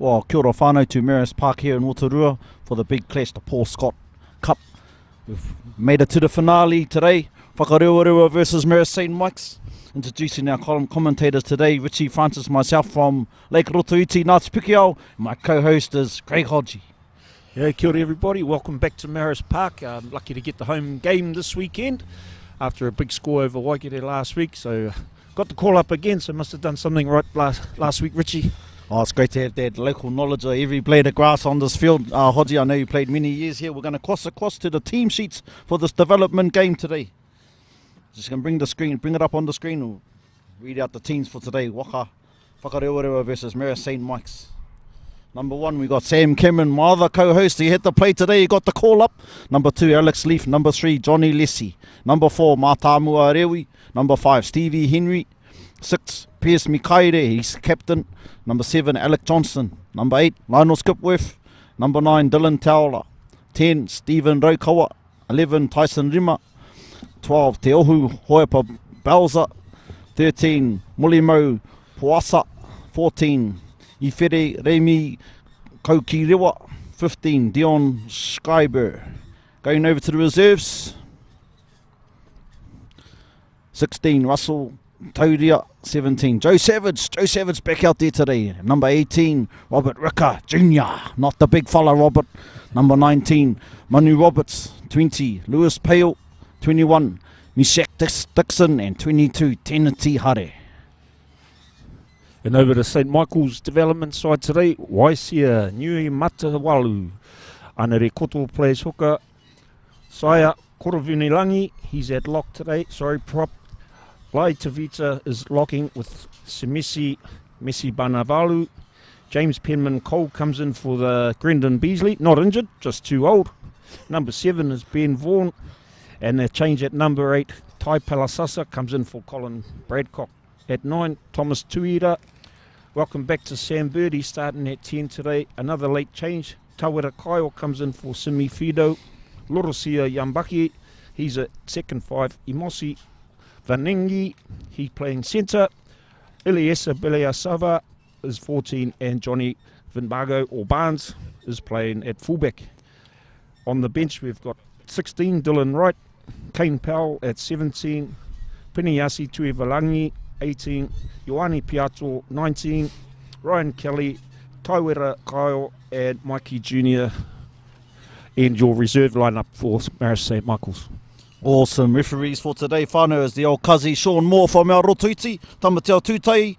Well, kia ora whanau to Marist Park here in Rotorua for the big clash, the Paul Scott Cup. We've made it to the finale today. Whakarewarewa versus Marist St. Mike's. Introducing our commentators today, Richie Francis, myself from Lake Rotoiti, Ngāti Pikiao. My co-host is Craig Hodgie. Yeah, kia ora everybody. Welcome back to Marist Park. Lucky to get the home game this weekend after a big score over Waikato last week. So got the call up again, so must have done something right last week, Richie. Oh, it's great to have that local knowledge of every blade of grass on this field. Hodgie, I know you played many years here. We're going to cross across to the team sheets for this development game today. Just going to bring it up on the screen. We'll read out the teams for today. Whakarewarewa versus Marist St. Mike's. Number 1, we got Sam Cameron, my other co-host. He hit the play today. He got the call up. Number 2, Alex Leaf. Number 3, Johnny Lessie. Number 4, Mātāmua Rewi. Number 5, Stevie Henry. 6, Pierce Mikaire. He's captain. Number 7, Alec Johnson. Number 8, Lionel Skipworth. Number 9, Dylan Taula. 10, Stephen Raukawa. 11, Tyson Rima. 12, Te Ohu Hoepa Balza. 13, Mulimo Puasa. 14, Ifere Remi Kokirewa. 15, Dion Skyber. Going over to the reserves. 16, Russell Tauria. 17, Joe Savage back out there today. Number 18, Robert Ricka Jr. Not the big fella, Robert. Number 19, Manu Roberts. 20, Lewis Pale. 21, Mishak Dixon. And 22, Teneti Hare. And over to St. Michael's development side today, Waisia Nui Matawalu. Anare Koto plays hooker. Saya Korovunilangi, he's at lock today. Prop. Lai Tavita is locking with Semisi Messi Banavalu. James Penman Cole comes in for the Brendan Beasley. Not injured, just too old. Number 7 is Ben Vaughan. And they change at number 8. Tai Palasasa comes in for Colin Bradcock. At 9, Thomas Tuira. Welcome back to Sam Birdie starting at 10 today. Another late change. Tawera Kyle comes in for Simi Fido. Lorosia Yambaki, he's at second 5. Imosi Vanengi, he's playing centre. Iliesa Beleasava is 14. And Johnny Vinbago or Barnes is playing at fullback. On the bench we've got 16, Dylan Wright. Kane Powell at 17. Piniasi Tuivalangi, 18. Ioani Piato, 19. Ryan Kelly, Taiwera Kyle, and Mikey Jr. And your reserve lineup for Marist St. Michael's. Awesome referees for today. Whanau is the old Kazi Sean Moore from our Rotoiti. Tamateo Tutai.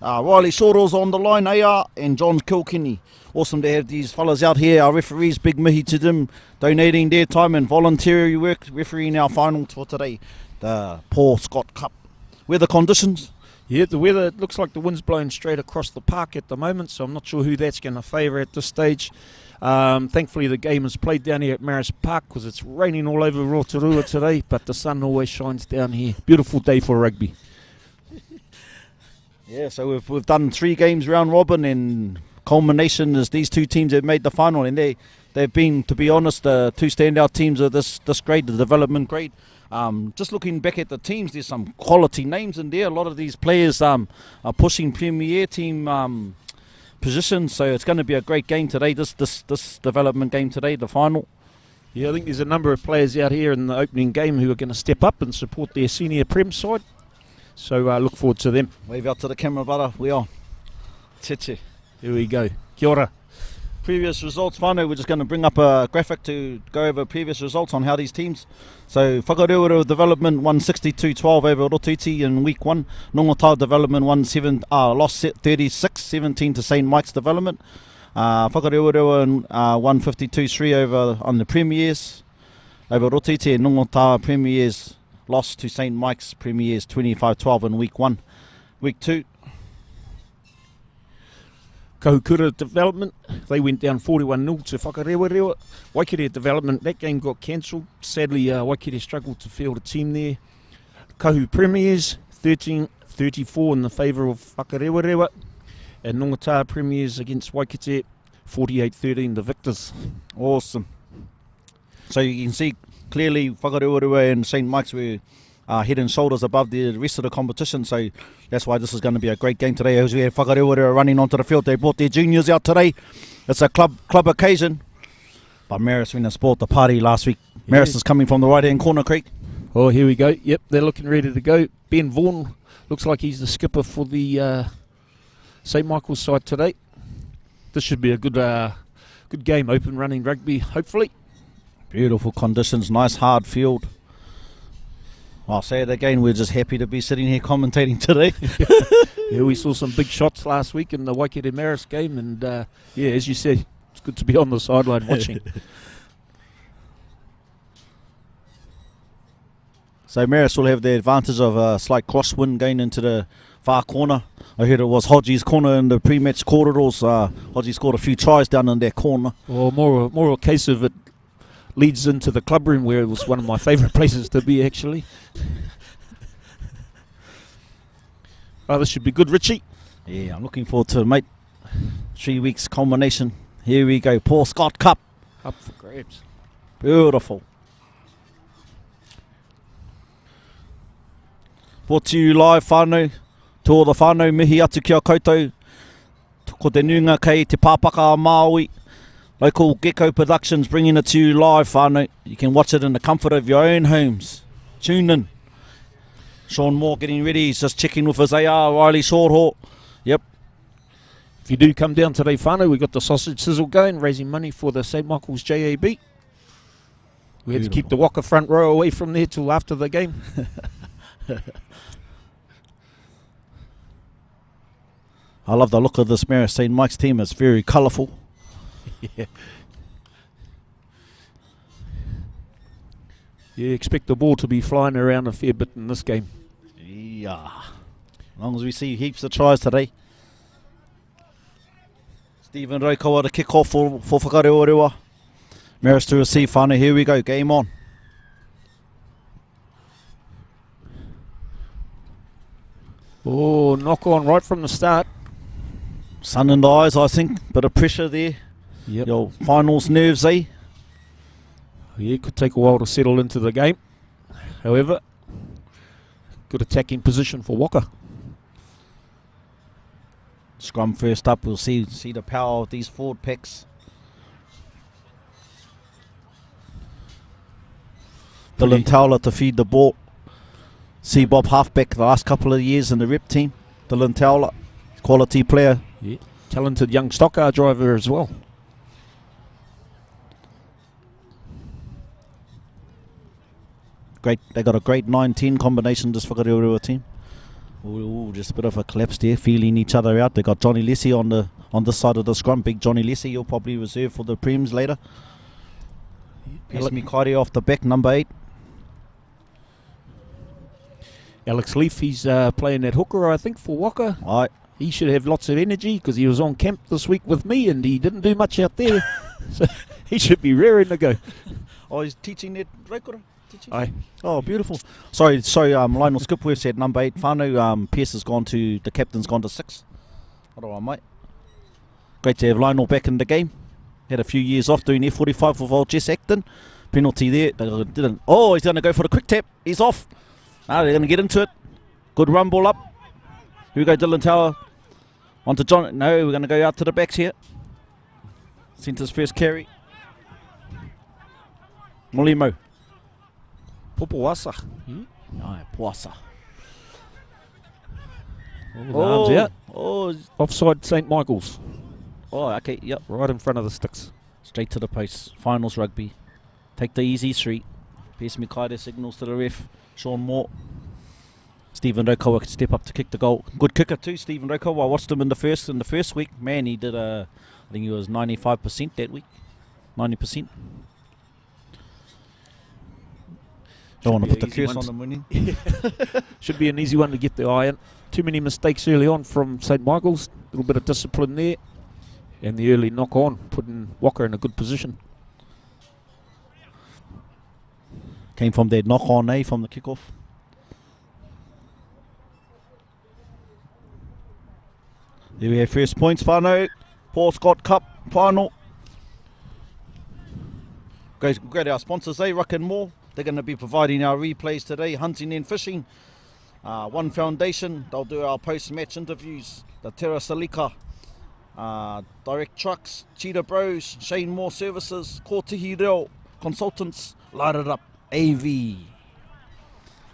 Riley Shoro's on the line, AR, and John Kilkenny. Awesome to have these fellas out here, our referees, big mihi to them, donating their time and voluntary work, refereeing our final for today, the Paul Scott Cup. Weather conditions? Yeah, the weather, it looks like the wind's blowing straight across the park at the moment, so I'm not sure who that's going to favour at this stage. Thankfully the game is played down here at Marist Park because it's raining all over Rotorua today, but the sun always shines down here. Beautiful day for rugby. Yeah, so we've done 3 games round robin, and culmination is these 2 teams that made the final, and they've been, to be honest, the 2 standout teams of this grade, the development grade. Just looking back at the teams, there's some quality names in there. A lot of these players are pushing Premier team positions, so it's going to be a great game today, this development game today, the final. Yeah, I think there's a number of players out here in the opening game who are going to step up and support their senior Prem side. So look forward to them. Wave out to the camera, brother. We are. Cheche. Here we go. Kia ora. Previous results, whānau, we're just going to bring up a graphic to go over previous results on how these teams. So Whakarewarewa Development won 62-12 over Rotoiti in week 1. Nongotau Development lost 36-17 to St. Mike's Development. Whakarewarewa won 52-3 over on the Premiers over Rotoiti, and Nongotau Premiers lost to St. Mike's Premiers 25-12 in week 1. Week 2. Kahukura Development, they went down 41-0 to Whakarewarewa. Waikato Development, that game got cancelled. Sadly, Waikato struggled to field a team there. Kahu Premiers, 13-34 in the favour of Whakarewarewa. And Nongotau Premiers against Waikato, 48-13, the victors. Awesome. So you can see clearly Whakarewarewa and St. Mike's were head and shoulders above the rest of the competition. So that's why this is going to be a great game today. As we have Whakarewarewa running onto the field, they brought their juniors out today. It's a club occasion. But Marist went and spoilt the party last week. Yeah. Marist is coming from the right-hand corner, Creek. Oh, here we go. Yep, they're looking ready to go. Ben Vaughan looks like he's the skipper for the St Michael's side today. This should be a good game, open running rugby, hopefully. Beautiful conditions, nice hard field. I'll say it again, we're just happy to be sitting here commentating today. Yeah, we saw some big shots last week in the Whakarewarewa Marist game, and yeah, as you said, it's good to be on the sideline watching. So Marist will have the advantage of a slight crosswind going into the far corner. I heard it was Hodgie's corner in the pre-match corridors. Hodgie scored a few tries down in their corner. Well, more a case of it leads into the club room, where it was one of my favourite places to be, actually. Oh, this should be good, Richie. Yeah, I'm looking forward to it, mate. 3 weeks culmination. Here we go, Paul Scott Cup. Up for grabs. Beautiful. Brought to you live, whānau. To all the whānau, mihi atu kia koutou. Ko te nuinga kei te pāpaka a Māui. Local Gecko Productions bringing it to you live, whānau. You can watch it in the comfort of your own homes. Tune in. Sean Moore getting ready. He's just checking with his AR, Riley Shorthawk. Yep. If you do come down today, whānau, we've got the sausage sizzle going, raising money for the St Michael's JAB. We had to keep the Waka front row away from there till after the game. I love the look of this Marist St Mike's team. It's very colourful. Yeah. Yeah, expect the ball to be flying around a fair bit in this game. Yeah. As long as we see heaps of tries today. Stephen Raukawa to kick off for Whakarewarewa. Marist to receive, whānau. Here we go. Game on. Oh, knock on right from the start. Sun in the eyes, I think. Bit of pressure there. Yep. Your finals nerves, eh? Yeah, it could take a while to settle into the game. However, good attacking position for Waka. Scrum first up. We'll see the power of these forward packs. Dylan Towler to feed the ball. CBOP halfback the last couple of years in the rep team. Dylan Towler, quality player. Yeah, talented young stock car driver as well. Great, they got a great 9-10 combination, this Whakarewarewa team. Ooh, just a bit of a collapse there, feeling each other out. They got Johnny Lessie on this side of the scrum. Big Johnny Lessie, you'll probably reserve for the Prems later. Pesmi Kairi off the back, number 8. Alex Leaf, he's playing at hooker, I think, for Waka. Aye. He should have lots of energy because he was on camp this week with me and he didn't do much out there. So he should be raring to go. Oh, he's teaching at Raikura? Aye. Oh, beautiful. Sorry, Lionel Skipworth said number 8 whānau. Pierce has gone to, the captain's gone to 6. Alright, mate. Great to have Lionel back in the game. Had a few years off doing F45 with old Jess Acton. Penalty there. They didn't. Oh, he's going to go for the quick tap. He's off. They're going to get into it. Good run ball up. Here we go, Dylan Tower. On to John. No, we're going to go out to the backs here. Centre's first carry. Molimo. Popowasa. Aye, Puasa. The arms out. Oh, Offside St Michael's. oh, okay, yep. Right in front of the sticks. Straight to the post. Finals rugby. Take the easy 3. Pesmi Kaire signals to the ref. Sean Moore. Stephen Raukawa could step up to kick the goal. Good kicker too, Stephen Raukawa. I watched him in the first week. Man, he did I think he was 95% that week. 90%. Don't want to put the curse on them winning. Should be an easy one to get the eye on. Too many mistakes early on from St Michael's. A little bit of discipline there. And the early knock on, putting Waka in a good position. Came from their knock on, from the kickoff. There we have first points, whānau. Paul Scott Cup final. Go to our sponsors, Ruck and More. They're going to be providing our replays today, hunting and fishing. One Foundation, they'll do our post-match interviews. The Terra Salika, Direct Trucks, Cheetah Bros, Shane Moore Services, Kotihi Reo Consultants, Light It Up, AV.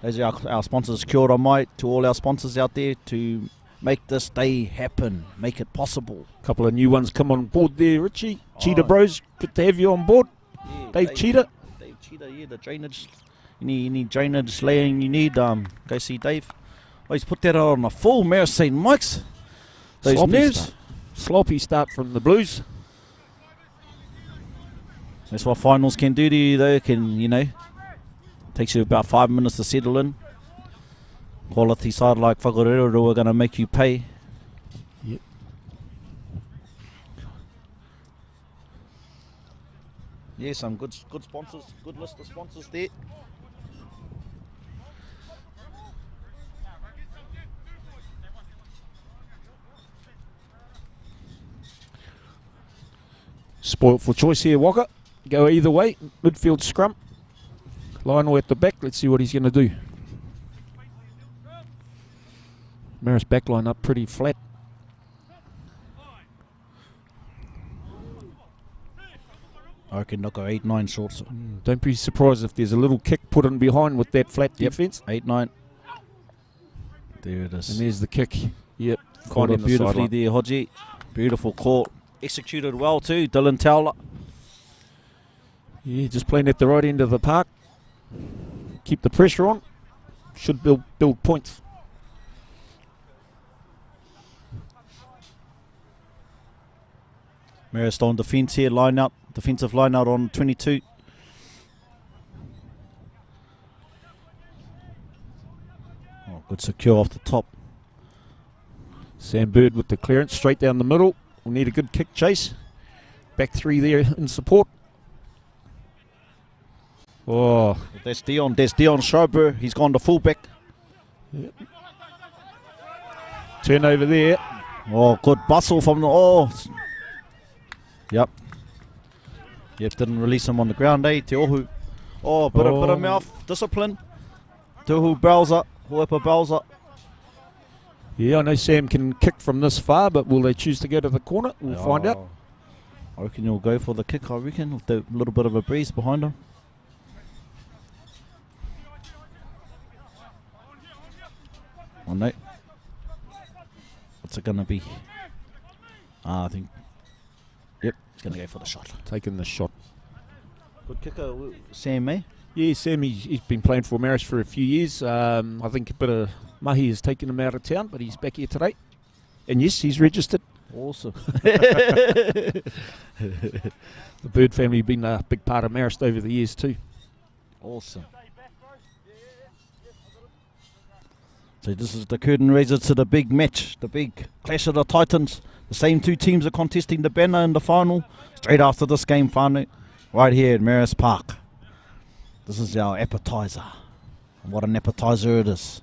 Those are our sponsors. Kia ora mai to all our sponsors out there to make this day happen, make it possible. A couple of new ones come on board there, Richie. Cheetah Bros, good to have you on board. Yeah, Dave Cheetah. Dave Cheetah, yeah, the drainage. You need drainage laying, you need, go see Dave. Oh, he's put that on a full Marist St. Mike's. Those nerves. Sloppy start from the Blues. That's what finals can do to you though, takes you about 5 minutes to settle in. Quality side like Whakarewarewa are going to make you pay. Yep. Yeah, some good sponsors, good list of sponsors there. Spoilt for choice here, Waka. Go either way. Midfield scrum. Lionel at the back. Let's see what he's going to do. Marist back line up pretty flat. I reckon they'll go 8-9 shorts. Don't be surprised if there's a little kick put in behind with that flat defence. 8-9. There it is. And there's the kick. Yep. Caught it beautifully there, Hodgie. Beautiful caught. Executed well too, Dylan Towler. Yeah, just playing at the right end of the park. Keep the pressure on. Should build points. Marist on defence here, line out. Defensive line out on 22. Oh, good secure off the top. Sam Bird with the clearance straight down the middle. We'll need a good kick chase. Back three there in support. Oh, That's Dion Schreiber. He's gone to fullback. yep. Turnover there. Oh, good bustle from the... Oh. Yep. Didn't release him on the ground, eh? Te Ohu. Oh, bit of mouth discipline. Te Ohu Bowser. Huepa Bowser. Yeah, I know Sam can kick from this far, but will they choose to go to the corner? We'll find out. I reckon he'll go for the kick, with a little bit of a breeze behind him. Oh, no. What's it going to be? I think... Yep, he's going to go for the shot. Taking the shot. Good kicker, Sam, eh? Yeah, Sam, he's been playing for Marist for a few years. I think a bit of mahi has taken him out of town, but he's back here today. And yes, he's registered. Awesome. The Bird family have been a big part of Marist over the years too. Awesome. So this is the curtain raiser to the big match, the big clash of the Titans. The same two teams are contesting the banner in the final. Straight after this game, whānau, right here at Marist Park. This is our appetizer. And what an appetizer it is.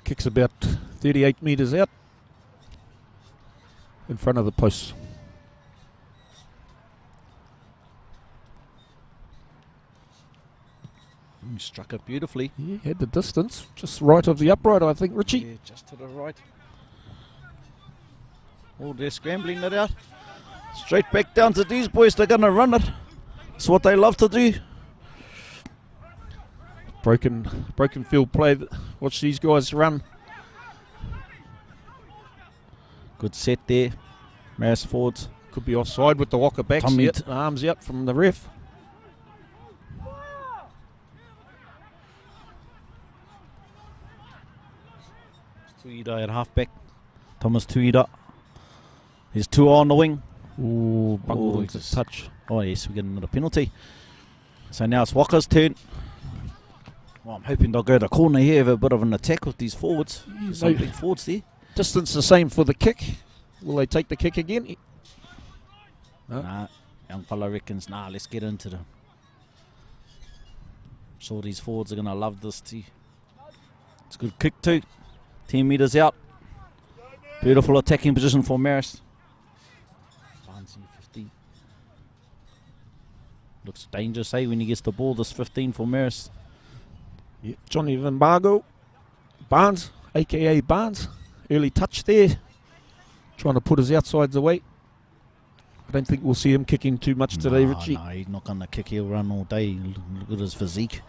Kicks about 38 metres out in front of the post. He struck it beautifully. Yeah, had the distance, just right of the upright, I think, Richie. Yeah, just to the right. Oh, they're scrambling it out. Straight back down to these boys. They're going to run it. It's what they love to do. Broken field play. Watch these guys run. Good set there. Marist forwards. Could be offside with the Waka backs. Yep, arms out from the ref. Tuida at halfback. Thomas Tuida. There's two on the wing. Ooh, bungled Oh, into touch. Oh yes, we get another penalty. So now it's Waka's turn. Well, I'm hoping they'll go to corner here, have a bit of an attack with these forwards. There's some big forwards there. Distance the same for the kick. Will they take the kick again? No. Nah, young fella reckons, let's get into them. Sure these forwards are going to love this too. It's a good kick too. 10 metres out. Beautiful attacking position for Marist. Barnes, 15. Looks dangerous, when he gets the ball. This 15 for Marist. Yeah, Johnny Van Barnes, a.k.a. Barnes. Early touch there. Trying to put his outsides away. I don't think we'll see him kicking too much today, Richie. No, he's not going to kick. He'll run all day. Look at his physique.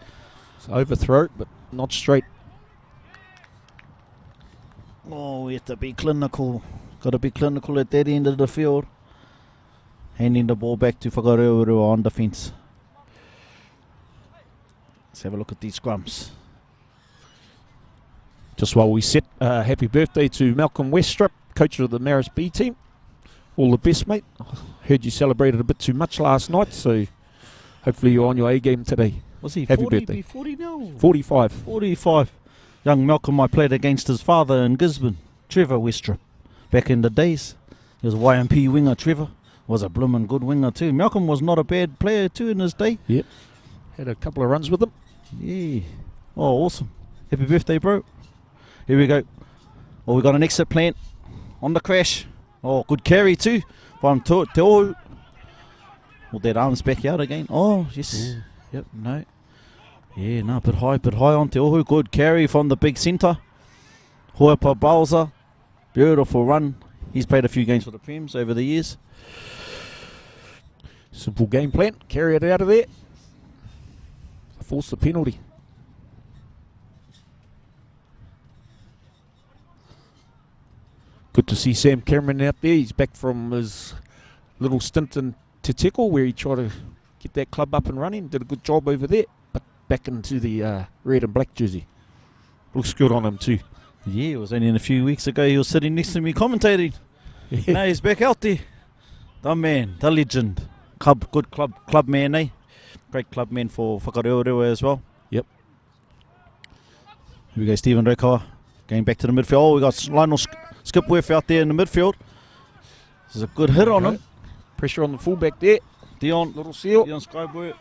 It's overthrow, but not straight. Oh, we have to be clinical. Got to be clinical at that end of the field. Handing the ball back to Whakarewarewa on defence. Let's have a look at these scrums. Just while we sit, happy birthday to Malcolm Westrap, coach of the Marist B team. All the best, mate. Heard you celebrated a bit too much last night, so hopefully you're on your A game today. Was he happy 40? birthday? 40 now? 45. 45. Young Malcolm, I played against his father in Gisborne, Trevor Westrap. Back in the days, he was a YMP winger. Trevor was a bloomin' good winger too. Malcolm was not a bad player too in his day. Yep. Had a couple of runs with him. Yeah. Oh, awesome. Happy birthday, bro. Here we go. Oh, we got an exit plan on the crash. Oh, good carry too from Te Ohu. Well, that arm's back out again. Oh, yes. Ooh. Yep, no. Yeah, no, bit high on Te Ohu. Good carry from the big centre. Hoepa Bowser. Beautiful run. He's played a few games for the Prems over the years. Simple game plan. Carry it out of there. Force the penalty. Good to see Sam Cameron out there. He's back from his little stint in Te Teko where he tried to get that club up and running. Did a good job over there. But back into the red and black jersey. Looks good on him too. Yeah, it was only a few weeks ago he was sitting next to me commentating. Yeah. Now he's back out there. The man, the legend. Good club man, eh? Great club man for Whakarewarewa as well. Yep. Here we go, Stephen Rekawa. Going back to the midfield. Oh, we got Lionel Skipworth out there in the midfield. This is a good hit on him. Pressure on the fullback there. Dion, Little seal. Dion Skyboy.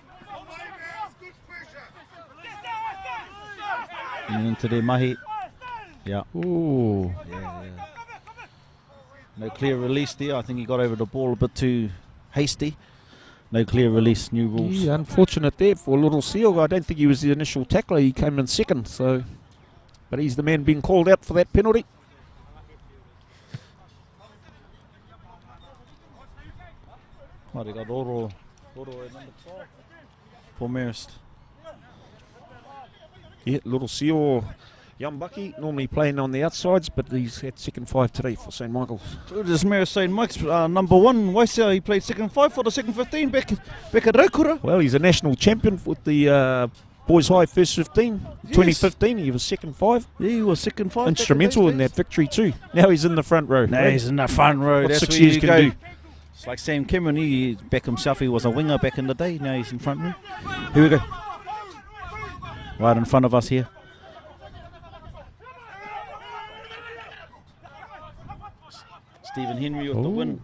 And into their mahi. Yeah. Ooh. Yeah. No clear release there. I think he got over the ball a bit too hasty. No clear release, new rules. Yeah, unfortunate there for Little Seal. I don't think he was the initial tackler. He came in second, so. But he's the man being called out for that penalty. Oh, they got Oro at number 12 for Marist. Yeah, Little Seal, young Bucky, normally playing on the outsides, but he's had second five today for St Michael's. So this Marist St Mike's number 1, Waisia, he played second 5 for the second 15 back at Raukura. Well, he's a national champion with the Boys High first 15. Yes. 2015, he was second 5. Yeah, he was second 5. Instrumental in that victory too. Now he's in the front row. Now he's in the front row. What That's 6 where years you can go. do. It's like Sam Cameron, he back himself, he was a winger back in the day. Now he's in front row. Here we go. Right in front of us here. Stephen Henry with the win.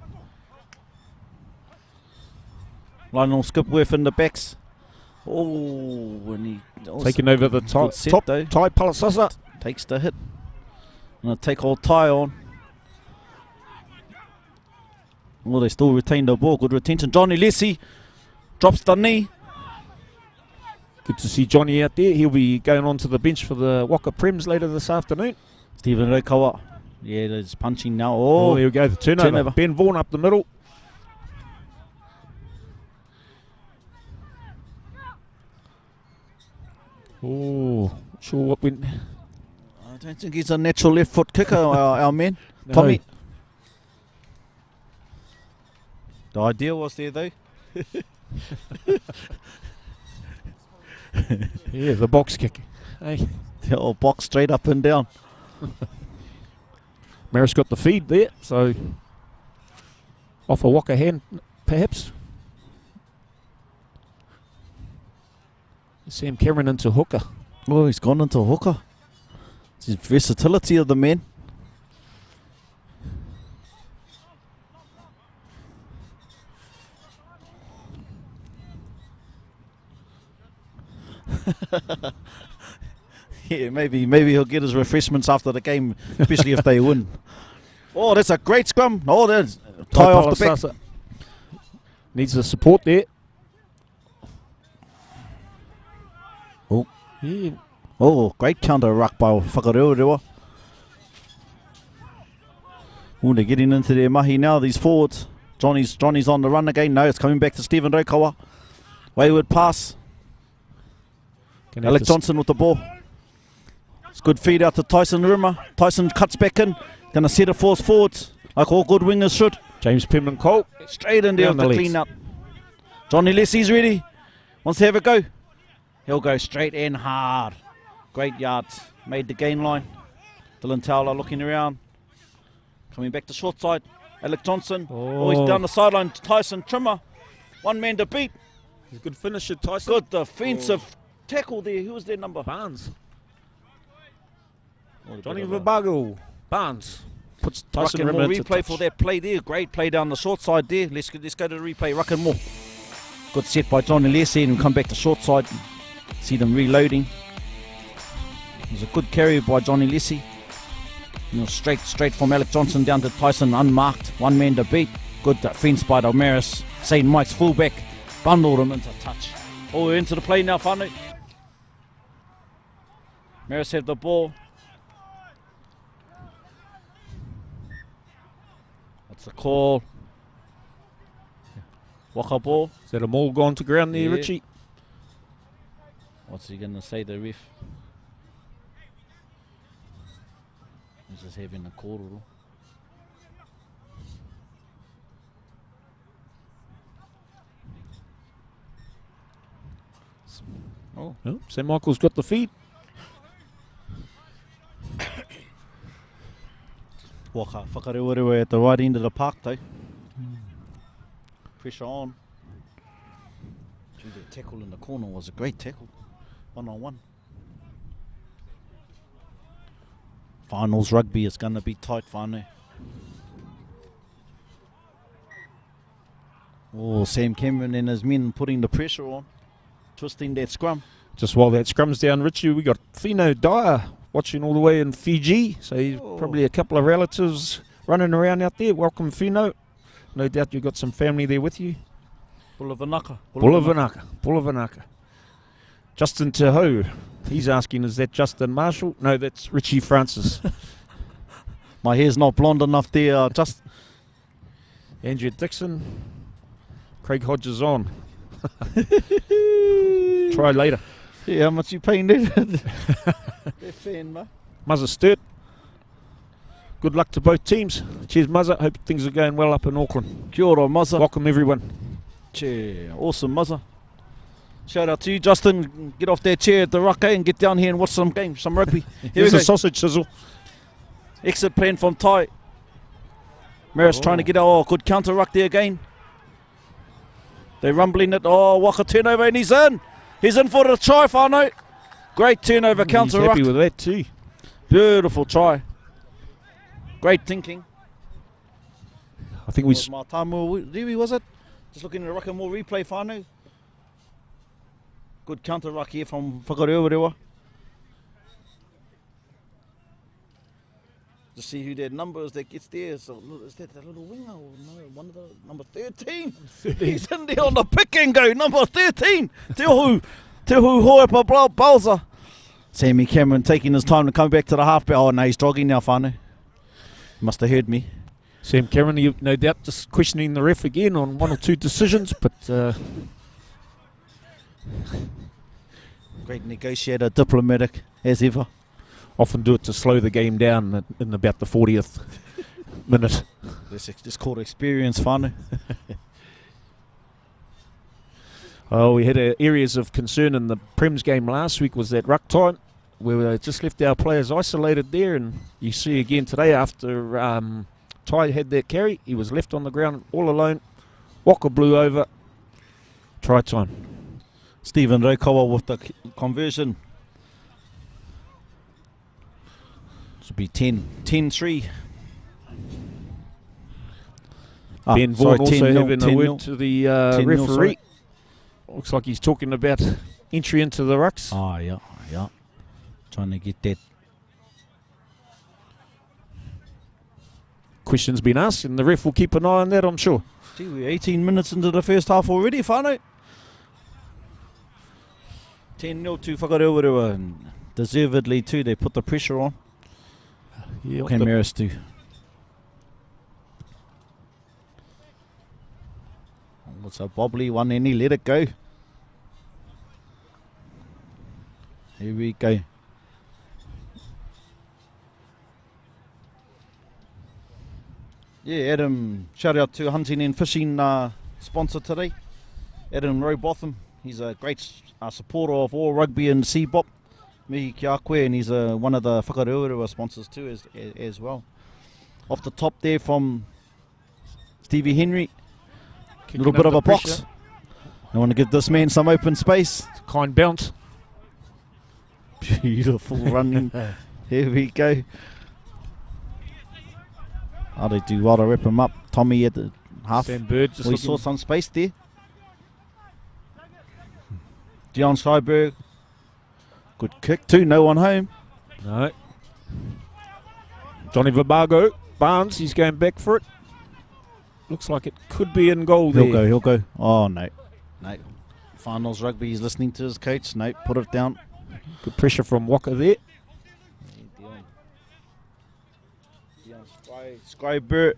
Lionel Skipworth in the backs. Oh, when he Taking over the top though. Ty Palasasa. Takes the hit. Gonna take old Ty on. Well, they still retain the ball. Good retention. Johnny Lessie drops the knee. Good to see Johnny out there. He'll be going on to the bench for the Waka Prems later this afternoon. Stephen Rekawa. Yeah, there's punching now. Oh, Oh, here we go. The turnover. Ben Vaughan up the middle. Oh, not sure what went. I don't think he's a natural left foot kicker, our man. No. Tommy. The idea was there though. Yeah, the box kick. Hey, The old box straight up and down. Marist got the feed there, so off a Waka hand, perhaps. Sam Cameron into hooker. Oh, he's gone into hooker. It's his versatility of the man. Yeah, maybe he'll get his refreshments after the game, especially if they win. Oh, that's a great scrum. Oh, there's tie off the back. Needs the support there. Oh, yeah. Oh, great counter ruck by Whakarewarewa. Oh, they're getting into their mahi now, these forwards. Johnny's on the run again. No, it's coming back to Stephen Raukawa. Wayward pass. Alec Johnson with the ball. It's good feed out to Tyson Rimmer. Tyson cuts back in. Going to set a force forwards, like all good wingers should. James Pimlin Cole. Straight in there with the clean up. Johnny Lessie's ready. Wants to have a go. He'll go straight in hard. Great yards. Made the gain line. Dylan Towler looking around. Coming back to short side. Alec Johnson. Oh, he's down the sideline to Tyson Trimmer. One man to beat. He's a good finisher, Tyson. Good defensive tackle there. Who was their number? Barnes. Johnny Vabago. Barnes. Puts Tyson Rimmer into replay for that play there. Great play down the short side there. Let's go to the replay. Ruck and more. Good set by Johnny Lessie and come back to short side. See them reloading. It was a good carry by Johnny Lessie. Straight from Alec Johnson down to Tyson, unmarked. One man to beat. Good defence by the Marist St. Mike's fullback. Bundled him into touch. Oh, we're into the play now, Whanau. Marist have the ball. What's the call? Waka ball. Is that a maul gone to ground there, Richie? What's he going to say, the ref? He's just having a call. Oh, St. Michael's got the feed. Whakarewarewa at the right end of the park, though. Pressure on. Gee, that tackle in the corner was a great tackle. 1-on-1. Finals rugby is going to be tight, Whanau. Oh, Sam Cameron and his men putting the pressure on. Twisting that scrum. Just while that scrum's down, Richie, we got Fino Dyer watching all the way in Fiji. So he's probably a couple of relatives running around out there. Welcome, Fino. No doubt you've got some family there with you. Bulavanaka. Justin Tahoe. He's asking, is that Justin Marshall? No, that's Richie Francis. My hair's not blonde enough there. Andrew Dixon. Craig Hodges on. Try later. Yeah, how much you paying there? They're fan, mate. Muzza Sturt. Good luck to both teams. Cheers, Muzza. Hope things are going well up in Auckland. Kia ora, Muzza. Welcome, everyone. Chair. Awesome, Muzza. Shout out to you, Justin. Get off that chair at the ruck and get down here and watch some games, some rugby. Here's a sausage sizzle. Exit plan from Ty. Marist trying to get good counter ruck there again. They're rumbling it. Oh, Waka turnover and he's in. He's in for the try, Whanau. Great turnover, counter ruck. He's happy with that too. Beautiful try. Great thinking. I think we... Martamu, was it? Just looking at the ruck and more replay, Whanau. Good counter ruck here from Whakarewarewa. To see who their number is that gets there. So is that the little winger or no, one of the number 13? He's in there on the pick and go, number 13. Te Hu Hoepa Balza. Sammy Cameron taking his time to come back to the halfback. Oh no, he's jogging now, Whanau. Must have heard me. Sam Cameron, you no doubt just questioning the ref again on one or two decisions, but great negotiator, diplomatic as ever. Often do it to slow the game down in about the 40th minute. It's called experience, Whanau. Oh, we had areas of concern in the Prems game last week was that ruck time where we just left our players isolated there, and you see again today after Ty had that carry, he was left on the ground all alone. Waka blew over. Try time. Stephen Raukawa with the conversion. This will be 10-3. Ben Vaughan also having a word to the referee. Looks like he's talking about entry into the rucks. Oh, yeah. Trying to get that. Questions been asked, and the ref will keep an eye on that, I'm sure. Gee, we're 18 minutes into the first half already, whānau. 10-0 to Whakarewarewa, and deservedly too. They put the pressure on. Yeah, Okay, Marist too. What's a bobbly one? Any let it go. Here we go. Yeah, Adam, shout out to Hunting and Fishing sponsor today, Adam Robotham. He's a great supporter of all rugby and CBOP. Mihi ki a koe, and he's one of the Whakarewarewa sponsors too as well. Off the top there from Stevie Henry, a little bit of a box. I want to give this man some open space. It's a kind bounce. Beautiful running. Here we go. Oh, they do well to rip him up. Tommy at the half. Sam Bird just We saw some space there. Dion Skyberg. Good kick too. No one home. No. Johnny Vabago. Barnes, he's going back for it. Looks like it could be in goal there. He'll go. Oh, no. No. Finals rugby. He's listening to his coach. No, put it down. Good pressure from Waka there. Skyberg,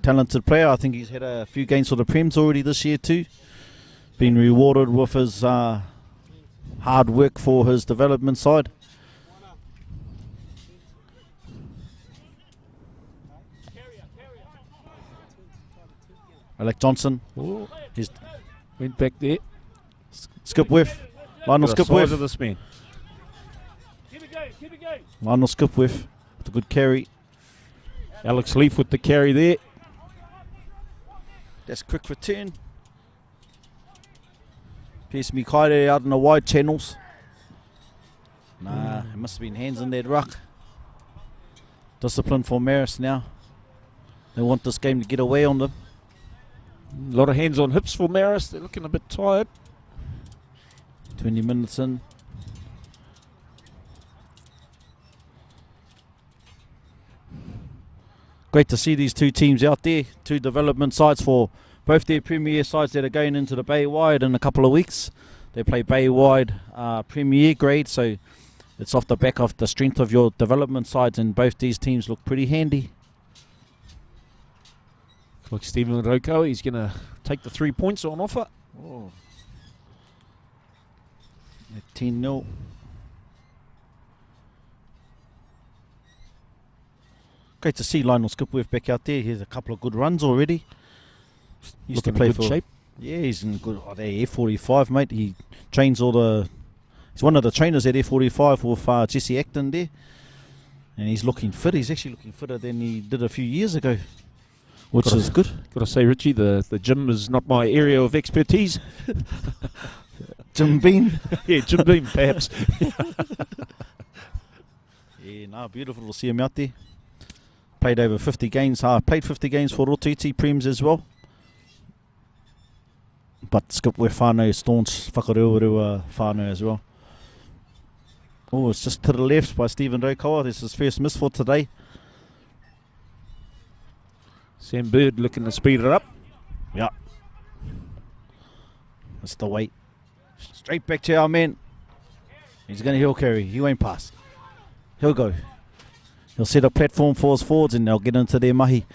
talented player. I think he's had a few games for the Prems already this year too. Been rewarded with his hard work for his development side. Alec Johnson. He's went back there. Skip whiff. Lionel skip whiff. Of this man. Lionel skip whiff with a good carry. Alex Leaf with the carry there. That's quick return. Pierce Mikaire out in the wide channels. Nah, it must have been hands in that ruck. Discipline for Marist now. They want this game to get away on them. A lot of hands on hips for Marist. They're looking a bit tired. 20 minutes in. Great to see these two teams out there. Two development sides for both their Premier sides that are going into the Bay Wide in a couple of weeks. They play Bay Wide Premier grade, so it's off the back of the strength of your development sides, and both these teams look pretty handy. Looks like Stephen Roko, he's going to take the 3 points on offer. Oh. 10-0. Great to see Lionel Skipworth back out there. He has a couple of good runs already. Used to play for shape. Yeah, he's in good. Oh, there, F45, mate. He trains all the. He's one of the trainers at F45 with Jesse Acton there, and he's looking fit. He's actually looking fitter than he did a few years ago, which is good. Got to say, Richie, the gym is not my area of expertise. Jim Beam. Yeah, Jim Beam, perhaps. Yeah, no, beautiful to see him out there. Played over 50 games. Played 50 games for Rotiti Prems as well. But Skipworth whānau, staunch Whakarewarewa whānau as well. Oh, it's just to the left by Stephen Rokoa. This is his first miss for today. Sam Bird looking to speed it up. Yeah. That's the weight. Straight back to our man. He's going to heel carry. He won't pass. He'll go. He'll set a platform for his forwards and they'll get into their mahi.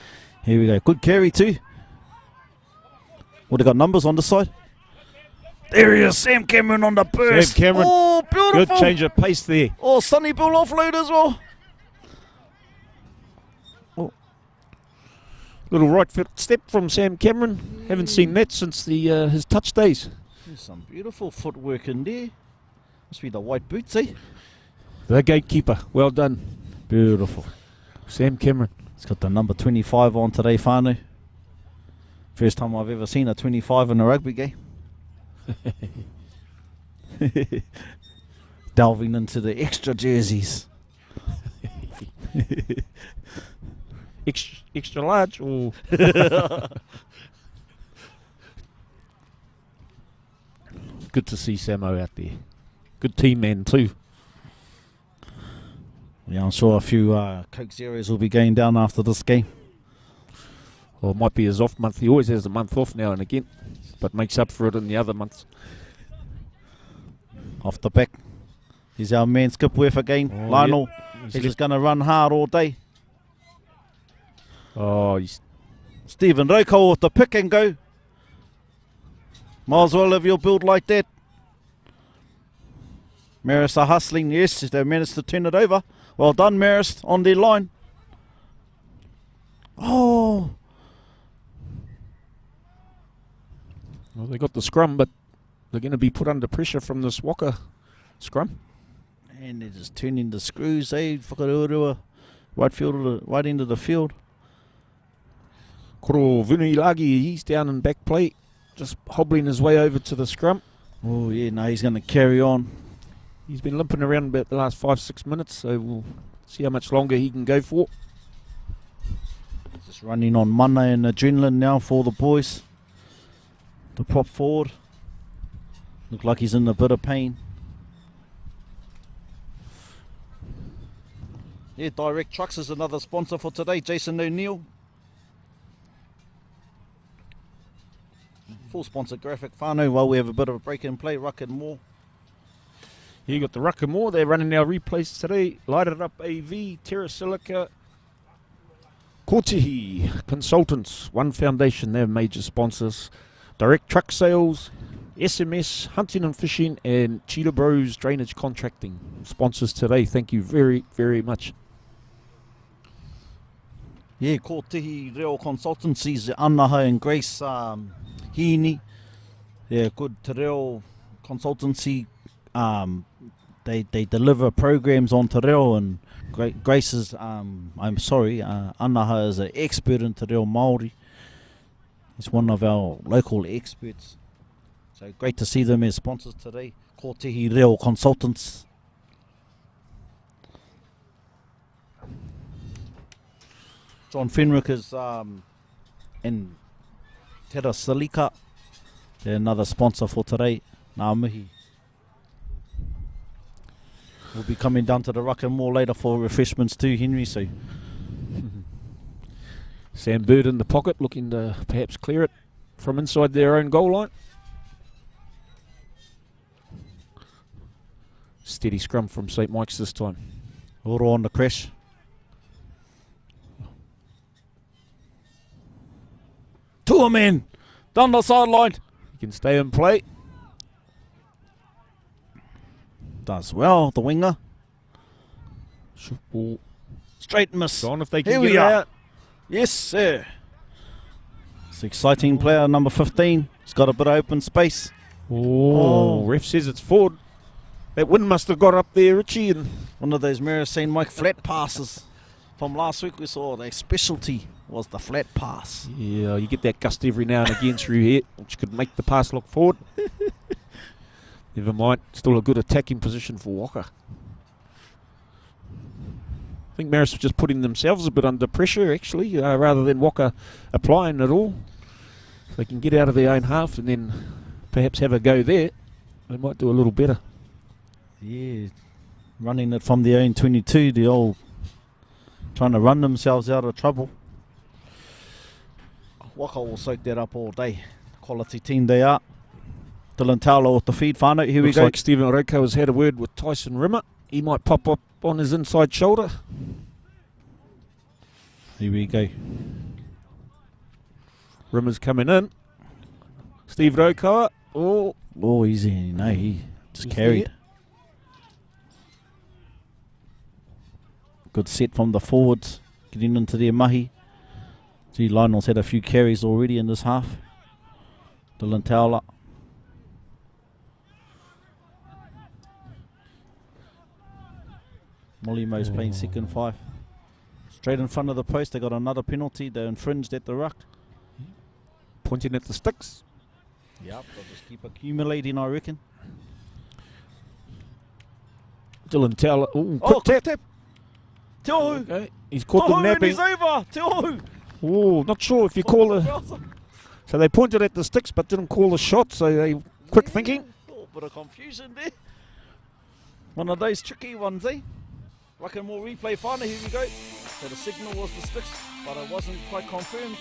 Here we go. Good carry too. Well, they got numbers on the side. There he is, Sam Cameron on the burst. Sam Cameron. Oh, beautiful. Good change of pace there. Oh, Sonny Bull offload as well. Oh. Little right foot step from Sam Cameron. Haven't seen that since his touch days. There's some beautiful footwork in there. Must be the white boots, eh? The gatekeeper. Well done. Beautiful. Sam Cameron. He's got the number 25 on today, whānau. First time I've ever seen a 25 in a rugby game. Delving into the extra jerseys. Extra large or good to see Samo out there. Good team man too. Yeah, I'm sure a few Coke Zeros will be going down after this game. Or it might be his off month. He always has a month off now and again, but makes up for it in the other months. Off the back. He's our man Skipworth again. Oh, Lionel, yeah. he's just going to run hard all day. Oh, he's Stephen Roko with the pick and go. Might as well have your build like that. Marist are hustling, yes, they managed to turn it over. Well done, Marist, on their line. Oh! Well, they got the scrum, but they're going to be put under pressure from this Waka scrum. And they're just turning the screws, eh? Whakarewarewa, right into the field. Koro Vunilagi, he's down in back play, just hobbling his way over to the scrum. Oh, yeah, no, he's going to carry on. He's been limping around about the last 5-6 minutes, so we'll see how much longer he can go for. Just running on mana and adrenaline now for the boys. The prop forward. Look like he's in a bit of pain. Yeah, Direct Trucks is another sponsor for today. Jason O'Neill. Full sponsor graphic Whanau while we have a bit of a break in play. Ruck and more. You got the Ruck and more. They're running our replays today. Lighted Up AV, Terra Silica, Kotihi Consultants, One Foundation, they're major sponsors. Direct Truck Sales, SMS, Hunting and Fishing, and Cheetah Bros Drainage Contracting. Sponsors today. Thank you very, very much. Yeah, Kotihi Reo Consultancies, Anaha and Grace Hini. Yeah, good Te Reo Consultancy. They deliver programs on Te Reo, and Grace is, Anaha is an expert in Te Reo Māori. He's one of our local experts. So great to see them as sponsors today. Kotihi Reo Consultants. John Fenrick is in Terra Silica. They're another sponsor for today. Ngā mihi. We'll be coming down to the Ruck and more later for refreshments too, Henry. So Sam Bird in the pocket, looking to perhaps clear it from inside their own goal line. Steady scrum from St Mike's this time. Oro on the crash. Tua man, down the sideline. He can stay in play. Does well, the winger. Ball. Straight miss. On if they Here can we get it are. out. Yes, sir. It's an exciting player, number 15. He's got a bit of open space. Oh, ref says it's forward. That wind must have got up there, Richie. And One of those Marist St Mike flat passes from last week. We saw their specialty was the flat pass. yeah, you get that gust every now and again through here, which could make the pass look forward. Never mind, still a good attacking position for Waka. I think Marist just putting themselves a bit under pressure, actually, rather than Waka applying it all. If they can get out of their own half and then perhaps have a go there, they might do a little better. Yeah, running it from their own 22, the old trying to run themselves out of trouble. Waka will soak that up all day. Quality team they are. Dylan Taula with the feed, Whanau. Here Looks we go. like Stephen Roko has had a word with Tyson Rimmer. He might pop up on his inside shoulder. Here we go. Rimmer's coming in. Steve Roko. Oh, Easy. No, he just He's carried. there. Good set from the forwards, getting into their mahi. Gee, Lionel's had a few carries already in this half. Dylan Taula. Molly Mo's playing second 5. Straight in front of the post, they got another penalty. They infringed at the ruck. pointing at the sticks. Yep, they'll just keep accumulating, I reckon. Dylan Towler. Ooh, quick tap. Te Ohu. Okay. He's caught them napping. He's over. Te Ohu. Oh, not sure if you call the... So they pointed at the sticks but didn't call the shot, so they quick thinking. A bit of confusion there. One of those tricky ones, eh? Whakarewarewa replay final, here we go. So the signal was the sticks, but it wasn't quite confirmed.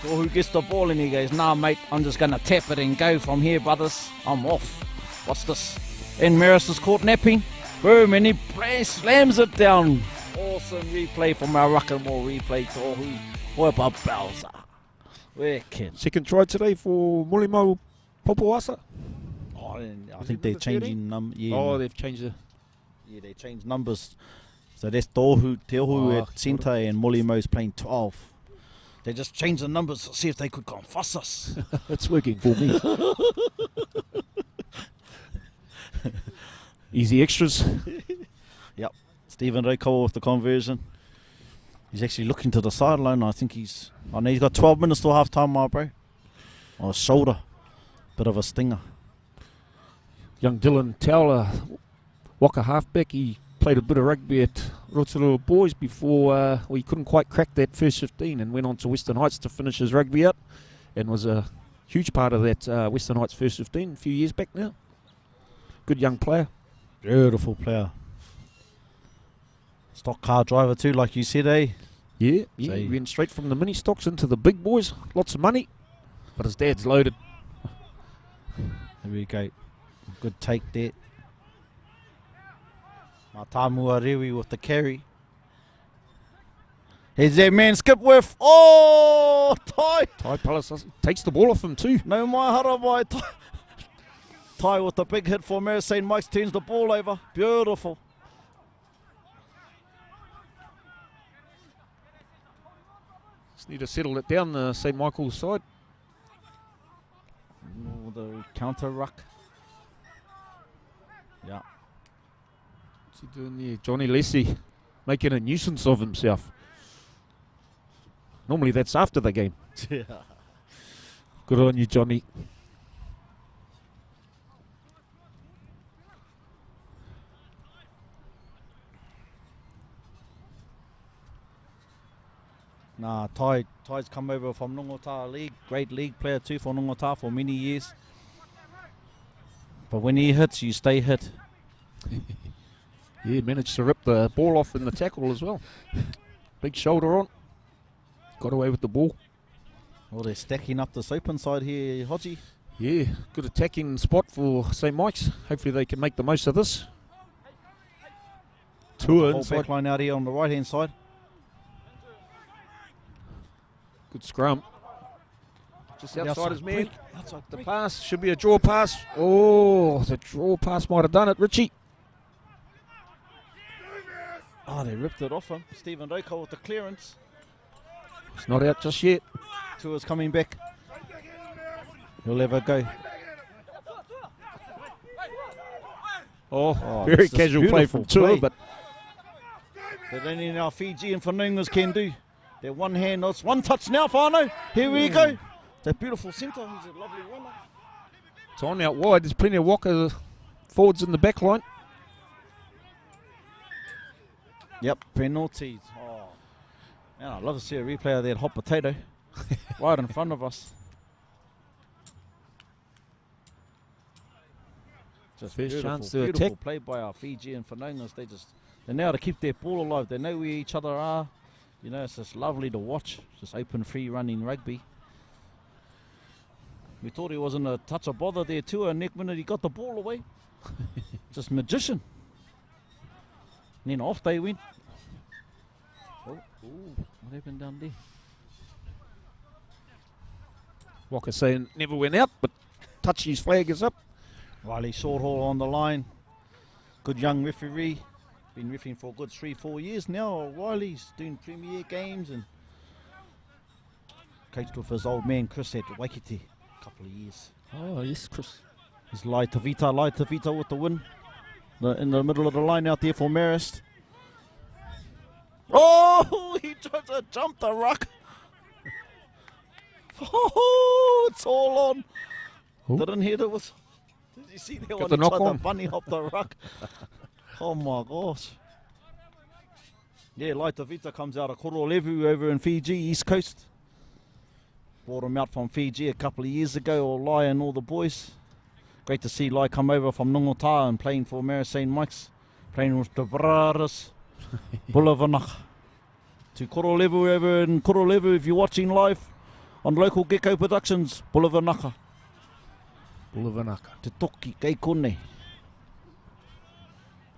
Tohu gets the ball and he goes, nah mate, I'm just going to tap it and go from here, brothers. I'm off. What's this? And Marist is caught napping. Boom, and he slams it down. Awesome replay from our Whakarewarewa replay. Tohu, Hoipa Bowser. Wicked. Second try today for Mulimo Popoasa. Oh, I think they're changing numbers. Yeah, Oh, they've changed the... yeah, they changed numbers. So there's Tohu, Te Ohu at centre and Mulimo's playing 12. They just changed the numbers to see if they could confess us. It's working for me. Easy extras. Yep. Stephen Raukawa with the conversion. He's actually looking to the sideline. I know he's got 12 minutes till half time, my bro. On his shoulder. Bit of a stinger. Young Dylan Towler, Waka halfback, he played a bit of rugby at Rotorua Boys before he couldn't quite crack that first 15 and went on to Western Heights to finish his rugby up and was a huge part of that Western Heights first 15 a few years back now. Good young player. Beautiful player. Stock car driver too, like you said, eh? Yeah, So he went straight from the mini stocks into the big boys. Lots of money, but his dad's loaded. There we go. Good take there. Matamua Rewi with the carry. Here's that man skip with. Oh, Tai. Tai Palace takes the ball off him too. No mai hara mai. Tai with the big hit for Marist St. Mike's, turns the ball over. Beautiful. Just need to settle it down the St. Michael's side. Oh, the counter ruck. Yeah. What's he doing there? Johnny Leslie making a nuisance of himself. Normally that's after the game. Yeah. Good on you, Johnny. Nah, Tai's come over from Nongota League. Great league player too for Nongota for many years. But when he hits, you stay hit. Yeah, managed to rip the ball off in the tackle as well. Big shoulder on. Got away with the ball. Well, they're stacking up this open side here, Hodgie. Yeah, good attacking spot for St. Mike's. Hopefully they can make the most of this. Tour Whole inside. back line out here on the right-hand side. Good scrum. Just outside his man. Outside The pass should be a draw pass. Oh, the draw pass might have done it, Richie. Oh, they ripped it off him. Stephen Raukawa with the clearance. It's not out just yet. Tua's coming back. He'll have a go. Oh, very this is casual play beautiful from Tua, play. but That only now Fiji and Whanau can do. They're one hand, it's one touch now, Whanau. Here we go. That beautiful centre. He's a lovely runner. it's on out wide. There's plenty of Walker forwards in the back line. Yep, penalties. Oh, man, I'd love to see a replay of that hot potato right in front of us. Just First beautiful, chance to beautiful attack. play by our Fiji and Whanau. They know how to keep their ball alive. They know where each other are. You know, it's just lovely to watch. Just open, free running rugby. We thought he wasn't a touch of bother there too, and next minute he got the ball away. Just magician. And then off they went. Oh, what happened down there? Walker saying never went out, but Touchy's flag is up. Riley Shorthall on the line. Good young referee. Been refereeing for a good 3-4 years now. Riley's doing premier games and coached with his old man Chris at Waikite a couple of years. Oh, yes, Chris. He's Lai Tavita with the win. In the middle of the line out there for Marist. Oh, he tried to jump the ruck. Oh, it's all on. Ooh. Didn't hear the whistle. Did you see that Got one? the He knock tried on. to bunny hop the ruck. Oh my gosh. Yeah, Lai Tavita comes out of Korolevu over in Fiji, East Coast. Brought him out from Fiji a couple of years ago, or Lai and all the boys. Great to see Lai come over from Nongota and playing for Marist St. Mike's, playing with the brothers. Bula Whanaka. To Whakarewarewa and Whakarewarewa, if you're watching live on local Gecko Productions, Bula Whanaka. Bula Whanaka. Te toki, kei kone.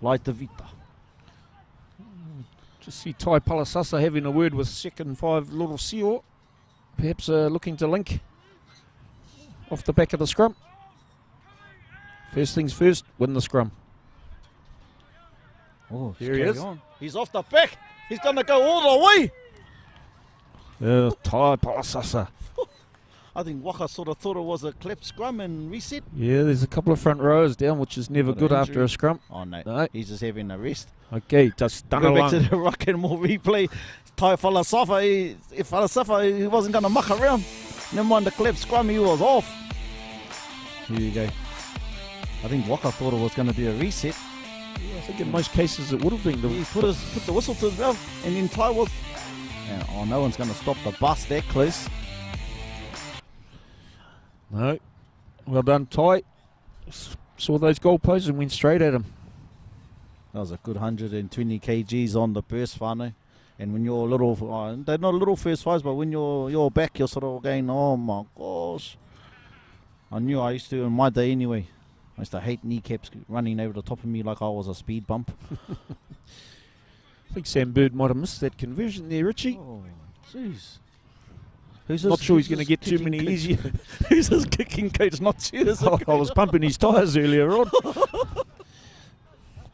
Lai te vita. Just see Tai Palasasa having a word with second 5 Little Sio. Perhaps looking to link off the back of the scrum. First things first, win the scrum. Oh, here he is. On. He's off the back. He's going to go all the way. Tai Palasasa. I think Waka sort of thought it was a clip scrum and reset. Yeah, there's a couple of front rows down, which is never good after a scrum. Oh, no. No. He's just having a rest. Okay, just done Go along. back to the ruck and more replay. Tai Falasafa, if Falasafa, he wasn't going to muck around. Never mind the clip scrum, he was off. Here you go. I think Waka thought it was going to be a reset. Yeah, I think in most cases it would have been. He put the whistle to his mouth, and then Tai was... And, oh, no one's going to stop the bus that close. No. Well done, Tai. Saw those goalposts and went straight at him. That was a good 120 kgs on the burst, whānau. And when you're little, they're not little first fives, but when you're back, you're sort of going, oh my gosh. I knew I used to in my day anyway. I used to hate kneecaps running over the top of me like I was a speed bump. I think Sam Bird might have missed that conversion there, Richie. Oh, jeez. Not sure he's going to get too many easier. Who's his kicking coach? Not you. I was pumping his tyres earlier on.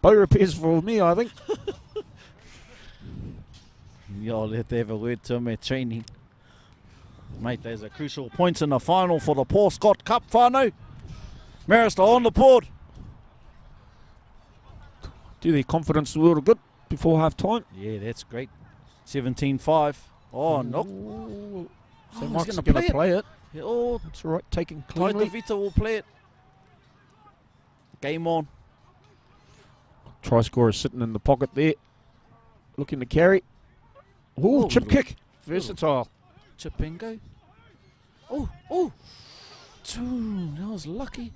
Bow repairs for me, I think. You'll have to have a word to him at training. Mate, there's a crucial point in the final for the Paul Scott Cup, whānau. Marist on the board. Do their confidence a little good before half time. Yeah, that's great. 17-5. Oh, no. So he's Mike's gonna going to play it. Yeah, oh, That's all right, taking Tai cleanly. Vita will play it. Game on. Try scorer sitting in the pocket there. Looking to carry. Oh, chip kick. Versatile. Chip and go. Oh. That was lucky.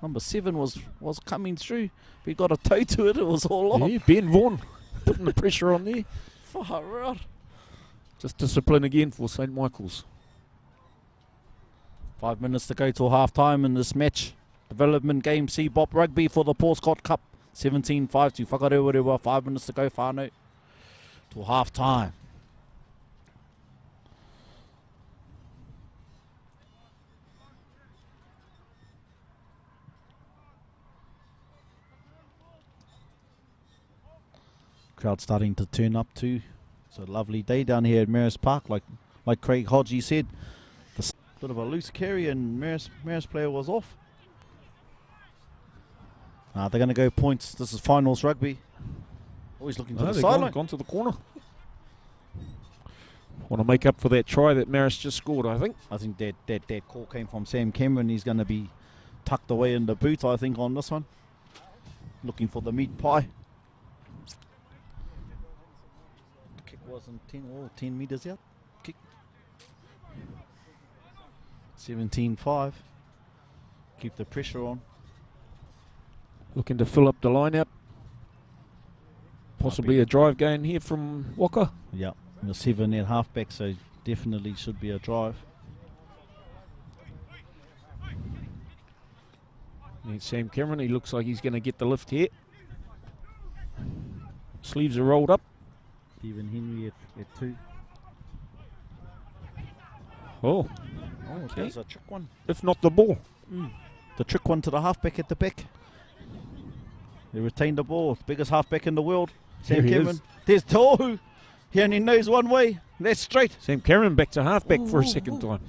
Number 7 was coming through. If he got a toe to it, it was all off. Yeah, Ben Vaughan putting the pressure on there. Far out. Just discipline again for St. Michael's. 5 minutes to go till half time in this match. Development game, CBOP Rugby for the Paul Scott Cup. 17-5 to Whakarewarewa. 5 minutes to go, whānau, till half time. Crowd starting to turn up too. It's a lovely day down here at Marist Park, like Craig Hodgie said. Bit of a loose carry and Marist player was off. They're going to go points. This is finals rugby. Always looking to the sideline. Gone to the corner. Want to make up for that try that Marist just scored, I think. I think that call came from Sam Cameron. He's going to be tucked away in the boot, I think, on this one. Looking for the meat pie. The kick wasn't 10 metres out. Kick. 17-5. Keep the pressure on. Looking to fill up the lineup. Possibly a drive going here from Waka. Yeah, the 7 at halfback, so definitely should be a drive. And Sam Cameron, he looks like he's going to get the lift here. Sleeves are rolled up. Stephen Henry at 2. Oh, Okay. There's a trick one. if not the ball. The trick one to the halfback at the back. They retained the ball. Biggest halfback in the world. Sam Here he Cameron. is. There's Tohu. He only knows one way. That's straight. Sam Cameron back to halfback for a second time.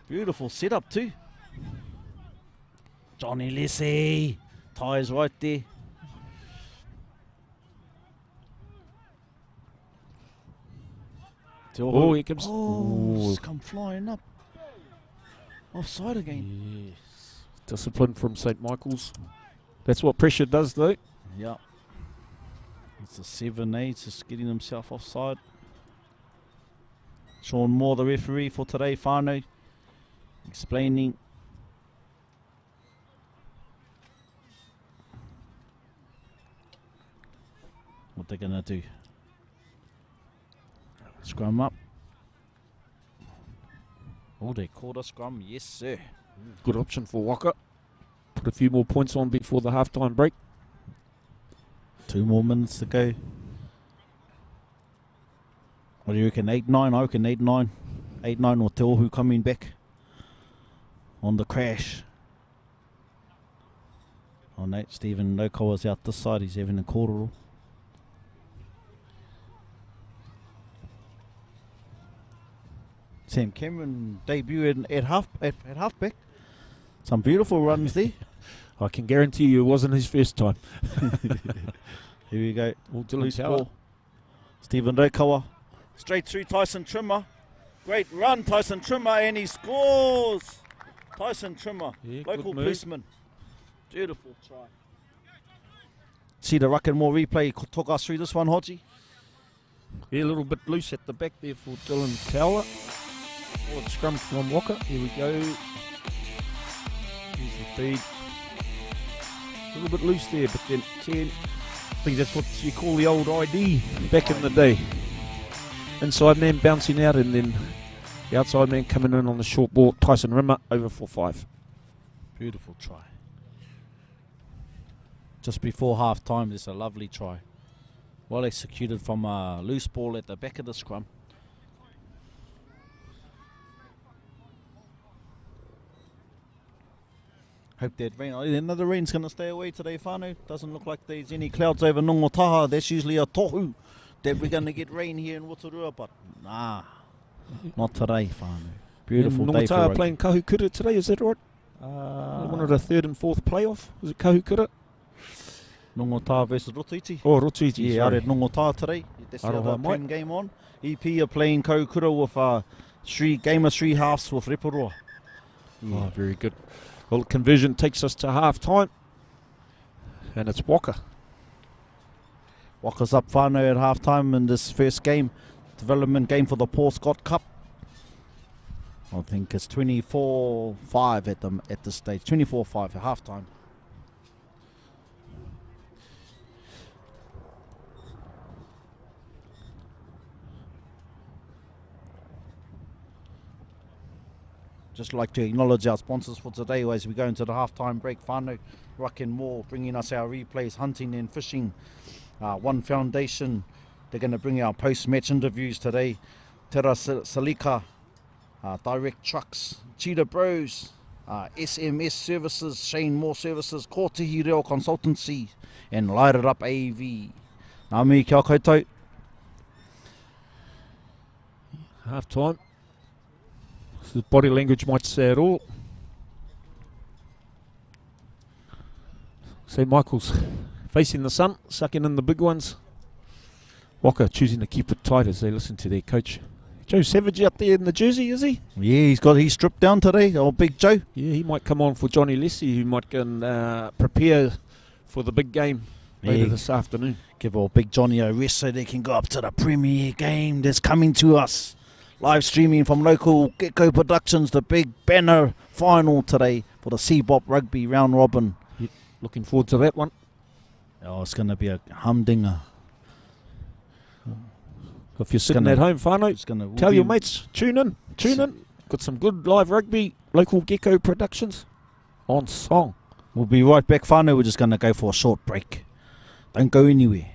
Beautiful setup too. Johnny Lissy. Ty's right there. Oh, here comes. Oh, it's come flying up. Offside again. Yes. Discipline from St. Michael's. That's what pressure does, though. Yeah. It's a 7-8, just getting himself offside. Sean Moore, the referee for today, whānau, explaining. what they're going to do. Scrum up. Oh, they called a scrum. Yes, sir. Good option for Waka. Put a few more points on before the halftime break. 2 more minutes to go. What do you reckon? 8-9? I reckon 8-9. 8-9 or Te Ohu coming back on the crash. Oh, Nate, Stephen Nokoa's out this side. He's having a kororo. Sam Cameron debut at halfback. Some beautiful runs there. I can guarantee you it wasn't his first time. Here we go. Dylan Tower. Stephen Nokoa. Straight through Tyson Trimmer. Great run, Tyson Trimmer, and he scores. Tyson Trimmer, Yeah, local good move. policeman. Beautiful try. See the Whakarewarewa replay. Talk us through this one, Hodgie. Yeah, a little bit loose at the back there for Dylan Tower. Forward scrum from Waka. Here we go. Here's the feed. A little bit loose there, but then 10. I think that's what you call the old ID back in the day. Inside man bouncing out, and then the outside man coming in on the short ball. Tyson Rimmer over for 5. Beautiful try. Just before half time, there's a lovely try. Well executed from a loose ball at the back of the scrum. Hope that rain. Another rain's going to stay away today, whānau. Doesn't look like there's any clouds over Nongotaha. That's usually a tohu that we're going to get rain here in Rotorua, but nah, not today, whānau. Beautiful day for Nongotaha rugby. playing Kahukura today, is that right? They wanted a 3rd and 4th playoff. Was it Kahukura? Nongotaha versus Rotoiti. Oh, Rotoiti. Yeah, out at Nongotaha today. That's the Aroha other mai. Prem game on. EP are playing Kahukura with game of 3 halves with Reporua. Oh, very good. Well, conversion takes us to half time, and it's Waka. Waka's up whānau at half time in this first game. Development game for the Paul Scott Cup. I think it's 24-5 at this stage. 24-5 at half time. Just like to acknowledge our sponsors for today as we go into the half-time break. Whānau, Ruck and More bringing us our replays, hunting and fishing. One Foundation, they're going to bring our post-match interviews today. Tera Salika, Direct Trucks, Cheetah Bros, SMS Services, Shane Moore Services, Kōtihi Reo Consultancy, and Light It Up AV. Nā mihi kia koutou. Half time. The body language might say it all. St. Michael's facing the sun, sucking in the big ones. Waka choosing to keep it tight as they listen to their coach. Joe Savage out there in the jersey, is he? Yeah, he's stripped down today, old Big Joe. Yeah, he might come on for Johnny Lessie, who might go prepare for the big game later this afternoon. Give old Big Johnny a rest so they can go up to the Premier game that's coming to us. Live streaming from local Gecko Productions, the big banner final today for the CBOP Rugby round robin. Yep, looking forward to that one. Oh, it's going to be a humdinger. If you're sitting at home, whānau, tell your mates, tune in. Got some good live rugby, local Gecko Productions on song. We'll be right back, whānau. We're just going to go for a short break. Don't go anywhere.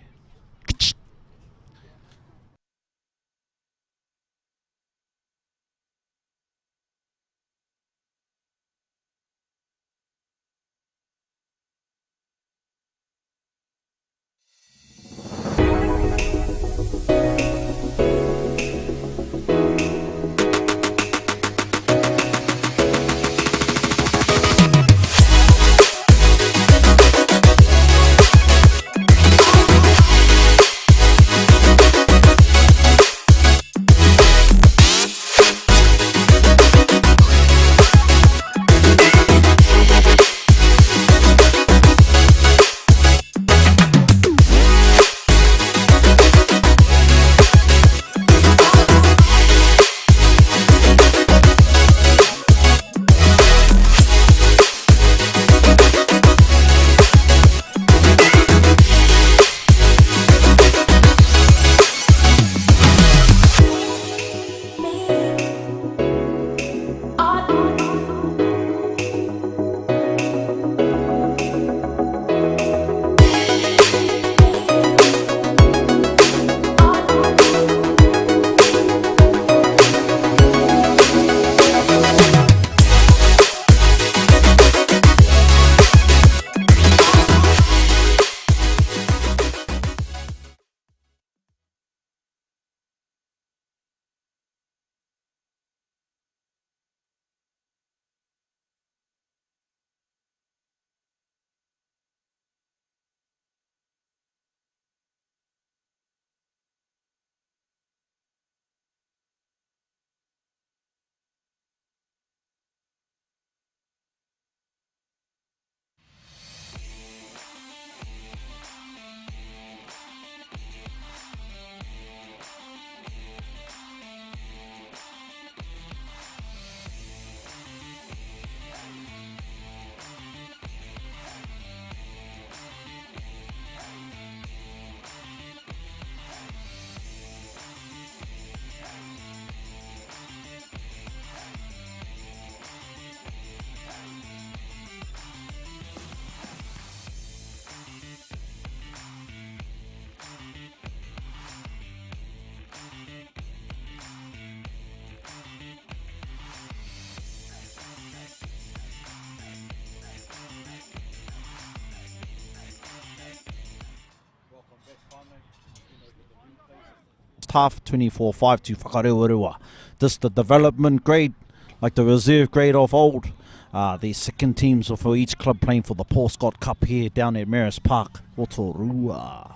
half, 24-5 to Whakarewarewa. This the development grade, like the reserve grade of old. The second teams for each club playing for the Paul Scott Cup here down at Marist Park, Rotorua.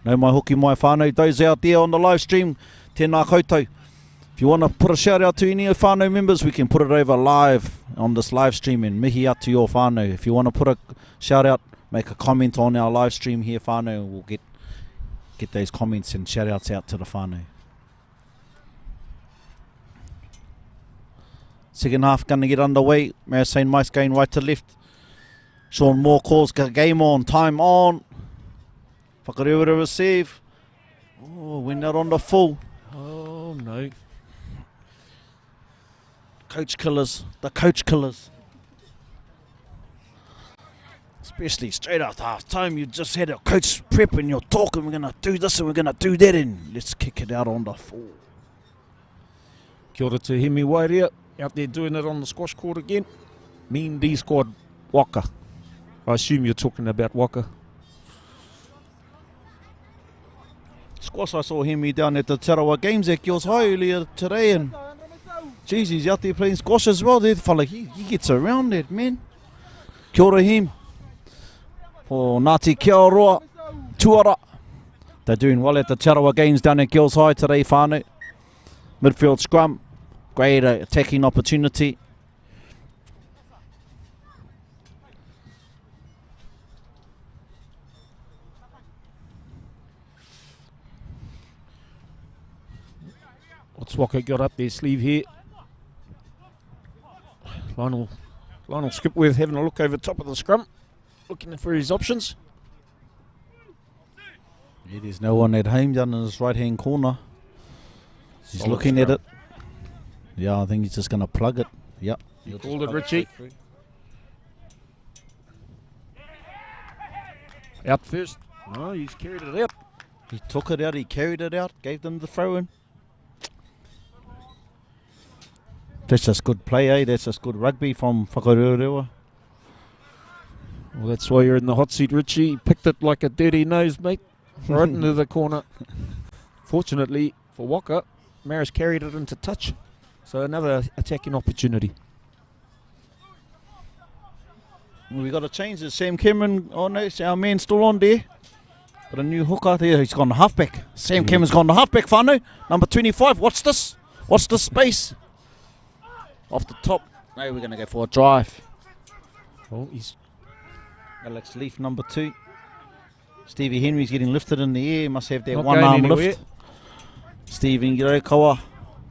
No mai hoki mai whānau, those out there on the live stream, tēnā koutou. If you want to put a shout out to any of whānau members, we can put it over live on this live stream and mihi out to your whānau. If you want to put a shout out, make a comment on our live stream here, whānau, and we'll get those comments and shout outs out to the whānau. Second half going to get underway. Marist St Mice going right to left. Sean Moore calls game on, time on. Whakarewarewa receive. Oh, went out on the full. Oh, no. Coach killers, the coach killers. Especially straight after half time, you just had a coach prep and you're talking, we're going to do this and we're going to do that, and let's kick it out on the full. Kia ora to Hemi Wairea, out there doing it on the squash court again. Mean D squad, Waka. I assume you're talking about Waka. Squash, I saw him down at the Tarawa Games at Girls High earlier today, and geez, he's out there playing squash as well. That fella, he gets around it, man. Kia ora him. For Ngāti Kiaroa, Tuara. They're doing well at the Tarawa Games down at Girls High today, whānau. Midfield scrum, great attacking opportunity. What's Waka got up their sleeve here? Lionel Skipworth having a look over top of the scrum, looking for his options. Yeah, there's no one at home down in his right hand corner. He's Solid looking scrum. at it. Yeah, I think he's just going to plug it. Yep. You called it, Richie. Out first. No, he's carried it out. He took it out, he carried it out, gave them the throw in. That's just good play, eh? That's just good rugby from Whakarewarewa. Well, that's why you're in the hot seat, Richie. He picked it like a dirty nose, mate. Right into the corner. Fortunately for Waka, Marist carried it into touch. So another attacking opportunity. We got to change this. Sam Cameron, oh no, our man still on there. Got a new hooker there, he's gone to halfback. Sam Cameron's gone to halfback, whānau. Number 25, watch this. Watch the space. Off the top. No, we're going to go for a drive. Oh, he's Alex Leaf, number 2. Stevie Henry's getting lifted in the air. Must have that not one going arm anywhere. lift. Stephen Girokawa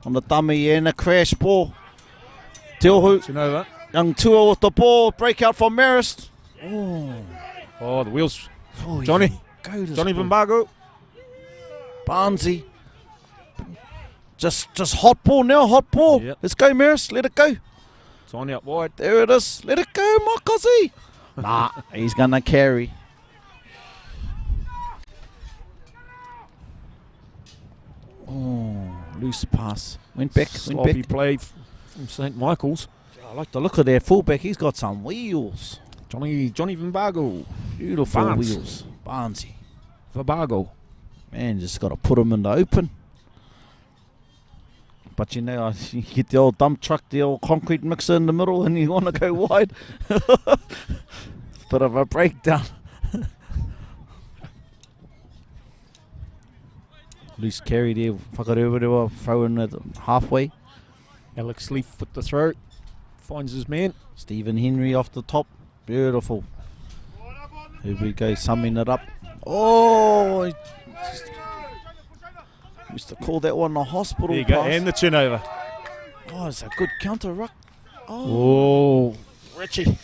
on the dummy and a crash ball. Tilhu, You know that? young Tua with the ball. Breakout from Marist. Oh, the wheels. Oh, Johnny. Go to Johnny school. Vimbago. Barnesy. Just hot ball now, hot ball. Yep. Let's go, Marist. Let it go. It's on out wide. There it is. Let it go, Makazi. Nah, he's going to carry. Oh, loose pass. Went back. Sloppy play from St Michael's. I like the look of their fullback. He's got some wheels. Johnny Vimbago. Beautiful Barnes. wheels. Barnesy. Vimbago. Man, just got to put him in the open. But you know, you get the old dump truck, the old concrete mixer in the middle, and you want to go wide. Bit of a breakdown. Loose carry there. Whakarewarewa throwing it halfway. Alex Leaf with the throw. Finds his man. Stephen Henry off the top. Beautiful. Here we go, summing it up. Oh, he used to call that one a hospital There you go. pass. And the chin over. Oh, it's a good counter ruck. Oh, Richie.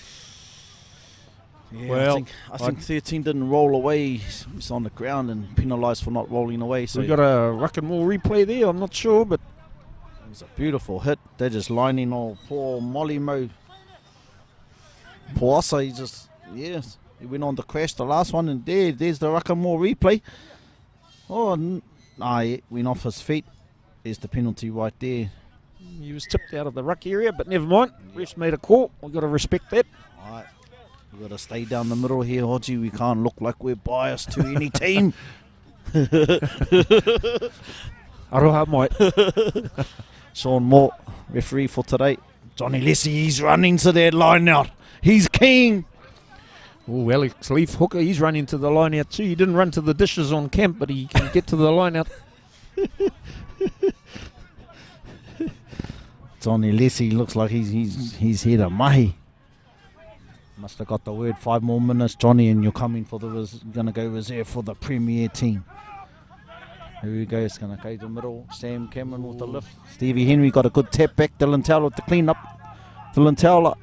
yeah, well, I think 13 didn't roll away. He's on the ground and penalised for not rolling away. So We got a ruck and more replay there. I'm not sure, but it was a beautiful hit. They're just lining all poor Molly Mo. Poasa, he just, yes, he went on to crash the last one, and there's the ruck and more replay. Oh, he went off his feet. There's the penalty right there. he was tipped out of the ruck area, but never mind. Ref's made a call. We've got to respect that. All right, we've got to stay down the middle here, Hodgie. We can't look like we're biased to any team. Aroha mai. Sean Moore, referee for today. Johnny Lessie, he's running to that line out. He's keen. Oh, Alex Leaf hooker, he's running to the line out too. He didn't run to the dishes on camp, but he can get to the line out. Johnny Lessie looks like he's here to mahi. Must have got the word 5 more minutes, Johnny, and you're coming for gonna go reserve for the Premier team. Here we go, it's gonna go to the middle. Sam Cameron with the lift. Stevie Henry got a good tap back. Dylan Towler with the clean up. Dylan Towler.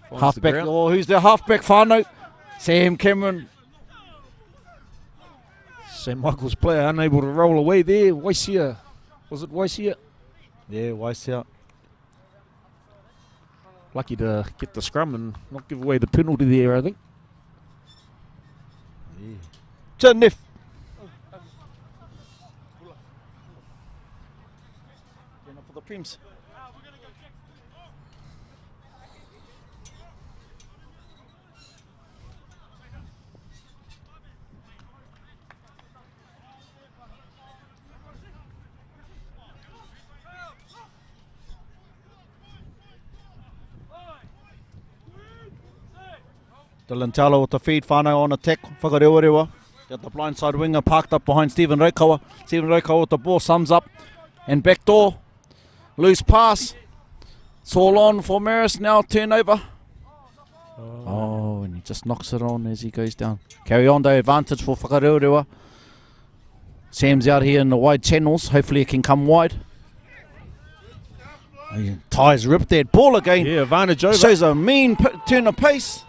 Halfback. Oh, who's the halfback? Whanau. Sam Cameron. St Michael's player unable to roll away there. Waisia. Was it Waisia? Yeah, Waisia. Lucky to get the scrum and not give away the penalty there, I think. Yeah. Janif. For the Prems. Dylan Talo with the feed, Whanau on attack, Whakarewarewa. Got the blindside winger parked up behind Stephen Raukawa. Stephen Raukawa with the ball, sums up. And backdoor, loose pass. It's all on for Marist now, turnover. Oh, and he just knocks it on as he goes down. Carry on though, advantage for Whakarewarewa. Sam's out here in the wide channels, hopefully it can come wide. Ty's ripped that ball again. Yeah, advantage over. Shows a mean turn of pace.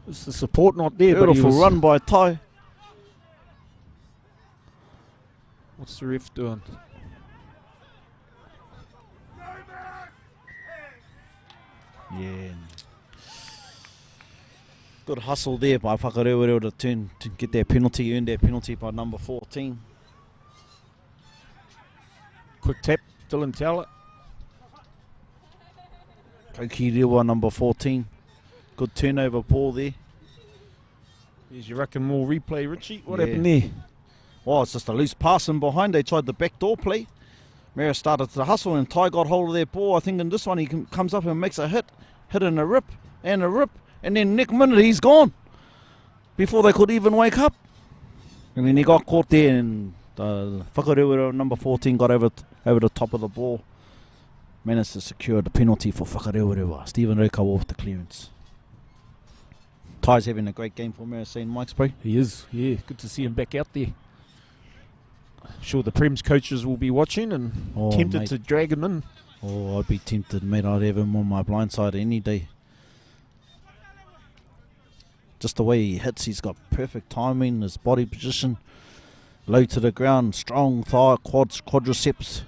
It's the support not there. Beautiful run by Ty. What's the ref doing? Yeah. Good hustle there by Whakarewarewa to get their penalty, earn their penalty by number 14. Quick tap, Dylan Towler. Whakarewarewa number 14. Good turnover ball there. There's you reckon more replay, Richie? What Yeah. happened there? Well, it's just a loose pass in behind. They tried the backdoor play. Marist started to hustle and Ty got hold of their ball. I think in this one he comes up and makes a hit and a rip, and then next minute he's gone before they could even wake up. And then he got caught there and Whakarewarewa number 14 got over the top of the ball. Managed to secure the penalty for Whakarewarewa. Stephen Raukawa with the clearance. Ty's having a great game for Marist St. Mike's, bro. He is, yeah. Good to see him back out there. I'm sure the Prem's coaches will be watching and tempted to drag him in. Oh, I'd be tempted, mate. I'd have him on my blind side any day. Just the way he hits, he's got perfect timing, his body position, low to the ground, strong thigh, quadriceps.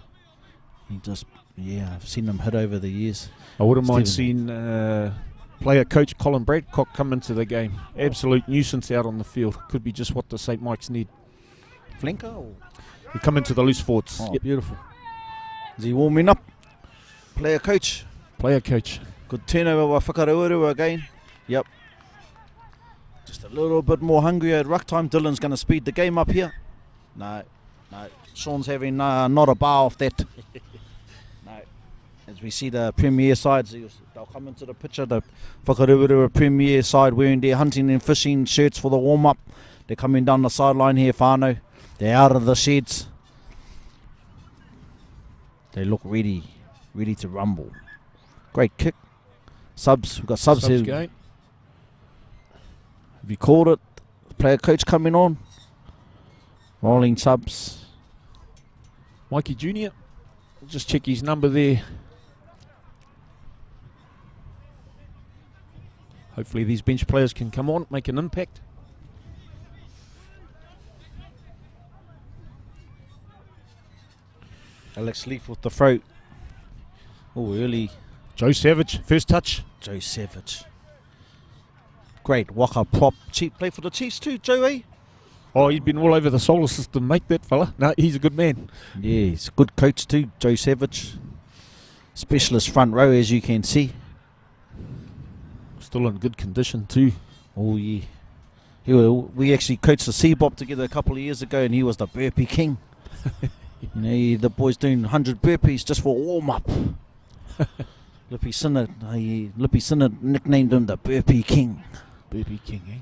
He just, yeah, I've seen him hit over the years. I wouldn't mind seeing player coach Colin Bradcock come into the game. Absolute nuisance out on the field. Could be just what the St. Mike's need. Flanker? Or? He come into the loose forwards. Oh, yep. Beautiful. Is he warming up? Player coach? Player coach. Good turnover by Whakarewarewa again. Yep. Just a little bit more hungry at ruck time. Dylan's going to speed the game up here. No. Sean's having not a bar off that. No. As we see the Premier sides, they'll come into the picture. The Whakarewarewa Premier side wearing their hunting and fishing shirts for the warm-up. They're coming down the sideline here, Whanau. They're out of the sheds. They look ready to rumble. Great kick. Subs, we've got subs here. Game. Have you called it? Player coach coming on. Rolling subs. Mikey Jr. Just check his number there. Hopefully these bench players can come on, make an impact. Alex Leaf with the throat. Oh, early. Joe Savage, first touch. Joe Savage. Great Waka prop. Play for the Chiefs too, Joe, eh? Oh, he's been all over the solar system, mate, that fella. No, he's a good man. Yeah, he's a good coach too, Joe Savage. Specialist front row, as you can see. Still in good condition too. Oh, yeah. We actually coached the CBOP together a couple of years ago, and he was the burpee king. The boys doing 100 burpees just for warm up. Lippy Sinnott nicknamed him the burpee king. Burpee king, eh?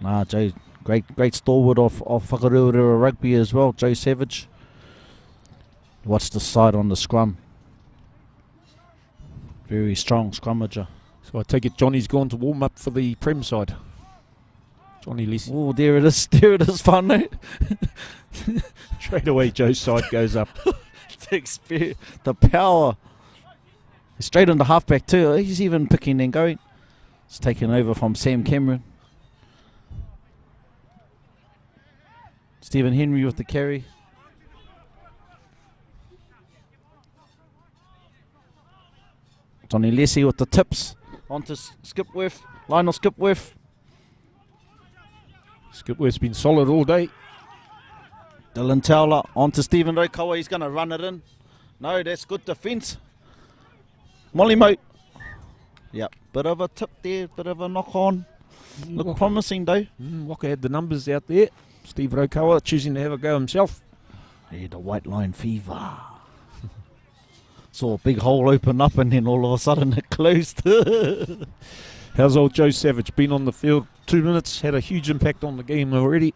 Nah, Joe, great stalwart of Whakarewarewa Rugby as well, Joe Savage. Watch the side on the scrum. Very strong scrummager. So I take it Johnny's gone to warm up for the Prem side. Johnny Lisi. Oh, there it is, Whanau. Straight away Joe's side goes up. The power. Straight into halfback too. He's even picking and going. It's taken over from Sam Cameron. Stephen Henry with the carry. Johnny Lessie with the tips. On to Skipworth. Lionel Skipworth. Skipworth's been solid all day. Dylan Towler on to Stephen Rokawa. He's going to run it in. No, that's good defence. Molly Moat. Yep, bit of a tip there, bit of a knock on. Look promising though. Waka had the numbers out there. Steve Rokawa choosing to have a go himself. Yeah, the white line fever. Saw a big hole open up and then all of a sudden it closed. How's old Joe Savage? Been on the field 2 minutes, had a huge impact on the game already,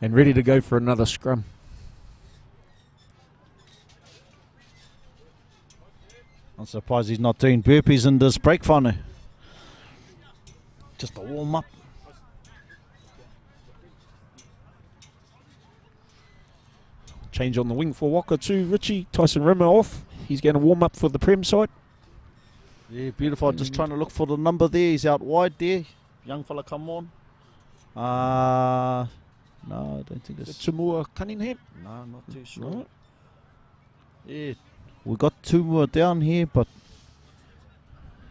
and ready to go for another scrum. I'm surprised he's not doing burpees in this break, Whanau. Just a warm up. Change on the wing for Waka too. Richie, Tyson Rimmer off. He's going to warm up for the Prem side. Yeah, beautiful. I'm just trying to look for the number there. He's out wide there. Young fella come on. No, I don't think it's... Tamua Cunningham? No, not too sure. Right. Yeah, we got two more down here, but...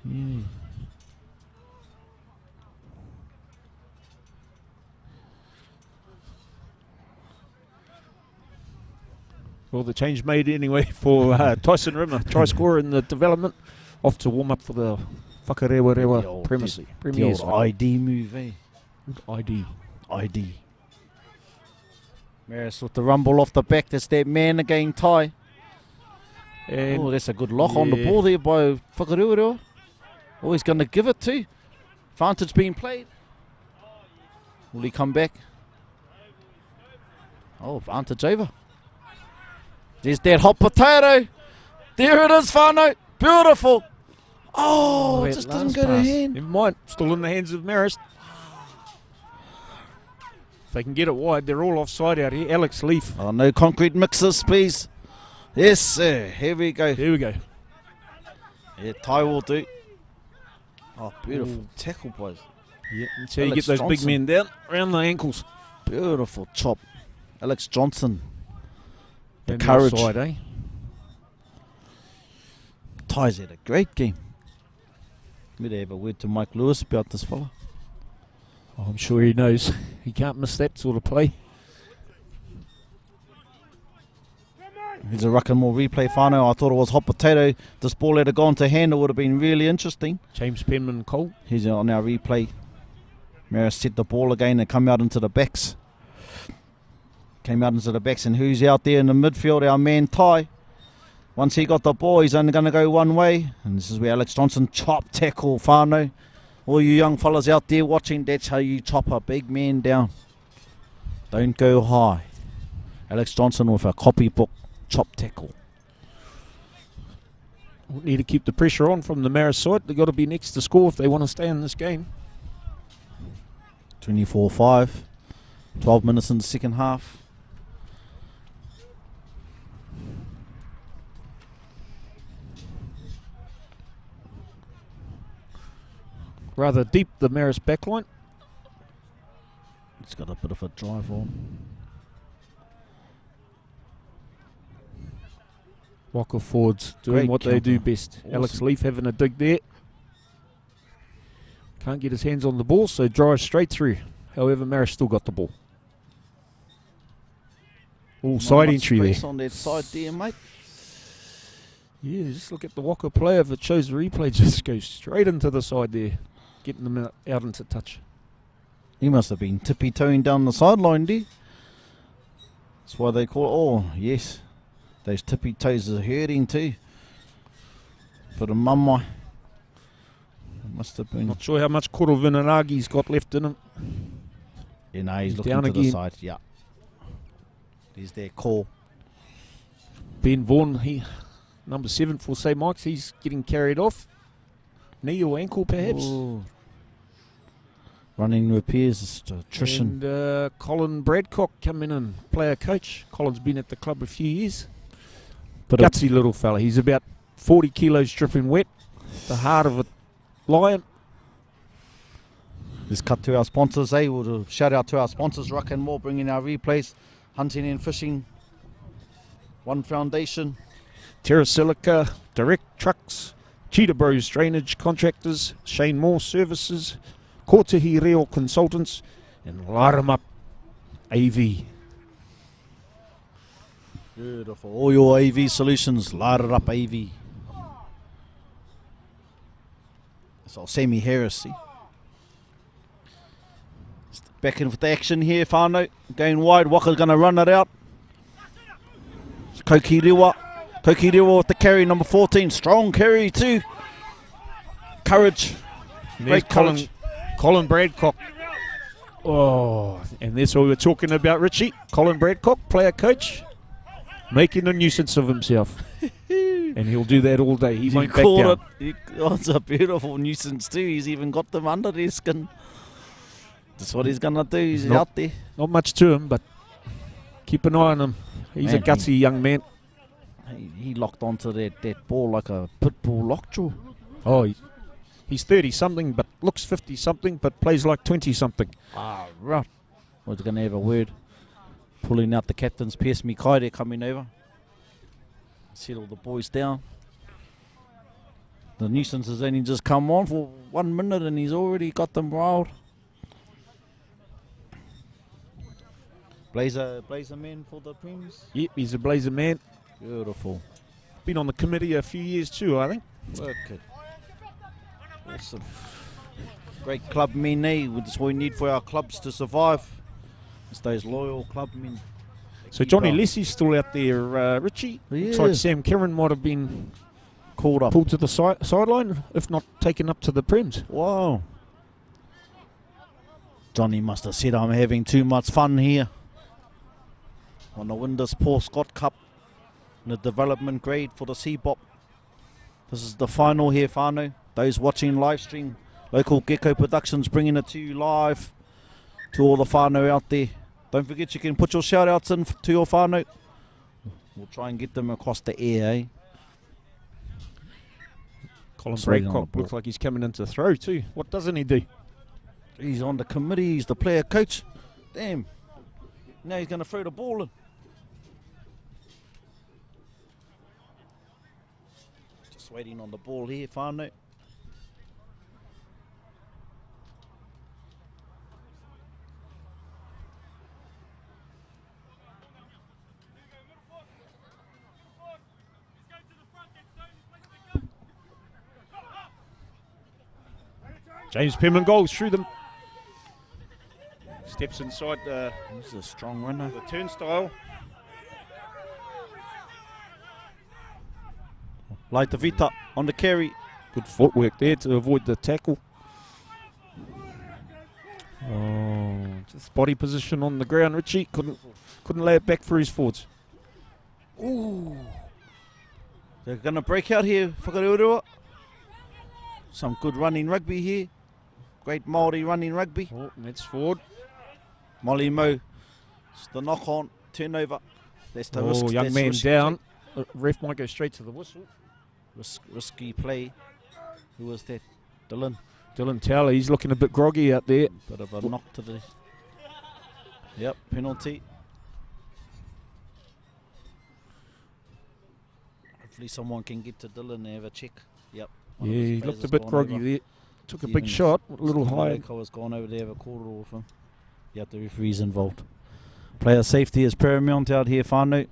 Yeah. Well, the change made anyway for Tyson Rimmer, try scorer in the development, off to warm up for the Whakarewarewa Premiership. The old ID move, eh? ID. Marist with the rumble off the back. That's that man again, Ty. And oh, that's a good lock on the ball there by Whakarewarewa. Oh, he's going to give it to. Vantage being played. Will he come back? Oh, Vantage over. There's that hot potato. There it is, Whanau. Beautiful. Oh, it just doesn't go to hand. Never mind. Still in the hands of Marist. If they can get it wide, they're all offside out here. Alex Leaf. Oh, no concrete mixers, please. Yes, sir. Here we go. Here we go. Yeah, Ty will do. Oh, beautiful tackle, boys. Yeah, that's how you get those big men down around the ankles. Beautiful chop. Alex Johnson. The and courage. Offside, eh? Ty's had a great game. We'd have a word to Mike Lewis about this fella. Oh, I'm sure he knows. He can't miss that sort of play. Here's a Ruckenmore replay, Whanau. I thought it was hot potato. This ball had gone to hand. It would have been really interesting. James Penman Cole. Here's on our replay. Marist set the ball again and come out into the backs. Came out into the backs, and who's out there in the midfield? Our man Ty. Once he got the ball, he's only going to go one way. And this is where Alex Johnson chop tackle Whanau. All you young fellas out there watching, that's how you chop a big man down. Don't go high. Alex Johnson with a copybook chop tackle. We'll need to keep the pressure on from the Marist side. They've got to be next to score if they want to stay in this game. 24-5. 12 minutes in the second half. Rather deep, the Marist backline. It's got a bit of a drive on. Waka forwards doing what they do best. Awesome. Alex Leaf having a dig there. Can't get his hands on the ball, so drives straight through. However, Marist still got the ball. Oh, side entry there. On that side there, mate. Yeah, just look at the Waka player. If it shows the replay, just goes straight into the side there. getting them out into touch. He must have been tippy-toeing down the sideline, did he? That's why they call it. Oh, yes. Those tippy toes are hurting too. But a mama. Must have been. Not sure how much Koro Vinaragi's got left in him. Yeah, no, he's down looking to again. the side. Yeah. There's their call. Ben Vaughan, number 7 for St. Mike's, he's getting carried off. Knee or ankle, perhaps. Ooh. Running repairs, attrition. And Colin Bradcock coming in, player coach. Colin's been at the club a few years. But Gutsy little fella. He's about 40 kilos dripping wet. The heart of a lion. Let's cut to our sponsors, eh? We'll shout out to our sponsors, Ruck and More, bringing our replays. Hunting and Fishing, One Foundation. Terra Silica, Direct Trucks, Cheetah Bros Drainage Contractors, Shane Moore Services, Kotahi Reo Consultants, and Light 'em Up AV. Beautiful. All your AV solutions, light it up AV. So Sammy Harris, see? Back in with the action here, Whanau. Going wide, Waka's going to run it out. Kokirewa. Kokirewa with the carry, number 14. Strong carry too. Courage. There's Great courage. Colin Bradcock. Oh, and that's what we were talking about, Richie. Colin Bradcock, player coach, making a nuisance of himself. And he'll do that all day. He won't back down. It's a beautiful nuisance too. He's even got them under their skin. That's what he's going to do. He's out there. Not much to him, but keep an eye on him. He's a gutsy young man. He locked onto that ball like a pit bull lockjaw. Oh, he's 30-something, but looks 50-something, but plays like 20-something. Ah, right. We're going to have a word. Pulling out the captain's Pierce Mikai, they're coming over. Settle the boys down. The nuisance has only just come on for 1 minute and he's already got them riled. Blazer man for the Prems. Yep, he's a Blazer man. Beautiful. Been on the committee a few years too, I think. Okay. Awesome. Great club men, eh? That's what we need for our clubs to survive. It's those loyal club men. So Johnny Lessie's still out there, Richie. He Looks like is. Sam Cameron might have been Called up. pulled to the sideline, if not taken up to the Prems. Wow. Johnny must have said, I'm having too much fun here. On the win this Paul Scott Cup in the development grade for the CBOP. This is the final here, Whanau. Those watching live stream, Local Gecko Productions bringing it to you live. To all the whānau out there. Don't forget you can put your shout outs in to your whānau. We'll try and get them across the air, eh? Colin Swinging on the Bradcock ball. looks like he's coming in to throw too. What doesn't he do? He's on the committee, he's the player coach. Damn. Now he's going to throw the ball in. Just waiting on the ball here, Whanau. James Pemman goes through them. Steps inside the This is a strong runner. turnstile. Laita Vita on the carry. Good footwork there to avoid the tackle. Oh, just body position on the ground. Richie couldn't lay it back for his forwards. Ooh. They're going to break out here, Whakarewarewa. Some good running rugby here. Great Māori running rugby. Oh, that's forward. Molly Mo. It's the knock on. Turnover. That's the risk. Young that's man risky down. Ref might go straight to the whistle. Risky play. Who was that? Dylan. Dylan Towler, he's looking a bit groggy out there. Bit of a knock to the... Yep, penalty. Hopefully someone can get to Dylan and have a check. Yep. Yeah, he looked a bit groggy there. Took a big shot, a little high. I was gone over there, have a quarter with him. Yeah, the referee's involved. Player safety is paramount out here, Whanau.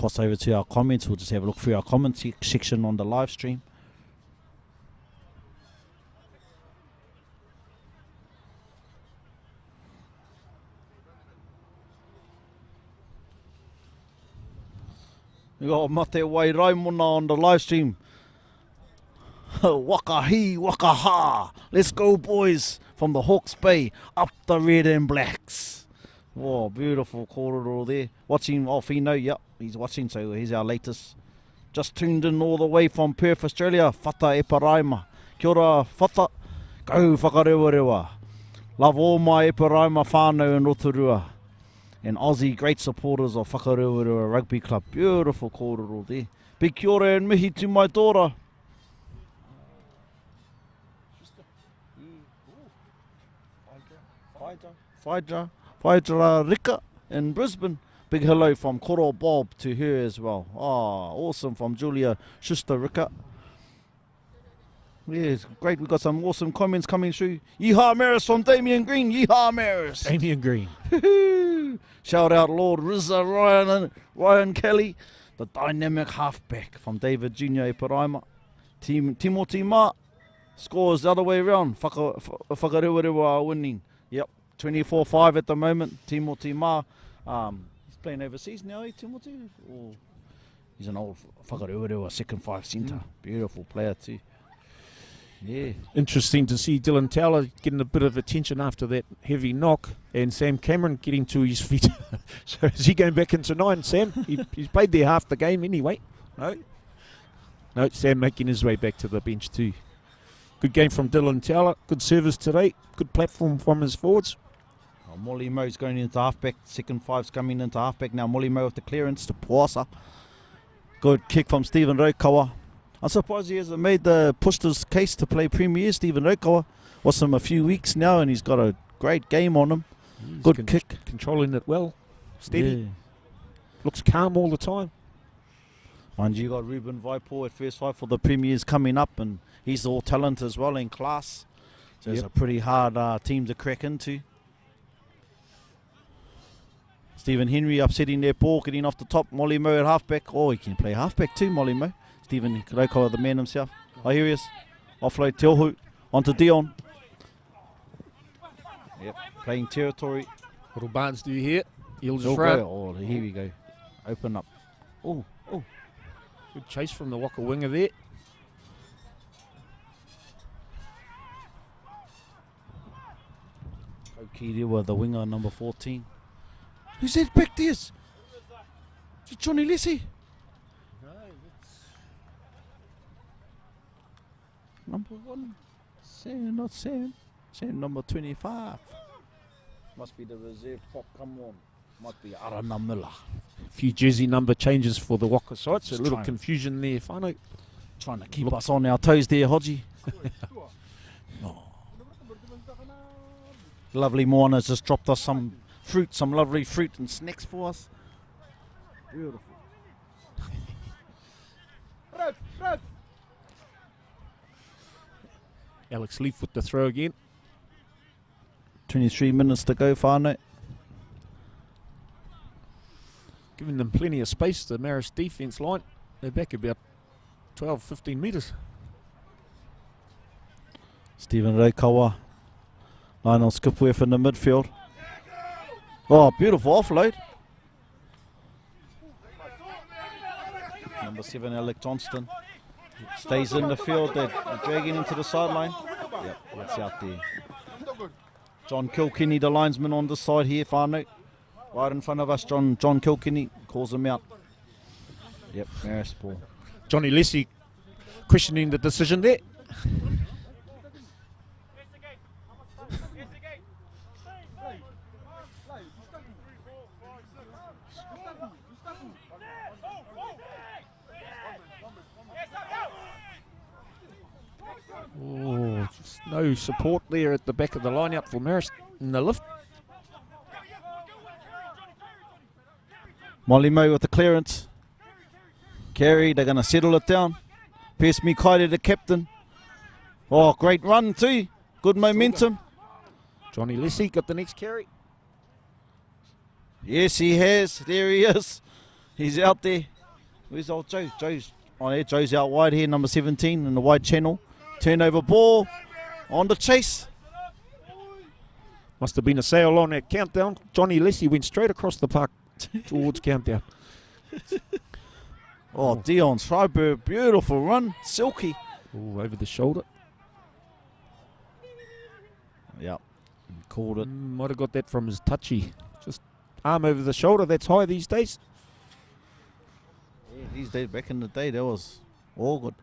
cross over to our comments. We'll just have a look through our comment section on the live stream. We got Mate Wai Raimona on the live stream. Wakahi, wakaha. Let's go, boys. From the Hawke's Bay up the red and blacks. Whoa, beautiful corridor there. Watching, Fino, yep, he's watching, so he's our latest. Just tuned in all the way from Perth, Australia. Fata e paraima. Kia ora, Fata. Go Whakarewarewa. Love all my e paraima whānau in Rotorua. And Aussie great supporters of Whakarewarewa Rugby Club. Beautiful corridor there. Big kia ora and mihi to my daughter. Faidra Rika in Brisbane. Big hello from Koro Bob to her as well. Awesome from Julia Schuster Rika. Yes, great. We've got some awesome comments coming through. Yeehaw Marist from Damien Green. Yeehaw Marist. Damien Green. Shout out Lord Rizza Ryan Kelly. The dynamic halfback from David Jr. e Paraima. Timothy Ma scores the other way around. Whakarewarewa are winning. Yep, 24-5 at the moment. Timothy Ma. He's playing overseas now, Timothy? Or he's an old Whakarewarewa second five centre. Beautiful player too. Yeah. Interesting to see Dylan Towler getting a bit of attention after that heavy knock, and Sam Cameron getting to his feet. So is he going back into 9, Sam? He's played there half the game anyway. No, Sam making his way back to the bench too. Good game from Dylan Towler. Good service today. Good platform from his forwards. Molly Mo's going into halfback. Second five's coming into halfback now. Molly Mo with the clearance to Puasa. Good kick from Stephen Rokawa. I'm surprised he hasn't pushed his case to play Premier. Stephen Rokawa was him a few weeks now, and he's got a great game on him. He's good kick. Controlling it well. Steady. Yeah. Looks calm all the time. And you got Ruben Vaipor at first five for the Premiers coming up, and he's all talent as well in class. So it's a pretty hard team to crack into. Stephen Henry upsetting their ball, getting off the top. Molly Mo at halfback. He can play halfback too, Molly Mo. Stephen Rokawa, the man himself. Here he is. Offload Telhu onto Dion. Yep, playing territory. Little Barnes do here. Heels his front. Here we go. Open up. Oh. Good chase from the Waka winger there. Whakarewarewa, the winger, number 14. Who's that back there? Is it Johnny Lessie? No, that's number 1. Sam, not Sam. Sam, number 25. Must be the reserve prop. Come on. Might be Arana Miller. A few jersey number changes for the Waka side, so a little confusion there, Whanau. Trying to keep us on our toes there, Hodgie. Lovely Moana's just dropped us some fruit, some lovely fruit and snacks for us. Beautiful. Alex Leaf with the throw again. 23 minutes to go, Whanau. Giving them plenty of space, the Marist defence line. They're back about 12-15 metres. Stephen Rokawa. Lionel Skipworth in the midfield. Beautiful offload. Number 7, Alec Johnston. Stays in the field. They're dragging him to the sideline. Yep, that's out there. John Kilkenny, the linesman on this side here, Whanau. Right in front of us, John Kilkenny calls him out. Yep, Marist ball. Johnny Lessie questioning the decision there. Just no support there at the back of the lineup for Marist in the lift. Molly Mo with the clearance. Carey, they're going to settle it down. Pierce Mikaire, the captain. Great run too. Good momentum. Johnny Lessie got the next carry. Yes, he has. There he is. He's out there. Where's old Joe? Joe's out wide here, number 17 in the wide channel. Turnover ball on the chase. Must have been a sail on that countdown. Johnny Lessie went straight across the park towards countdown. Oh, Dion Schreiber, beautiful run, silky. Oh, over the shoulder. Yep, called it. Might have got that from his touchy. Just arm over the shoulder, that's high these days. Yeah, these days, back in the day, that was all good.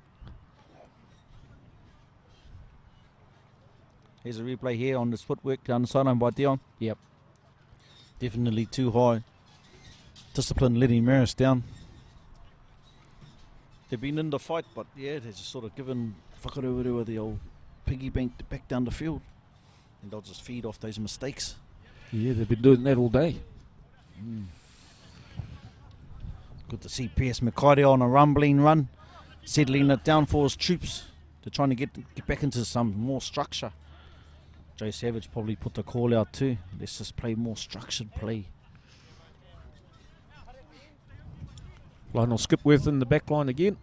Here's a replay here on this footwork down the sideline by Dion. Yep. Definitely too high. Discipline letting Marist down. They've been in the fight, but yeah, they're just sort of given Whakarewarewa the old piggy bank back down the field. And they'll just feed off those mistakes. Yeah, they've been doing that all day. Good to see P.S. Makaire on a rumbling run, settling it down for his troops. They're trying to get back into some more structure. Joe Savage probably put the call out too. Let's just play more structured play. Lionel Skipworth in the back line again.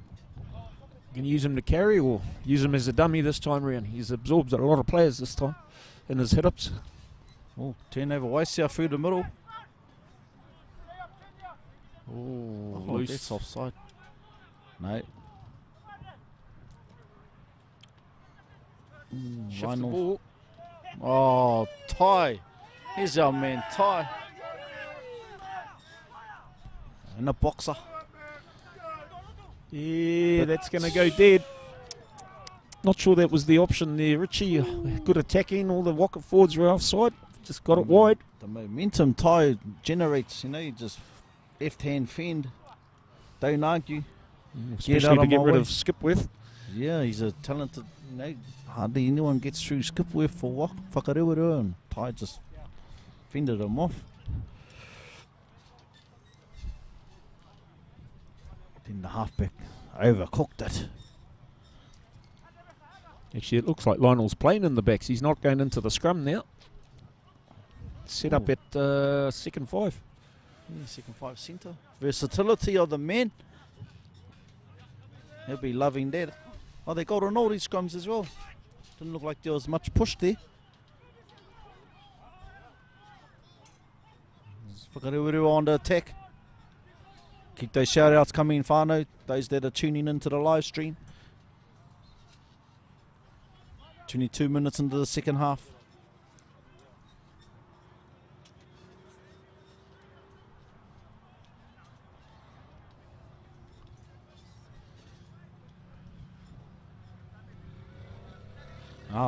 You can use him to carry or use him as a dummy this time around. He's absorbed a lot of players this time in his hit-ups. Oh, turnover Waisia through the middle. Oh, loose. That's offside. No. Shift the ball. Oh, Ty. Here's our man, Ty. And a boxer. Yeah, that's going to go dead. Not sure that was the option there, Richie. Good attacking. All the Waka forwards were offside. Just got it wide. The momentum Ty generates, you just left-hand fend. Don't argue. Especially to get rid of Skipworth. Yeah, he's a talented, hardly anyone gets through Skipworth for Whakarewarewa, and Ty just fended him off. Then the halfback overcooked it. Actually, it looks like Lionel's playing in the backs. He's not going into the scrum now. Set up at second five. Yeah, second five centre. Versatility of the man. He'll be loving that. Oh, they got on all these scrums as well. Didn't look like there was much push there. Whakarewarewa on the attack. Keep those shout-outs coming, whānau, those that are tuning into the live stream. 22 minutes into the second half.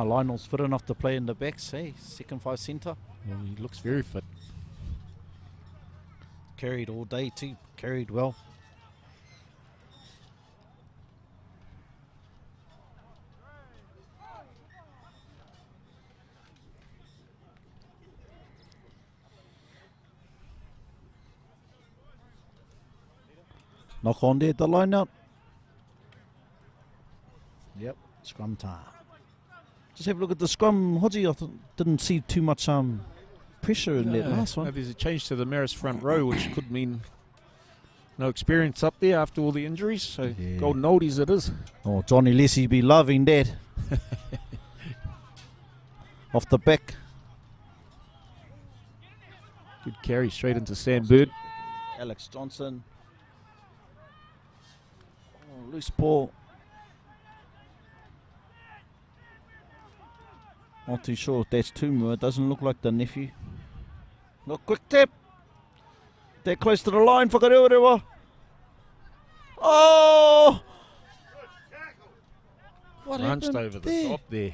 Lionel's fit enough to play in the backs, hey? Second five centre. Well, he looks very fit. Carried all day too, carried well. Knock on there at the line out. Yep, scrum time. Just have a look at the scrum, Hodgie. I didn't see too much pressure in that last one. There's a change to the Marist front row, which could mean no experience up there after all the injuries. So golden oldies it is. Oh, Johnny Lessie be loving that. Off the back. Good carry straight into Sam Bird. Alex Johnson. Oh, loose ball. Not too sure if that's Tumu. It doesn't look like the nephew. Look, quick tap. They're close to the line for Whakarewarewa. Oh! What Runched happened over there? the top there.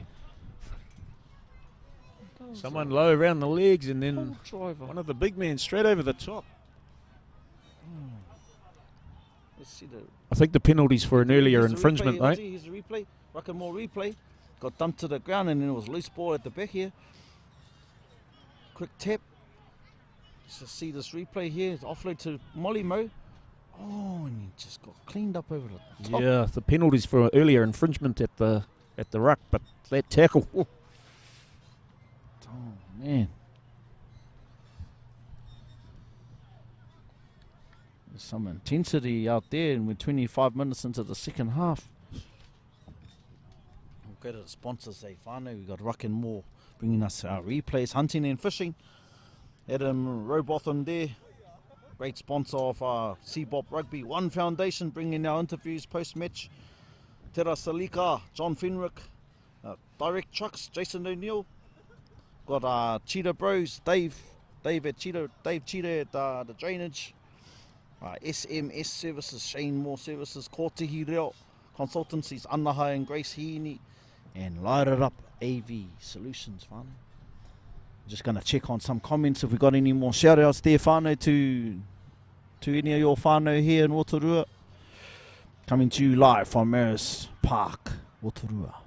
Someone low around the legs and then one of the big men straight over the top. Let's see the. I think the penalty's for an earlier infringement, replay, right? Here's the replay. More replay. Got dumped to the ground and then it was loose ball at the back here. Quick tap. Let's just see this replay here. It's offload to Molly Mo. Oh, and he just got cleaned up over the top. Yeah, the penalty's for earlier infringement at the ruck, but that tackle. Oh, man. There's some intensity out there, and we're 25 minutes into the second half. We'll go to the sponsors, whānau. We've got Whakarewarewa bringing us our replays, hunting and fishing. Adam Robotham there, great sponsor of our CBOP Rugby One Foundation, bringing our interviews post-match. Tera Salika, John Fenwick, Direct Trucks, Jason O'Neill. Got Cheetah Bros, Dave at Cheetah at the drainage. SMS Services, Shane Moore Services, Kotihi Reo Consultancies, Anaha and Grace Heaney, and Light It Up AV Solutions, whānau. Just going to check on some comments if we got any more shout outs there, whānau, to any of your whānau here in Rotorua. Coming to you live from Marist Park, Rotorua.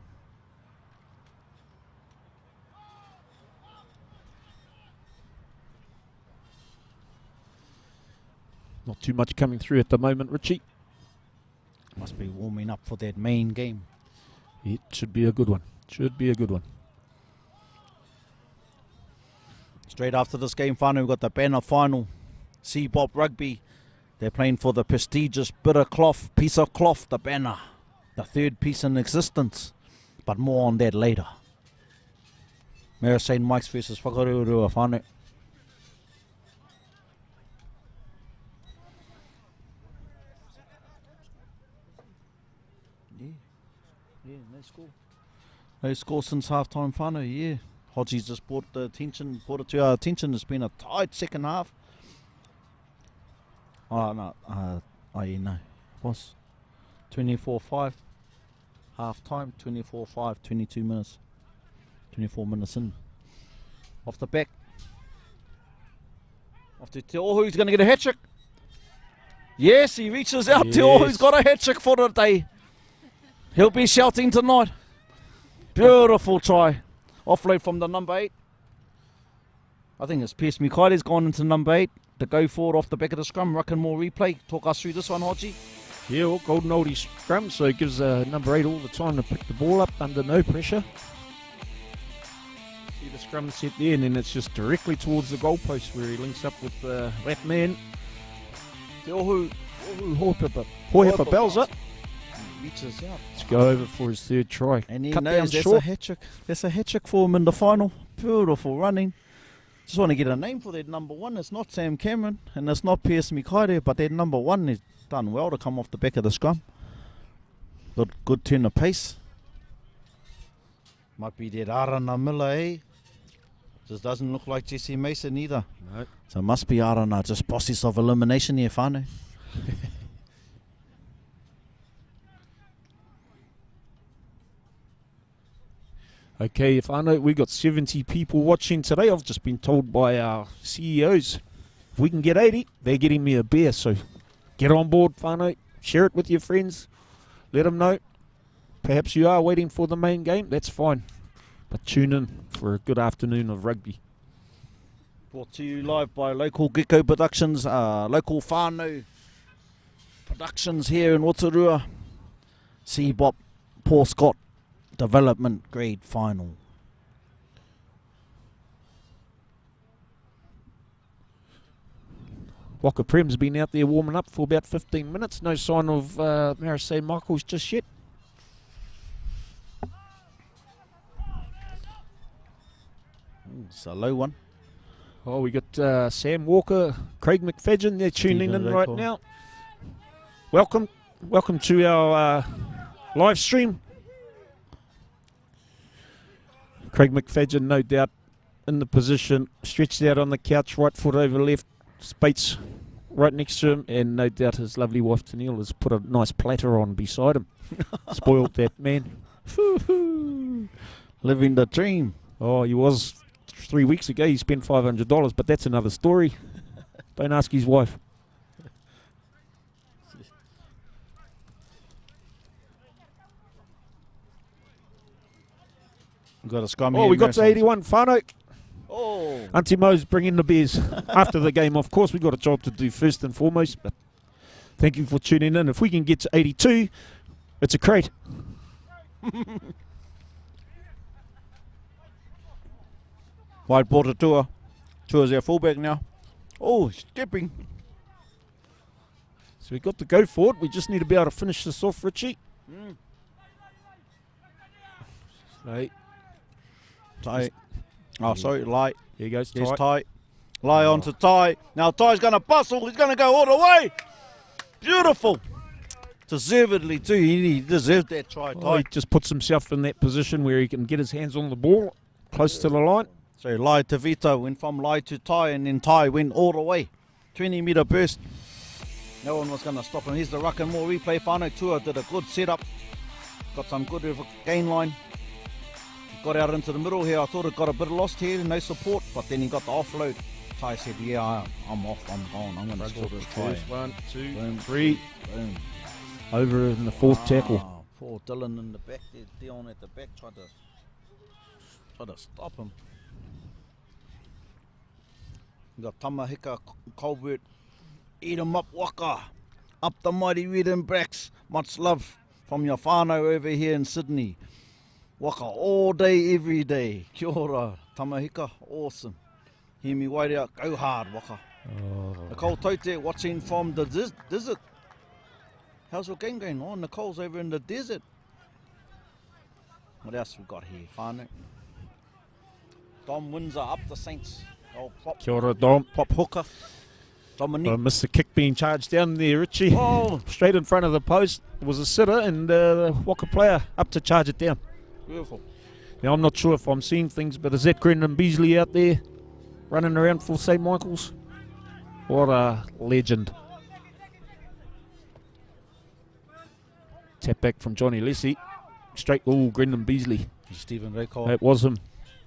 Not too much coming through at the moment, Richie. Must be warming up for that main game. It should be a good one. Should be a good one. Straight after this game, whānau, we've got the banner final. CBOP Rugby. They're playing for the prestigious piece of cloth, the banner. The third piece in existence. But more on that later. Marist St Mike's versus Whakarewarewa, whānau. Yeah, no score since half-time, whānau, yeah. Hodgie's just brought it to our attention. It's been a tight second half. Oh, no. Yeah, no. It was 24-5. Half-time, 24-5, 22 minutes. 24 minutes in. Off the back. Off to Te Ohu, he's going to get a hat-trick. Yes, he reaches out. Yes. Te Ohu's got a hat-trick for the day. He'll be shouting tonight. Beautiful try. Offload from the number 8. I think it's Pierce Mikaire's gone into number 8. To go forward off the back of the scrum. Whakarewarewa replay. Talk us through this one, Hodgie. Yeah, well, golden oldie scrum, so it gives number 8 all the time to pick the ball up under no pressure. See the scrum set there, and then it's just directly towards the goalpost where he links up with that man. Te Ohu Hohepa bells it. Reaches out. Let's go over for his third try. And he knows that's a hat-trick. That's a hat-trick for him in the final. Beautiful running. Just want to get a name for that number 1. It's not Sam Cameron and it's not Pierce Mikaire, but that number 1 is done well to come off the back of the scrum. Good turn of pace. Might be that Arana Miller, eh? Just doesn't look like Jesse Mason either. No. So it must be Arana, just process of elimination here, whānau. Okay, whānau, we got 70 people watching today. I've just been told by our CEOs, if we can get 80, they're getting me a beer. So get on board, whānau. Share it with your friends. Let them know. Perhaps you are waiting for the main game. That's fine. But tune in for a good afternoon of rugby. Brought to you live by local Gecko Productions, local whānau productions here in Rotorua. CBOP, Paul Scott. Development grade final. Waka Prem's been out there warming up for about 15 minutes. No sign of Marist St Michael's just yet. It's a low one. Oh, we got Sam Walker, Craig McFadden. They're tuning in right now. Welcome to our live stream. Craig McFadden, no doubt, in the position, stretched out on the couch, right foot over left, Spates right next to him, and no doubt his lovely wife Tennille has put a nice platter on beside him. Spoiled that man. Living the dream. Oh, he was 3 weeks ago. He spent $500, but that's another story. Don't ask his wife. Got a scrum we got to 81, whānau. Oh. Auntie Mo's bringing the beers after the game. Of course, we've got a job to do first and foremost, but thank you for tuning in. If we can get to 82, it's a crate. Wide border Tua. Tua's our fullback now. Oh, stepping. So we've got to go for it. We just need to be able to finish this off, Richie. So, Ty. Oh, sorry, Lai. here goes There's Ty. Ty. Lai on to Ty. Now Ty's going to bustle. He's going to go all the way. Beautiful. Deservedly too. He deserved that try, Oh, Ty. he just puts himself in that position where he can get his hands on the ball, close to the line. So Lai to Vito went from Lai to Ty, and then Ty went all the way. 20-metre burst. No one was going to stop him. Here's the ruck and more replay. Whanau Tua did a good setup. Got some good gain line. Got out into the middle here. I thought it got a bit lost here, no support, but then he got the offload. Ty said, yeah, I'm off, I'm gone. I'm going to score this try. 1, 2, Boom. 3. Boom. Over in the fourth tackle. Poor Dylan in the back there. Dion at the back tried to stop him. We got Tamahika, Colbert. Eat him up, Waka. Up the mighty red and blacks. Much love from your whānau over here in Sydney. Waka all day, every day. Kia ora, Tamahika. Awesome. Hear me wait out. Go hard, Waka. Nicole Tote watching from the desert. How's your game going on? Nicole's over in the desert. What else we got here, whānau? Dom Windsor up the Saints. Oh, pop, Kia ora, Dom. pop hooker. Dominique. Missed the kick being charged down there, Richie. Oh, Straight in front of the post was a sitter, and the Waka player up to charge it down. beautiful. Now, I'm not sure if I'm seeing things, but is that Brendan Beasley out there running around for St. Michael's? What a legend. Tap back from Johnny Lessie. Straight, Brendan Beasley. Stephen Rekoa. That was him.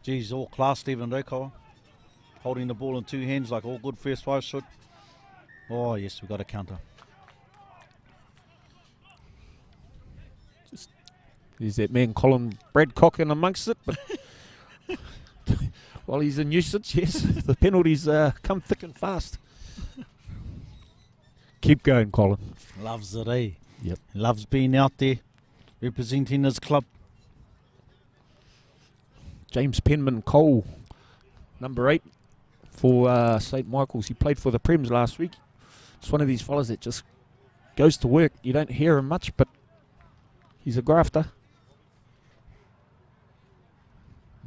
Geez, all class, Stephen Rekoa. Holding the ball in two hands like all good first five should. Oh, yes, we got a counter. There's that man Colin Bradcock in amongst it, but while he's a nuisance, yes, the penalties come thick and fast. Keep going, Colin. Loves it, eh? Yep. Loves being out there, representing his club. James Penman Cole, number 8 for St. Michael's. He played for the Prems last week. It's one of these fellas that just goes to work. You don't hear him much, but he's a grafter.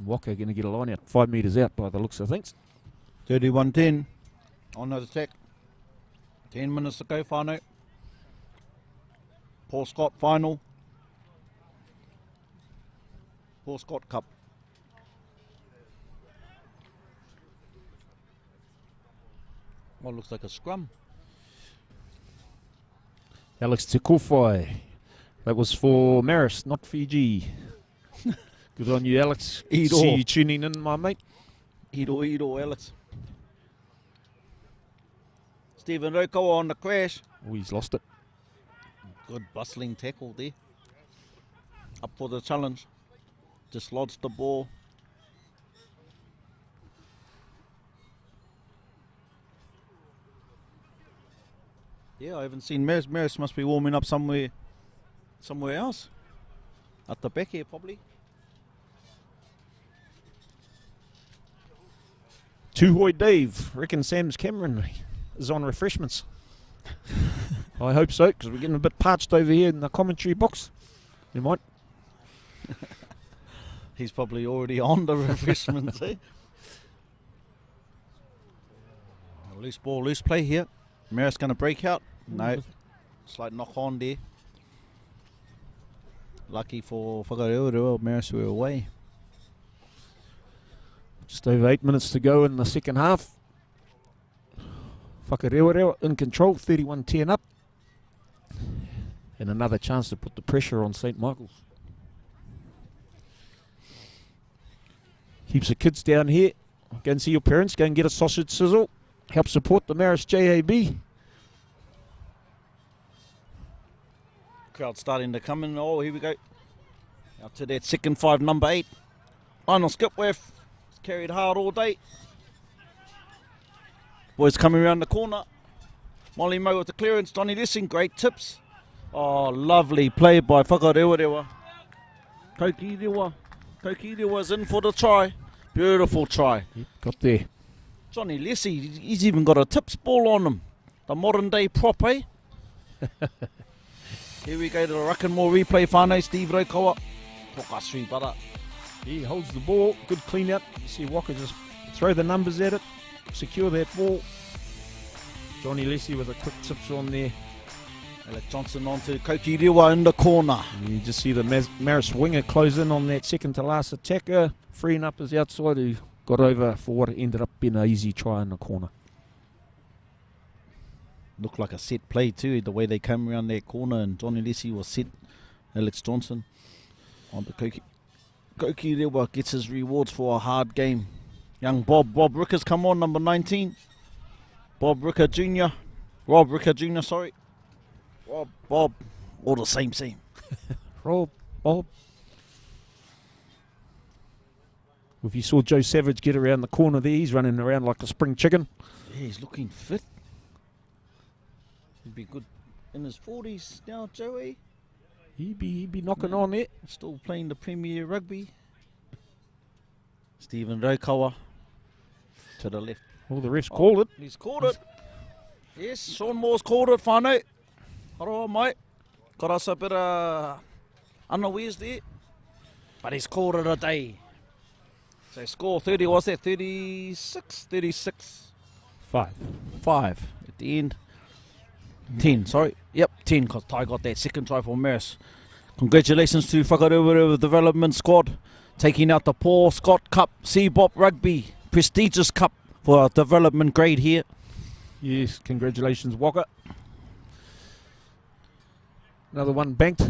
Waka going to get a line out 5 metres out by the looks of things. 31-10 on the attack. 10 minutes to go, whānau. Paul Scott final. Paul Scott Cup. Well, looks like a scrum. Alex Tekofai. That was for Marist, not Fiji. Good on you, Alex. Eat See all. you tuning in, my mate. Ido, Alex. Stephen Rekoa on the crash. Oh, he's lost it. Good bustling tackle there. Up for the challenge. Just lodged the ball. Yeah, I haven't seen Marist. Marist must be warming up somewhere else. At the back here, probably. Tuhoi Dave. Reckon Sam's Cameron is on refreshments. I hope so, because we're getting a bit parched over here in the commentary box. You might. He's probably already on the refreshments, eh? A loose ball, loose play here. Marist going to break out. No. Slight knock on there. Lucky for Whakarewarewa, Marist were away. Just over 8 minutes to go in the second half. Whakarewarewa in control, 31-10 up. And another chance to put the pressure on St. Michael's. Keeps the kids down here. Go and see your parents. Go and get a sausage sizzle. Help support the Marist JAB. Crowd starting to come in. Oh, here we go. Out to that second 5, number 8. Lionel Skipworth. Carried hard all day. Boys coming around the corner. Molly Mo with the clearance. Donnie Lessing, great tips. Oh, lovely play by Whakarewarewa. Kokirewa's in for the try. Beautiful try. Yep, got there. Johnny Lessie, he's even got a tips ball on him. The modern day prop, eh? Here we go to the Ruckenmore replay whānau, Steve Raukawa. Toka sui bara. He holds the ball, good clean out. You see Waka just throw the numbers at it, secure that ball. Johnny Leslie with a quick tips on there. Alec Johnson on to Whakarewarewa in the corner. And you just see the Marist winger close in on that second to last attacker, freeing up his outside who got over for what ended up being an easy try in the corner. Looked like a set play too, the way they came around that corner and Johnny Leslie was set. Alex Johnson on the Whakarewarewa gets his rewards for a hard game. Young Bob Ricker's come on, number 19. Rob Ricker Jr., sorry. Bob, all the same. Bob. If you saw Joe Savage get around the corner there, he's running around like a spring chicken. Yeah, he's looking fit. He'd be good in his 40s now, Joey. He'd be knocking on it. Still playing the Premier Rugby. Stephen Raukawa to the left. Well, the ref's called it. He's called it. Yes, Sean Moore's called it, whānau. Aroa, mate. Got us a bit of unawares there. But he's called it a day. So score 30, what's that? 36? 5 at the end. 10, sorry. Yep, 10, because Ty got that second try for Marist. Congratulations to Whakarewarewa Development Squad, taking out the Paul Scott Cup CBOP Rugby, prestigious cup for our development grade here. Yes, congratulations, Waka. Another one banked.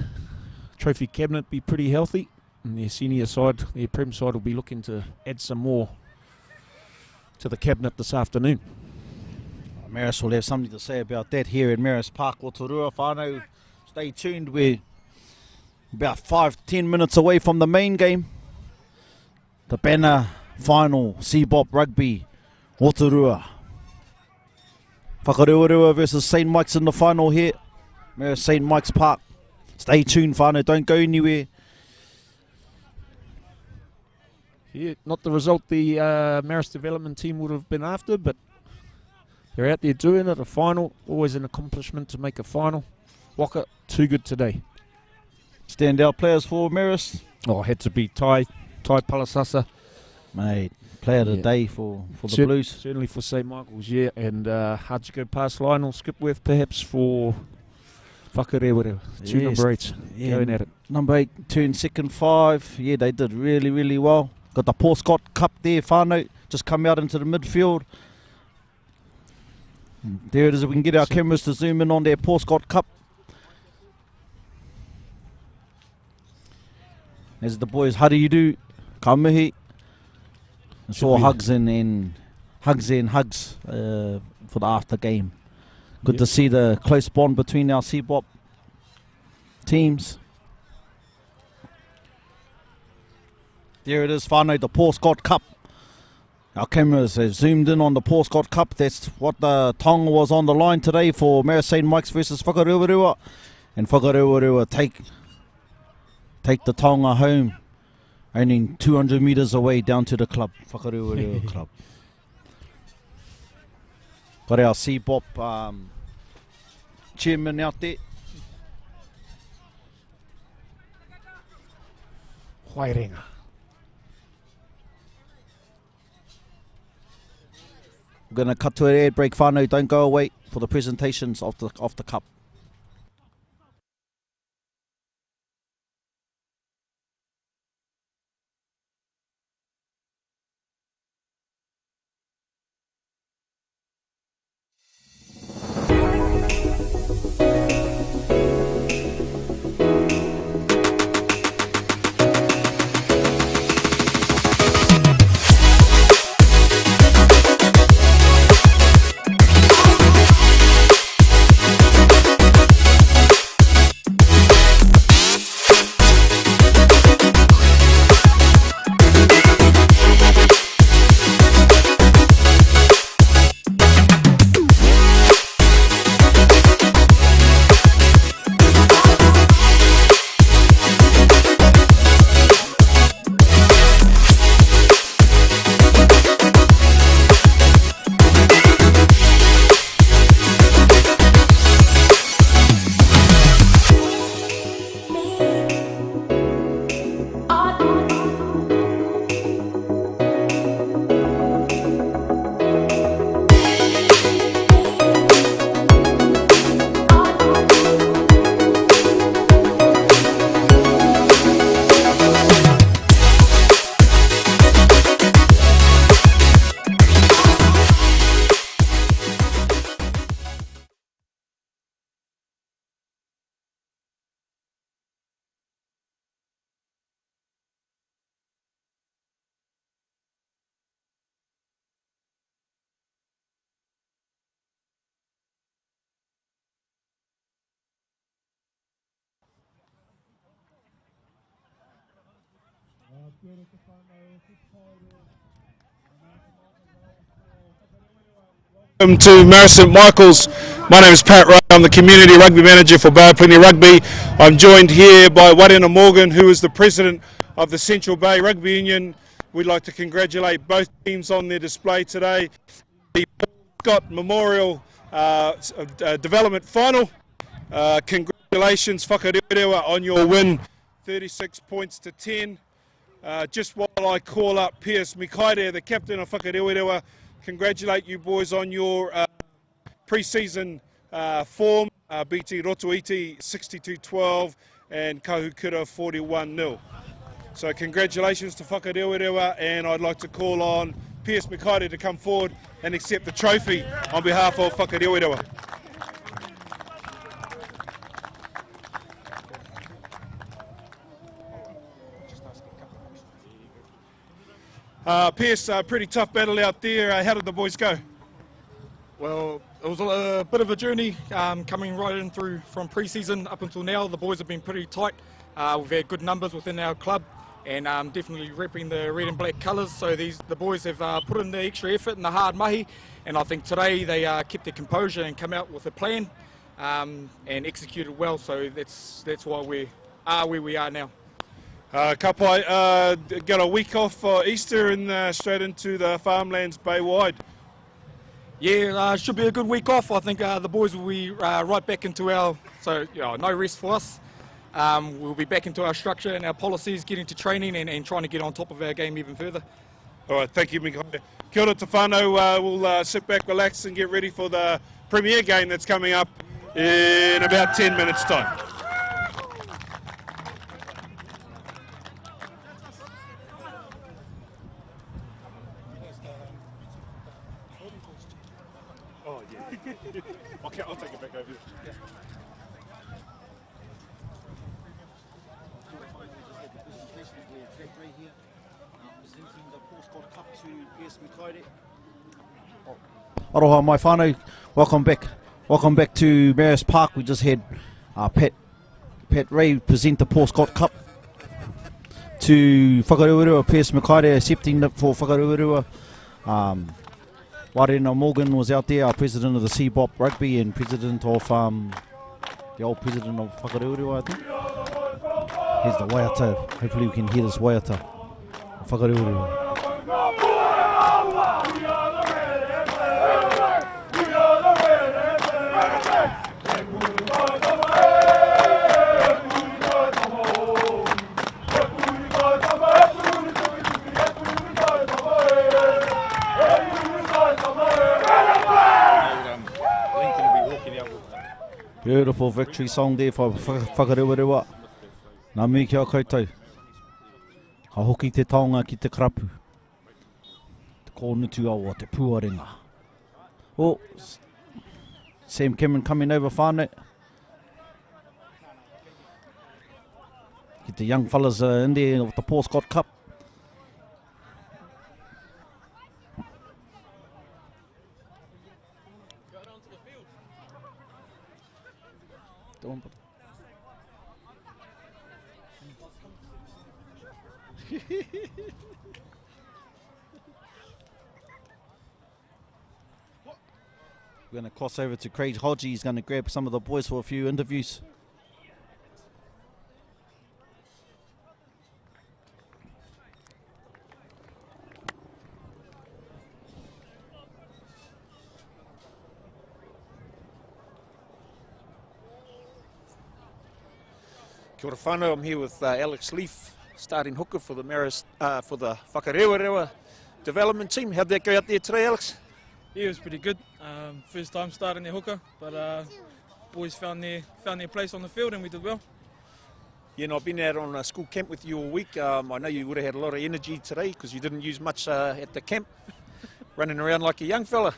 Trophy cabinet be pretty healthy. And their senior side, their Prem side, will be looking to add some more to the cabinet this afternoon. Marist will have something to say about that here at Marist Park, Rotorua. Whānau, stay tuned. We're about 5-10 minutes away from the main game. The banner final, CBOP Rugby, Rotorua. Whakarewarewa versus St. Mike's in the final here. Marist St. Mike's Park. Stay tuned, whānau, don't go anywhere. Yeah, not the result the Marist development team would have been after, but they're out there doing it, a final. Always an accomplishment to make a final. Waka, too good today. Standout players for Marist. Oh, had to be Ty Palasasa. Mate, player of the day for the Blues. Certainly for St. Michael's, yeah. And hard to go past Lionel Skipworth perhaps for Whakarewarewa. Two number 8s going at it. Number 8 turned second 5. Yeah, they did really, really well. Got the Paul Scott Cup there, whānau. Just come out into the midfield. There it is. We can get our cameras to zoom in on their Paul Scott Cup. As the boys, how do you do? Ka mihi. Saw hugs and hugs for the after game. Good to see the close bond between our CBOP teams. There it is, whānau, the Paul Scott Cup. Our cameras have zoomed in on the Paul Scott Cup. That's what the tongue was on the line today for Marist St. Mike's versus Whakarewarewa. And Whakarewarewa take the tonga home, only 200 metres away down to the club, Whakarewarewa Club. Got our CBOP chairman out there. Wairenga. We're going to cut to an ad break, whānau. Don't go away for the presentations of the cup. Welcome to Marist St. My name is Pat Ray. I'm the Community Rugby Manager for Bay Plenty Rugby. I'm joined here by Whanau Morgan, who is the President of the Central Bay Rugby Union. We'd like to congratulate both teams on their display today. The Scott Memorial Development Final. Congratulations, Whakarewarewa, on your win, 36 points to 10. Just while I call up Pierce Mikaire, the captain of Whakarewarewa, congratulate you boys on your pre-season form. BT Rotoiti 62-12 and Kahukura 41-0. So congratulations to Whakarewarewa, and I'd like to call on Pierce Mikaire to come forward and accept the trophy on behalf of Whakarewarewa. Pierce, pretty tough battle out there. How did the boys go? Well, it was a bit of a journey coming right in through from pre-season up until now. The boys have been pretty tight. We've had good numbers within our club and definitely repping the red and black colours. So the boys have put in the extra effort and the hard mahi, and I think today they kept their composure and come out with a plan and executed well. So that's why we are where we are now. Kapai, got a week off for Easter and straight into the farmlands Bay-wide. Yeah, should be a good week off. I think the boys will be right back into our, no rest for us. We'll be back into our structure and our policies, getting to training and trying to get on top of our game even further. All right, thank you, Mikaire. Kia ora te whānau. We'll sit back, relax and get ready for the Premier game that's coming up in about 10 minutes' time. Oh, yeah. Okay, I'll take it back over. Aroha mai whānau, welcome back to Marist Park. We just had Pat Ray present the Paul Scott Cup to Whakarewarewa, Pierce Mikaire accepting it for Whakarewarewa. Whanau Morgan was out there, our president of the CBOP Rugby and president of the old president of Whakarewarewa, I think. Here's the waiata. Hopefully we can hear this waiata of Whakarewarewa. Beautiful victory song there for Whakarewarewa. Nā me kia koutou. Ha hoki te taonga ki te karapu. Te kōnutu awa, te puarenga. Oh, Sam Cameron coming over whānau. Get the young fellas in there of the Paul Scott Cup. We're going to cross over to Craig Hodgie. He's going to grab some of the boys for a few interviews. Kia ora whānau, I'm here with Alex Leaf, starting hooker for the for the Whakarewarewa development team. How'd that go out there today, Alex? Yeah, it was pretty good. First time starting their hooker, but boys found their place on the field and we did well. Yeah, and I've been out on a school camp with you all week. I know you would have had a lot of energy today because you didn't use much at the camp, running around like a young fella.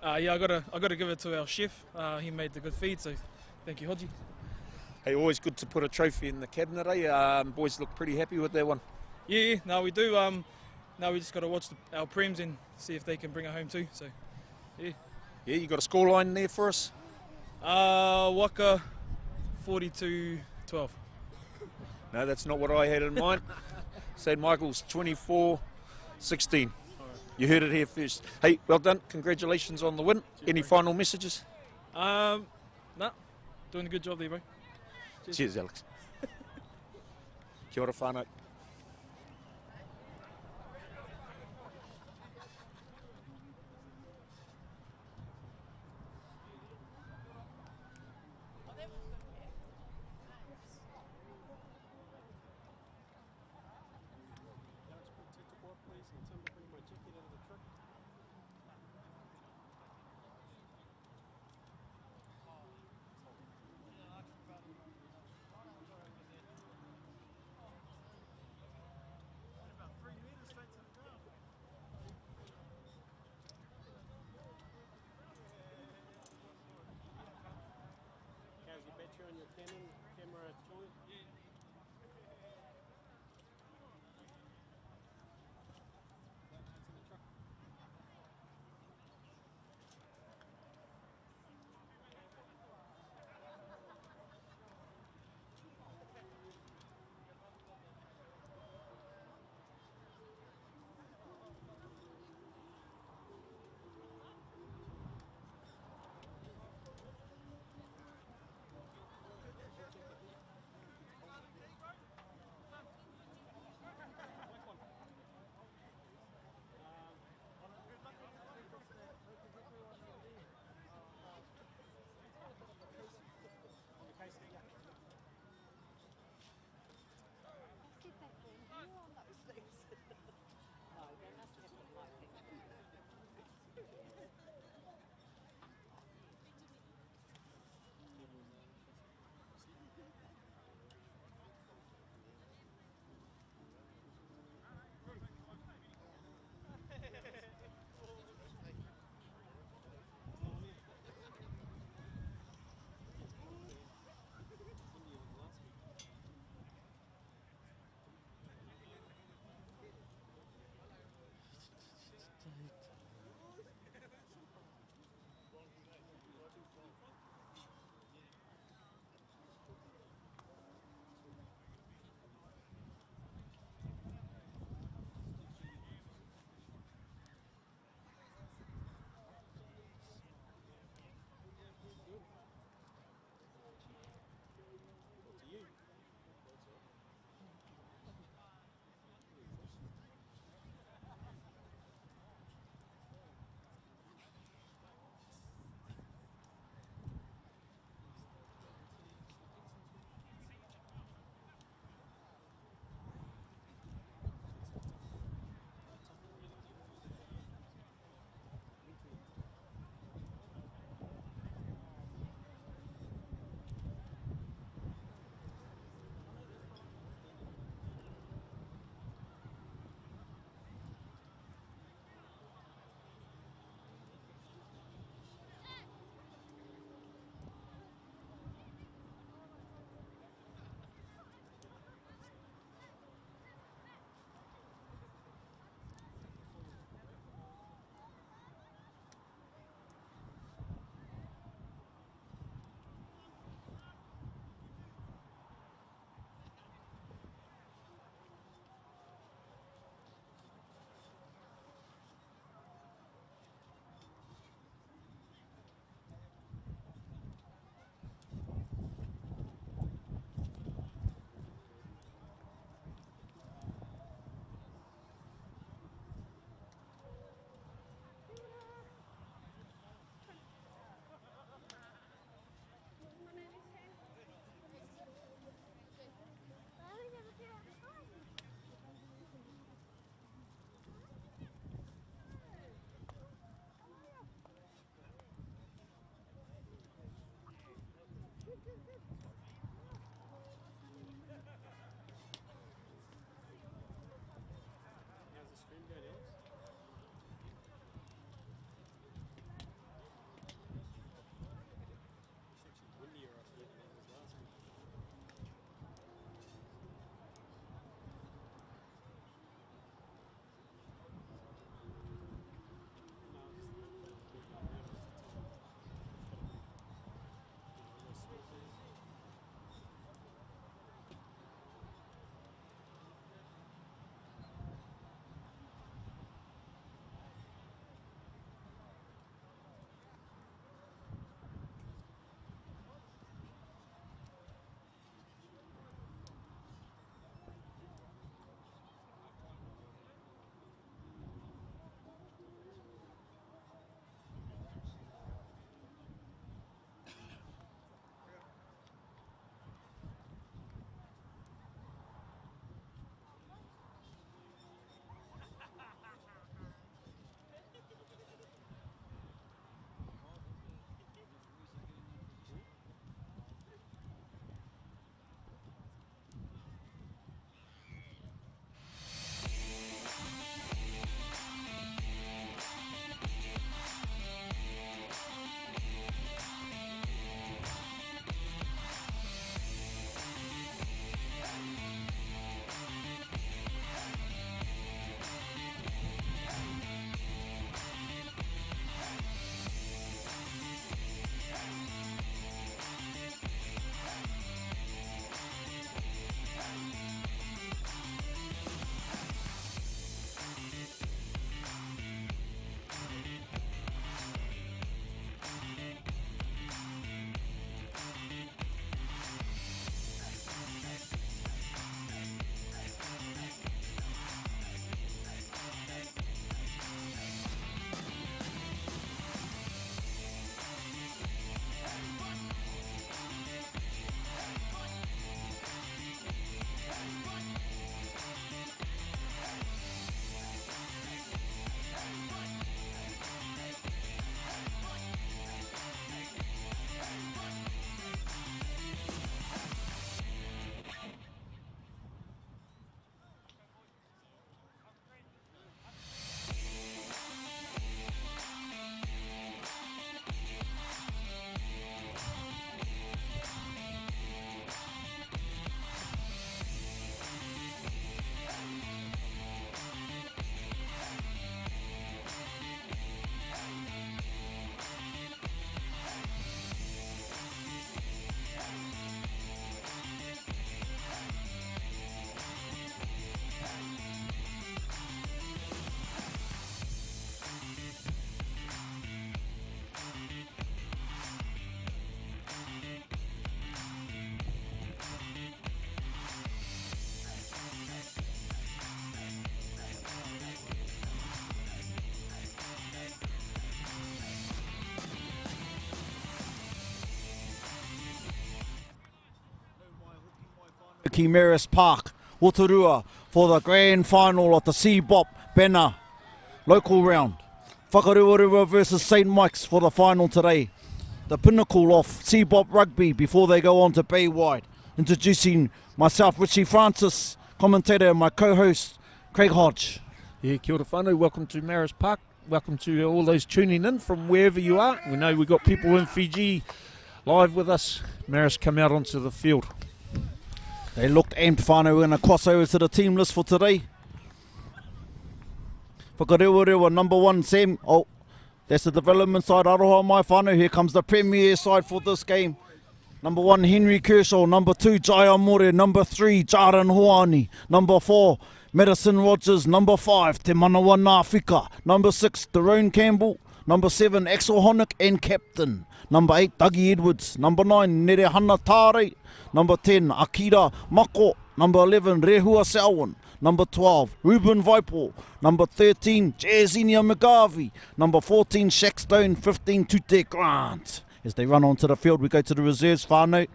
Yeah, I gotta give it to our chef. He made the good feed, so thank you, Hodgie. Hey, always good to put a trophy in the cabinet, eh? Boys look pretty happy with that one. Yeah, no, we do. Now we just got to watch our prems and see if they can bring it home too. So, yeah. Yeah, you got a scoreline there for us? Waka 42-12. No, that's not what I had in mind. St Michael's 24-16. You heard it here first. Hey, well done. Congratulations on the win. Any final messages? Nah, doing a good job there, bro. Cheers, Alex. Kia ora whānau. Taranaki Marist Park, Rotorua, for the grand final of the CBOP banner local round. Whakarewarewa versus St Mike's for the final today. The pinnacle of CBOP rugby before they go on to Bay Wide. Introducing myself, Richie Francis, commentator, and my co-host, Craig Hodge. Yeah, kia ora whanau, welcome to Marist Park. Welcome to all those tuning in from wherever you are. We know we've got people in Fiji live with us. Marist come out onto the field. They looked amped, whanau. We're going to cross over to the team list for today. Whakarewarewa number 1, Sam. Oh, that's the development side. Aroha mai whanau. Here comes the premier side for this game. Number 1, Henry Kershaw. Number 2, Jaya More. Number 3, Jaran Hoani. Number 4, Madison Rogers. Number 5, Te Manawa Nāwhika. Number 6, Tyrone Campbell. Number 7, Axel Honick and captain. Number 8, Dougie Edwards. Number 9, Nerehana Tāre. Number 10, Akira Mako. Number 11, Rehua Selwyn. Number 12, Ruben Vaipo. Number 13, Jazinia McGarvey. Number 14, Shackstone. 15, Tute Grant. As they run onto the field, we go to the reserves, whanau.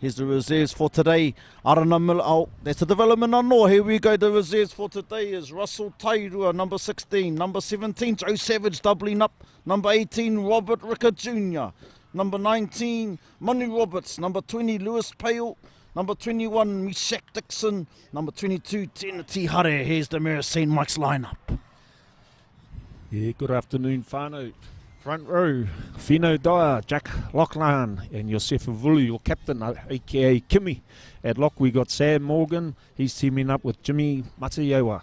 Here's the reserves for today. Arana Miller. Oh, that's the development anō. Here we go. The reserves for today is Russell Tairua, number 16. Number 17, Joe Savage doubling up. Number 18, Robert Ricker Jr. Number 19, Manu Roberts. Number 20, Lewis Pale. Number 21, Mishak Dixon. Number 22, Teneti Hare. Here's the Marist St Mike's lineup. Yeah, good afternoon, whanau. Front row, Fino Dyer, Jack Loughlin, and Yosefa Vulu, your captain, aka Kimi. At lock, we got Sam Morgan. He's teaming up with Jimmy Matayoa.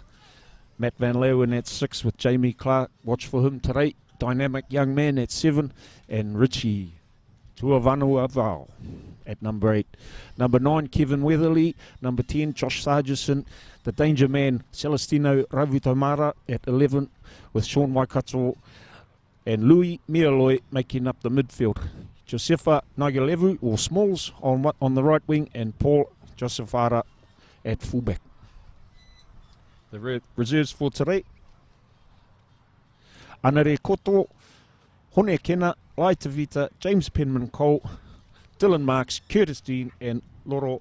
Matt Van Leeuwen at 6 with Jamie Clark. Watch for him today. Dynamic young man at 7. And Richie Tuavanu Aval at number 8. Number 9, Kevin Weatherly. Number 10, Josh Sargison. The danger man, Celestino Ravutomara at 11 with Sean Waikato and Louis Mialoi making up the midfield. Josefa Nagalevu, or Smalls, on the right wing, and Paul Josefara at fullback. The reserves for today: Anare Koto, Hone Kena, Lai Tavita, James Penman Cole, Dylan Marks, Curtis Dean, and Loro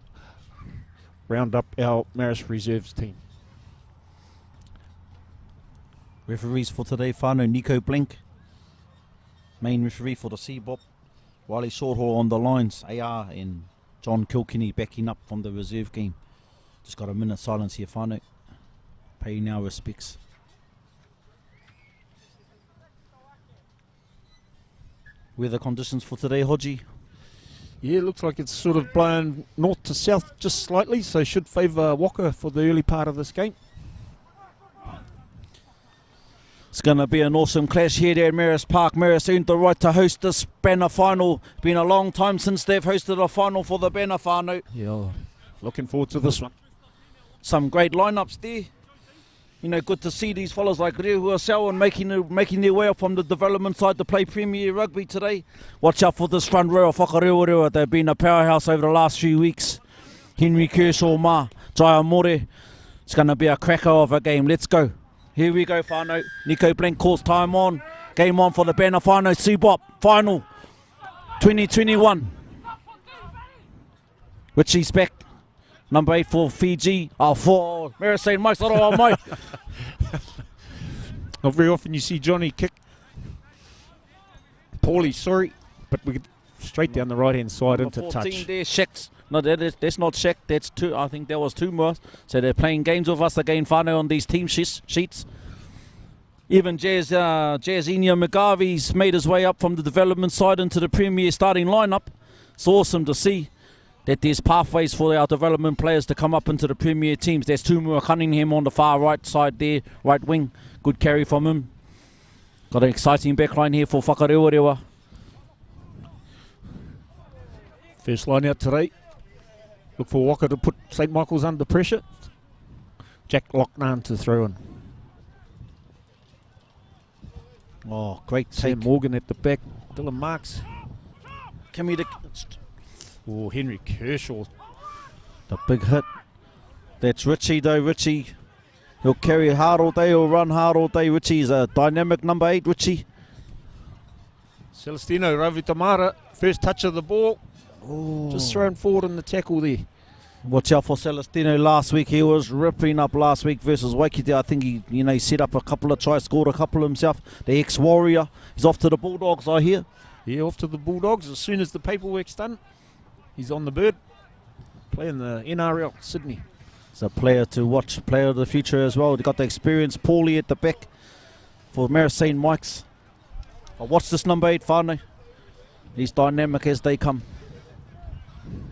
round up our Marist reserves team. Referees for today, whanau, Nico Blink. Main referee for the CBOP, Wiley Shorthall on the lines, AR and John Kilkenny backing up from the reserve game. Just got a minute silence here, whanau. Paying our respects. Weather conditions for today, Hodgie? Yeah, looks like it's sort of blowing north to south just slightly, so should favour Waka for the early part of this game. It's going to be an awesome clash here at Marist Park. Marist earned the right to host this banner final. Been a long time since they've hosted a final for the banner final. Yeah, looking forward to this one. Some great lineups there. You know, good to see these fellas like Rehua Selwyn making their way up from the development side to play Premier Rugby today. Watch out for this front row of Whakarewarewa. They've been a powerhouse over the last few weeks. Henry Kershaw, Jaya More. It's going to be a cracker of a game. Let's go. Here we go, whanau. Nico Blank calls time on. Game on for the banner whanau CBOP final 2021. Richie's back. Number 8 for Fiji. For Marist St Mike's. Not very often you see Johnny kick. Paulie, sorry, but we get straight down the right hand side number into 14 touch. there, Shaq's. No, that's not Shaq. That's 2. I think there was 2 more. So they're playing games with us again, whanau, on these team sheets. Even Jazinia McGarvey's made his way up from the development side into the Premier starting lineup. It's awesome to see that there's pathways for our development players to come up into the Premier teams. There's Tumua Cunningham on the far right side there, right wing. Good carry from him. Got an exciting backline here for Whakarewarewa. First line out today. Look for Waka to put St Michael's under pressure. Jack Loughlin to throw in. Oh, great Sam take. Morgan at the back. Dylan Marks. Oh, Henry Kershaw. The big hit. That's Richie though. Richie, he'll carry hard all day, he'll run hard all day. Richie's a dynamic number 8, Richie. Celestino Ravutomara, first touch of the ball. Oh. Just thrown forward in the tackle there. Watch out for Celestino last week. He was ripping up last week versus Waikite. I think he set up a couple of tries, scored a couple himself. The ex-Warrior. He's off to the Bulldogs, I hear. Yeah, off to the Bulldogs. As soon as the paperwork's done, he's on the bird. Playing the NRL, Sydney. He's a player to watch, player of the future as well. They got the experience. Paulie at the back for Marist St. Mike's. I watch this number 8, whānau. He's dynamic as they come.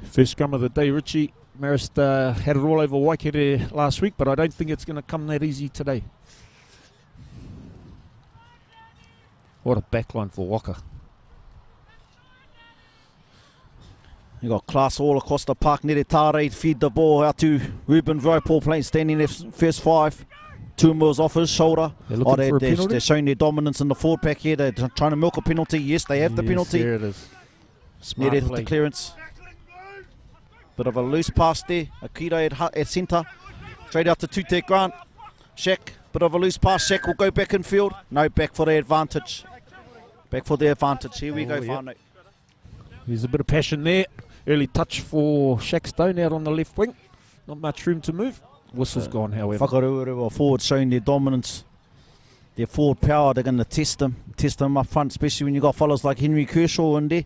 First scrum of the day, Richie. Marist had it all over Waikite last week, but I don't think it's going to come that easy today. What a backline for Waka. You got class all across the park. Nere Tare feed the ball out to Ruben Vipor playing standing there first 5. 2 mils off his shoulder. They're showing their dominance in the forward pack here. They're trying to milk a penalty. Yes, they have the penalty. There it is. Nere with the clearance. Bit of a loose pass there. Akira at centre. Straight out to Tute Grant. Shaq. Bit of a loose pass. Shaq will go back in field. No, back for the advantage. Back for the advantage. Here we go, whānau. There's a bit of passion there. Early touch for Shaq Stone out on the left wing. Not much room to move. Whistle's gone, however. Whakarewarewa forward showing their dominance. Their forward power. They're going to test them. Test them up front, especially when you've got fellas like Henry Kershaw in there.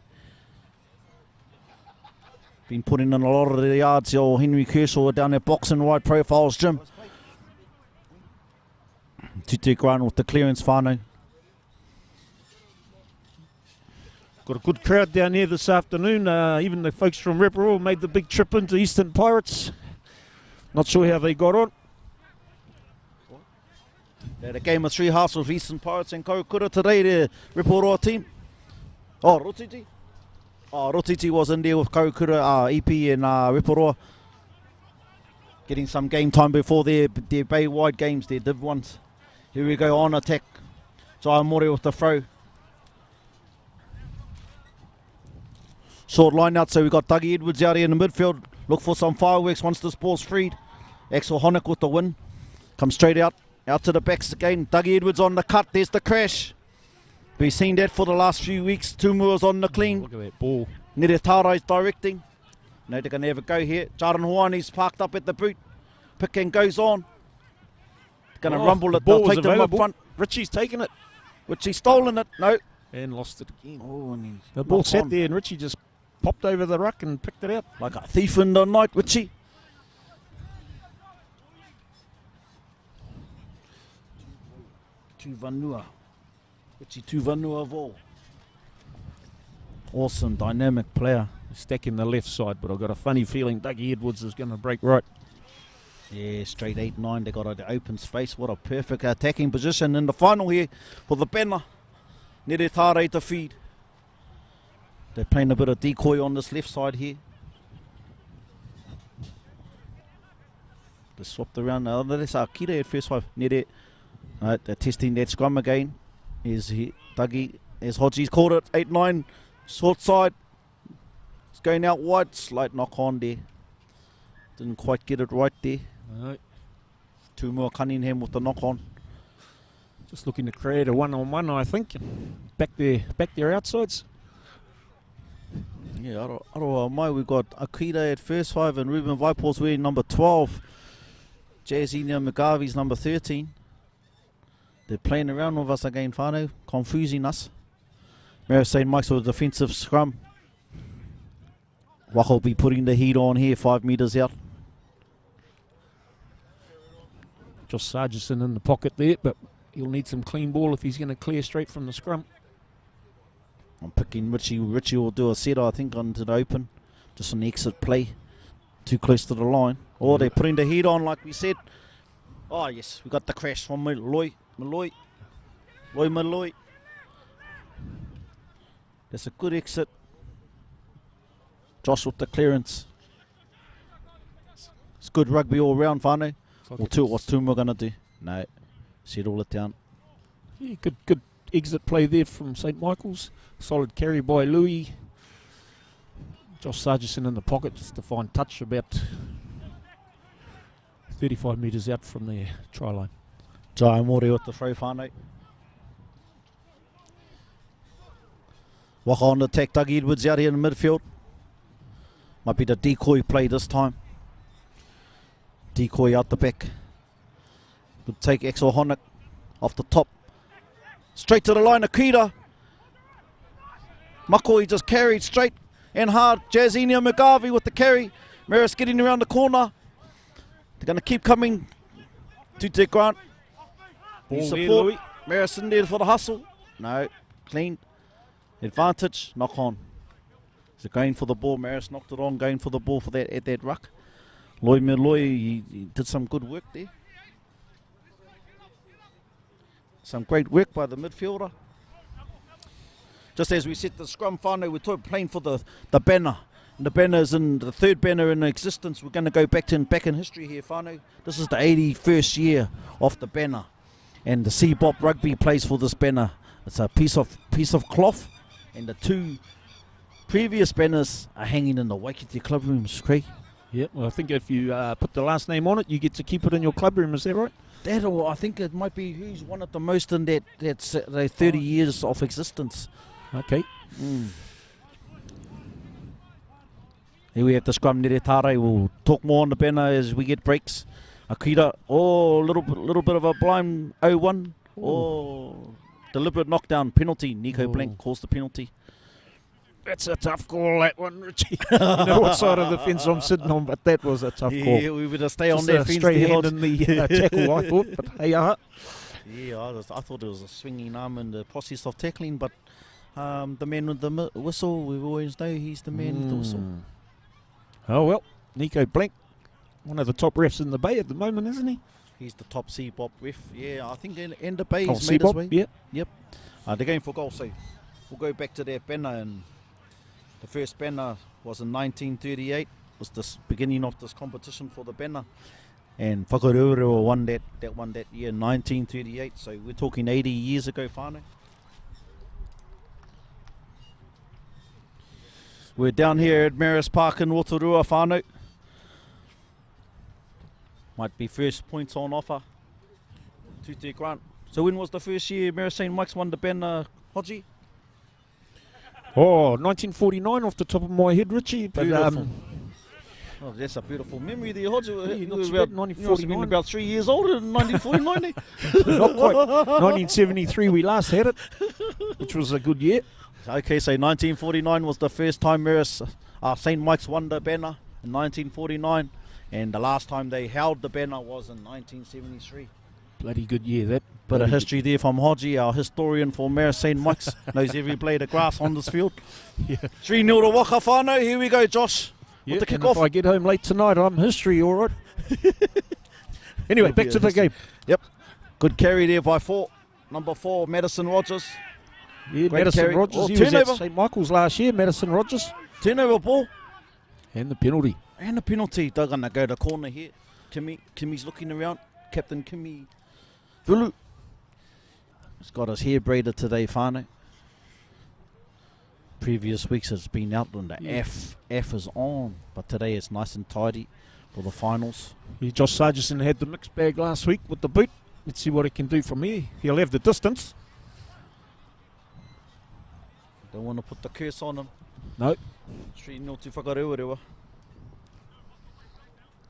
Been putting in a lot of the yards. Your Henry Kershaw down there boxing wide profiles, Jim. Tute Grant with the clearance, whānau. Got a good crowd down here this afternoon. Even the folks from Reparo made the big trip into Eastern Pirates. Not sure how they got on. They had a game of 3 halves with Eastern Pirates and Kaukura today, the Reparo team. Oh, Rotiti. Oh, Rotiti was in there with Kaukura, EP and Reparo. Getting some game time before their Bay Wide games, their Div 1s. Here we go, on attack. Jai Mori with the throw. Short line out, so we've got Dougie Edwards out here in the midfield. Look for some fireworks once this ball's freed. Axel Honeck with the win. Comes straight out to the backs again. Dougie Edwards on the cut, there's the crash. We've seen that for the last few weeks. Tumua's on the clean. Look at that ball. Nere Tarai's directing. No, they're going to have a go here. Jaron Huani's parked up at the boot. Picking goes on. Going to rumble it. They'll take them up front. Richie's taken it. Richie's stolen it. No. And lost it again. Oh, and the ball sat there and Richie just popped over the ruck and picked it out. Like a thief in the night, Richie. Tuvanua. Richie Tuvanua of all. Awesome, dynamic player. Stacking the left side, but I've got a funny feeling Dougie Edwards is going to break right. Yeah, straight 8-9. They got an open space. What a perfect attacking position in the final here for the banner. Nere Tare to feed. They're playing a bit of decoy on this left side here. They swapped around. That's Akira at first 5. Nere. They're testing that scrum again. Here's Dougie. There's Hodgie's caught it. 8-9. Short side. It's going out wide. Slight knock on there. Didn't quite get it right there. No. 2 more Cunningham with the knock on. Just looking to create a one-on-one, I think. Back their outsides. Yeah, Aroa Mai, we've got Akira at first 5 and Ruben Vipor's wearing number 12. Jazina McGarvey's number 13. They're playing around with us again, whānau, confusing us. Marist St. Mike's with a defensive scrum. Waka will be putting the heat on here, 5 metres out. Josh Sargison in the pocket there, but he'll need some clean ball if he's going to clear straight from the scrum. I'm picking Richie. Richie will do a set, I think, onto the open. Just an exit play. Too close to the line. Oh, they're putting the heat on, like we said. Oh, yes, we got the crash from Malloy. That's a good exit. Josh with the clearance. It's good rugby all round, whānau. What's Tuma going to do? No, settle it down. Yeah, good exit play there from St. Michael's. Solid carry by Louis. Josh Sargison in the pocket, just a fine touch about 35 metres out from the try line. Jai Mori with the throw, whānau. Waka on the attack, Dougie Edwards out here in the midfield. Might be the decoy play this time. Decoy out the back. Good take, Axel Honik off the top. Straight to the line, Akita. Mako, he just carried straight and hard. Jazinia McGarvey with the carry. Marist getting around the corner. They're going to keep coming to Dick Grant. Ball there, Support. Louis. Marist in there for the hustle. No, clean. Advantage, knock on. So going for the ball, Marist knocked it on, going for the ball for that at that ruck. Loy Meloy, he did some good work there. Some great work by the midfielder. Just as we set the scrum final, we're playing for the banner. And the banner is in the third banner in existence. We're going to go back in history here, whānau. This is the 81st year of the banner. And the CBOP Rugby plays for this banner. It's a piece of cloth. And the two previous banners are hanging in the Waikite club rooms, Craig. Yeah, well, I think if you put the last name on it, you get to keep it in your club room, is that right? That, or I think it might be who's won it the most in that 30 years of existence. Okay. Here we have the scrum Nere Tare. We'll talk more on the banner as we get breaks. Akira, little bit of a blind 0-1. Deliberate knockdown penalty. Nico Blank calls the penalty. That's a tough call, that one, Richie. You know what side of the fence I'm sitting on, but that was a tough call. Yeah, we better stay on Just that a fence. straight hand in the tackle, I thought, but hey, Yeah, I thought it was a swinging arm in the process of tackling, but the man with the whistle, we always know he's the man with the whistle. Oh well, Nico Blank, one of the top refs in the Bay at the moment, isn't he? He's the top CBOP ref. Yeah, I think in the Bay Oh, he's made his CBOP, way. yeah. Yep. They're going for goal, so we'll go back to that banner. And the first banner was in 1938. Was the beginning of this competition for the banner. And Whakarewarewa won that year, 1938. So we're talking 80 years ago, whānau. We're down here at Marist Park in Rotorua, whānau. Might be first points on offer. Tute Grant. So when was the first year Marist St. Mike's won the banner, Hodgie? Oh, 1949 off the top of my head, Richie. But, Beautiful. Oh, that's a beautiful memory there, Hodgie. You You must were have been about, you must have been 1949. about 3 years older in 1949. Not quite. 1973 we last had it, which was a good year. Okay, so 1949 was the first time Marist St. Mike's won the banner in 1949. And the last time they held the banner was in 1973. Bloody good year, that. Bit of history there from Hodgie, our historian for Marist St. Mike's. Knows every blade of grass on this field. Yeah. 3-0 to Waka whānau. Here we go, Josh. Yeah, With the and kick-off. if I get home late tonight, I'm history, all right. Anyway, back to the game. Yep. Good carry there by number 4, Madison Rogers. Yeah, Great Madison carry. Rogers. Oh, He was at turnover. St. Michael's last year, Madison Rogers. Turnover ball. And the penalty. And a penalty. They're going to go to corner here. Kimmy's looking around. Captain Kimmy Vulu. He's got his hair braided today, whānau. Previous weeks it's been out on the F is on. But today it's nice and tidy for the finals. Yeah, Josh Sargison had the mixed bag last week with the boot. Let's see what he can do from here. He'll have the distance. Don't want to put the curse on him. No. 3-0 to Whakarewarewa.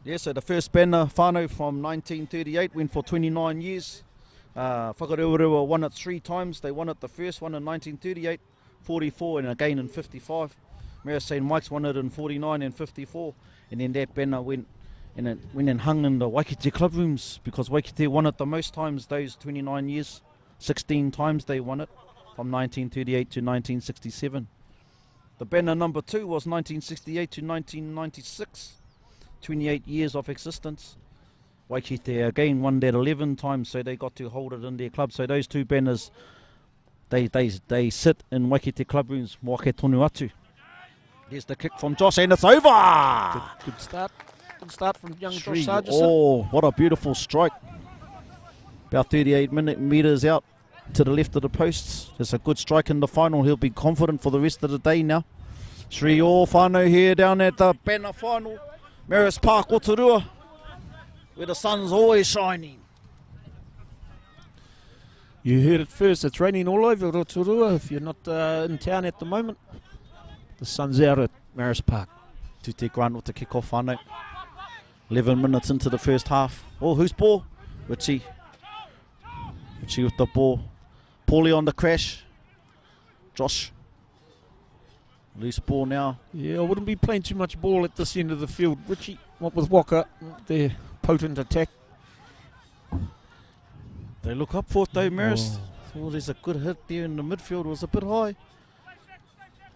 Yeah, so the first banner, whānau, from 1938, went for 29 years. Whakarewarewa won it 3 times. They won it the first one in 1938, 44, and again in 55. Marist St. Mike's won it in 49 and 54. And then that banner went and hung in the Waikite club rooms because Waikite won it the most times those 29 years. 16 times they won it from 1938 to 1967. The banner number 2 was 1968 to 1996. 28 years of existence. Waikite again won that 11 times, so they got to hold it in their club. So those 2 banners, they sit in Waikite club rooms, moake tonu atu. There's the kick from Josh, and it's over! Good start. Good start from young Josh 3. Sargison. Oh, what a beautiful strike. About 38 metres out to the left of the posts. It's a good strike in the final. He'll be confident for the rest of the day now. 3-all whānau here down at the banner final. Marist Park, Rotorua, where the sun's always shining. You heard it first. It's raining all over Rotorua if you're not in town at the moment. The sun's out at Marist Park. Tute Grant with the kick-off, whānau. 11 minutes into the first half. Oh, whose ball? Richie. Richie with the ball. Paulie on the crash. Josh. Loose ball now. Yeah, I wouldn't be playing too much ball at this end of the field. Richie, what with Waka, their potent attack. They look up for it though, Marist. Oh, there's a good hit there in the midfield. It was a bit high.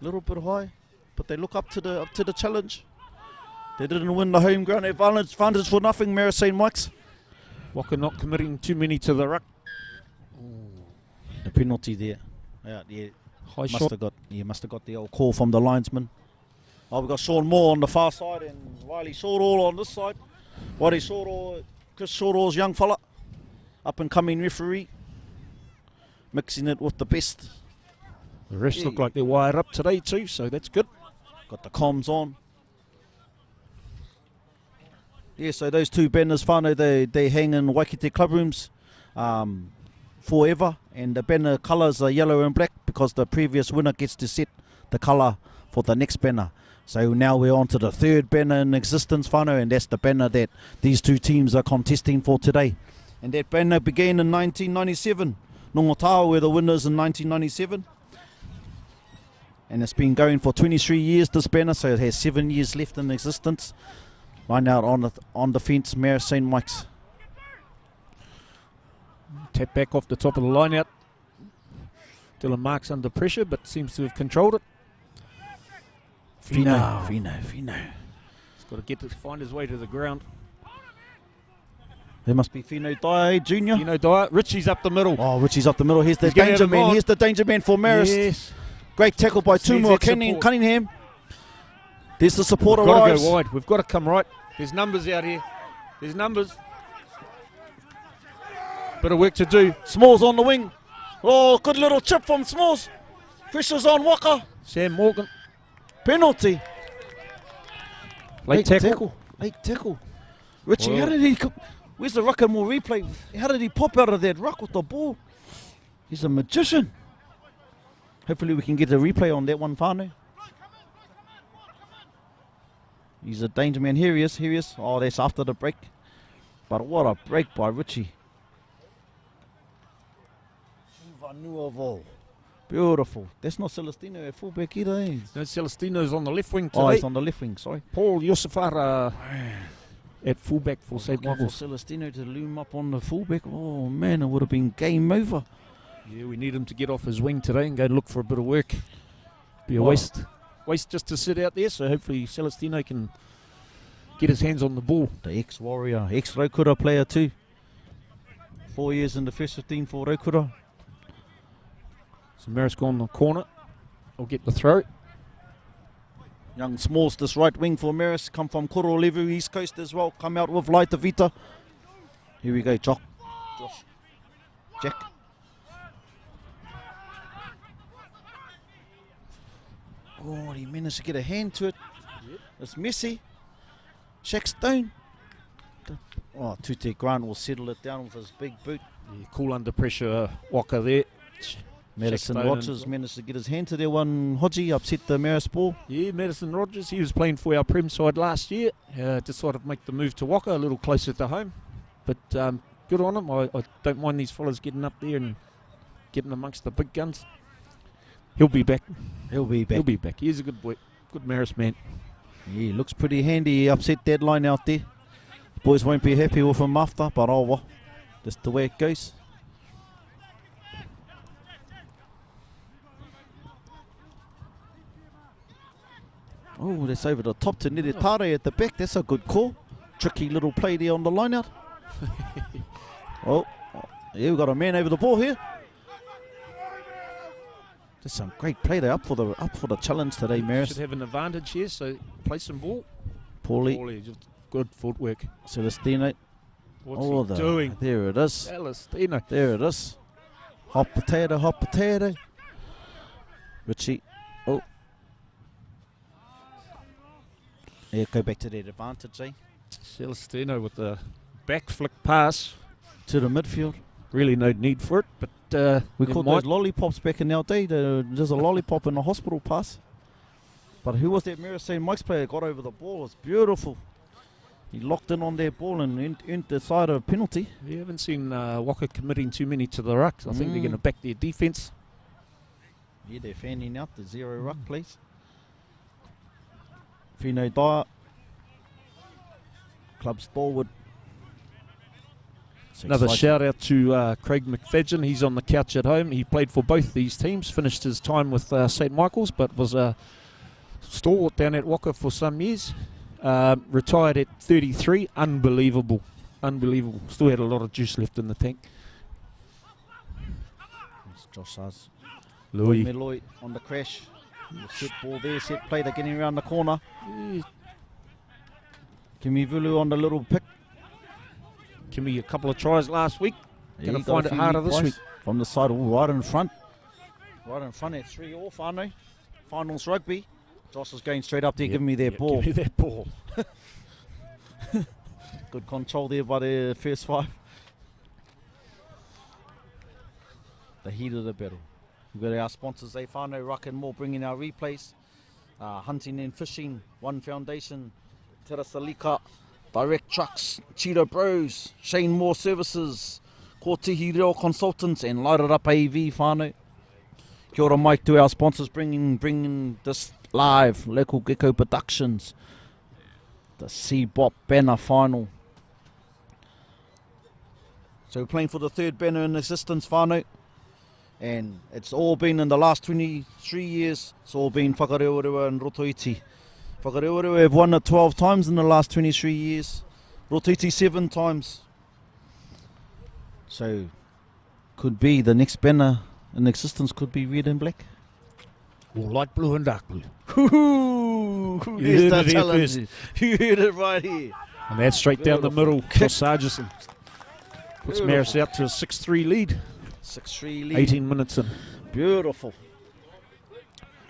A little bit high. But they look up to the challenge. They didn't win the home ground advantage for nothing, Marist St. Mike's. Waka not committing too many to the ruck. The penalty there. Yeah. High shot. Must have got the old call from the linesman. Oh, we've got Sean Moore on the far side and Riley Shortall on this side. Riley Shortall, Chris Shortall's young fella. Up and coming referee. Mixing it with the best. The rest look like they're wired up today too, so that's good. Got the comms on. Yeah, so those two banners, whānau, they hang in Waikite club rooms forever. And the banner colours are yellow and black because the previous winner gets to set the colour for the next banner. So now we're on to the third banner in existence, whānau, and that's the banner that these two teams are contesting for today. And that banner began in 1997. Nongotawa were the winners in 1997. And it's been going for 23 years, this banner, so it has 7 years left in existence. Line out on the fence, Marist St. Mike's. Tap back off the top of the line out. Dylan Marks under pressure, but seems to have controlled it. Fino. He's got to find his way to the ground. There must be Fino Dyer, Junior. Fino Dyer. Richie's up the middle. Oh, Richie's up the middle. Here's the danger man. Here's the danger man for Marist. Yes. Great tackle by Tumu Cunningham. There's the support arrives. We've got to go wide. We've got to come right. There's numbers out here. There's numbers. Bit of work to do. Smalls on the wing. Oh, good little chip from Smalls. Pressure's on Waka. Sam Morgan. Penalty. Late tackle. Late tackle. Richie, how did he come? Where's the ruck and more replay? How did he pop out of that ruck with the ball? He's a magician. Hopefully we can get a replay on that one, whānau. He's a danger man. Here he is. Oh, that's after the break. But what a break by Richie. Beautiful. That's not Celestino at fullback either, eh? No, Celestino's on the left wing today. Oh, he's on the left wing, sorry. Paul Yosifara at fullback for St. Michael's. Celestino to loom up on the fullback. Oh, man, it would have been game over. Yeah, we need him to get off his wing today and go look for a bit of work. Be a waste just to sit out there, so hopefully Celestino can get his hands on the ball. The ex-Warrior, ex-Raukura player too. 4 years in the first 15 for Raukura. So Marist go on the corner. I'll get the throw. Young Smalls, this right wing for Marist, come from Korolevu, East Coast as well. Come out with Laita Vita. Here we go, Josh. Jack. Oh, he managed to get a hand to it. Yep. It's messy. Shaq Stone. Oh, Tute Grant will settle it down with his big boot. Yeah, cool under pressure, Waka there. Madison Rogers managed to get his hand to that one. Hodgie upset the Marist ball. Yeah, Madison Rogers, he was playing for our Prem side last year. Decided to make the move to Waka, a little closer to home. But good on him. I don't mind these fellas getting up there and getting amongst the big guns. He'll be back. He'll be back. He's a good boy. Good Marist man. Yeah, he looks pretty handy. He upset that line out there. The boys won't be happy with him after, but oh well. That's the way it goes. Oh, that's over the top to Nere Tare at the back. That's a good call. Tricky little play there on the line out. Oh, yeah, we've got a man over the ball here. There's some great play there up for the challenge today, Marist. Should have an advantage here, so play some ball. Paulie. Just good footwork. Celestino. What's he doing? There it is. Celestino. There it is. Hot potato. Richie. Oh. Yeah, go back to that advantage, eh? Celestino with the back flick pass to the midfield. Really no need for it, but we called those lollipops back in our day. There's a lollipop in the hospital pass. But who was that Marist St. Mike's player that got over the ball? It's beautiful. He locked in on their ball and earned the side of a penalty. We haven't seen Waka committing too many to the ruck. I think they're going to back their defence. Yeah, they're fanning out the 0 ruck, please. Fino Dyer. Club stalwart. Another shout out to Craig McFadgen. He's on the couch at home. He played for both these teams, finished his time with St Michael's, but was a stalwart down at Waka for some years. Retired at 33. Unbelievable. Unbelievable. Still had a lot of juice left in the tank. It's Josh Saz. Louis Meloy on the crash. Set ball there, set play. They're getting around the corner. Kimi Vulu on the little pick. Kimi a couple of tries last week. Going to find it harder this week. From the side, right in front. Right in front at 3-all, Whanau. Finals rugby. Josh is going straight up there, giving me their ball. Give me that ball. Good control there by the first 5. The heat of the battle. We've got our sponsors, Whanau, Ruck and More, bringing our replays. Hunting and Fishing, One Foundation, Terasalika, Direct Trucks, Cheetah Bros, Shane Moore Services, Kotihi Reo Consultants, and Light It Up AV, Whanau. Kia ora Mike to our sponsors, bringing this live. Local Gecko Productions, the CBOP banner final. So we're playing for the 3rd banner in existence, Whanau. And it's all been in the last 23 years, it's all been Whakarewarewa and Rotoiti. Whakarewarewa have won it 12 times in the last 23 years. Rotoiti 7 times. So, could be the next banner in existence could be red and black. Or light blue and dark blue. Here's the challenge. You heard it right here. And that's straight down the middle. Josh Sargison puts Marist out to a 6-3 lead. 6-3 lead. 18 minutes in. Beautiful.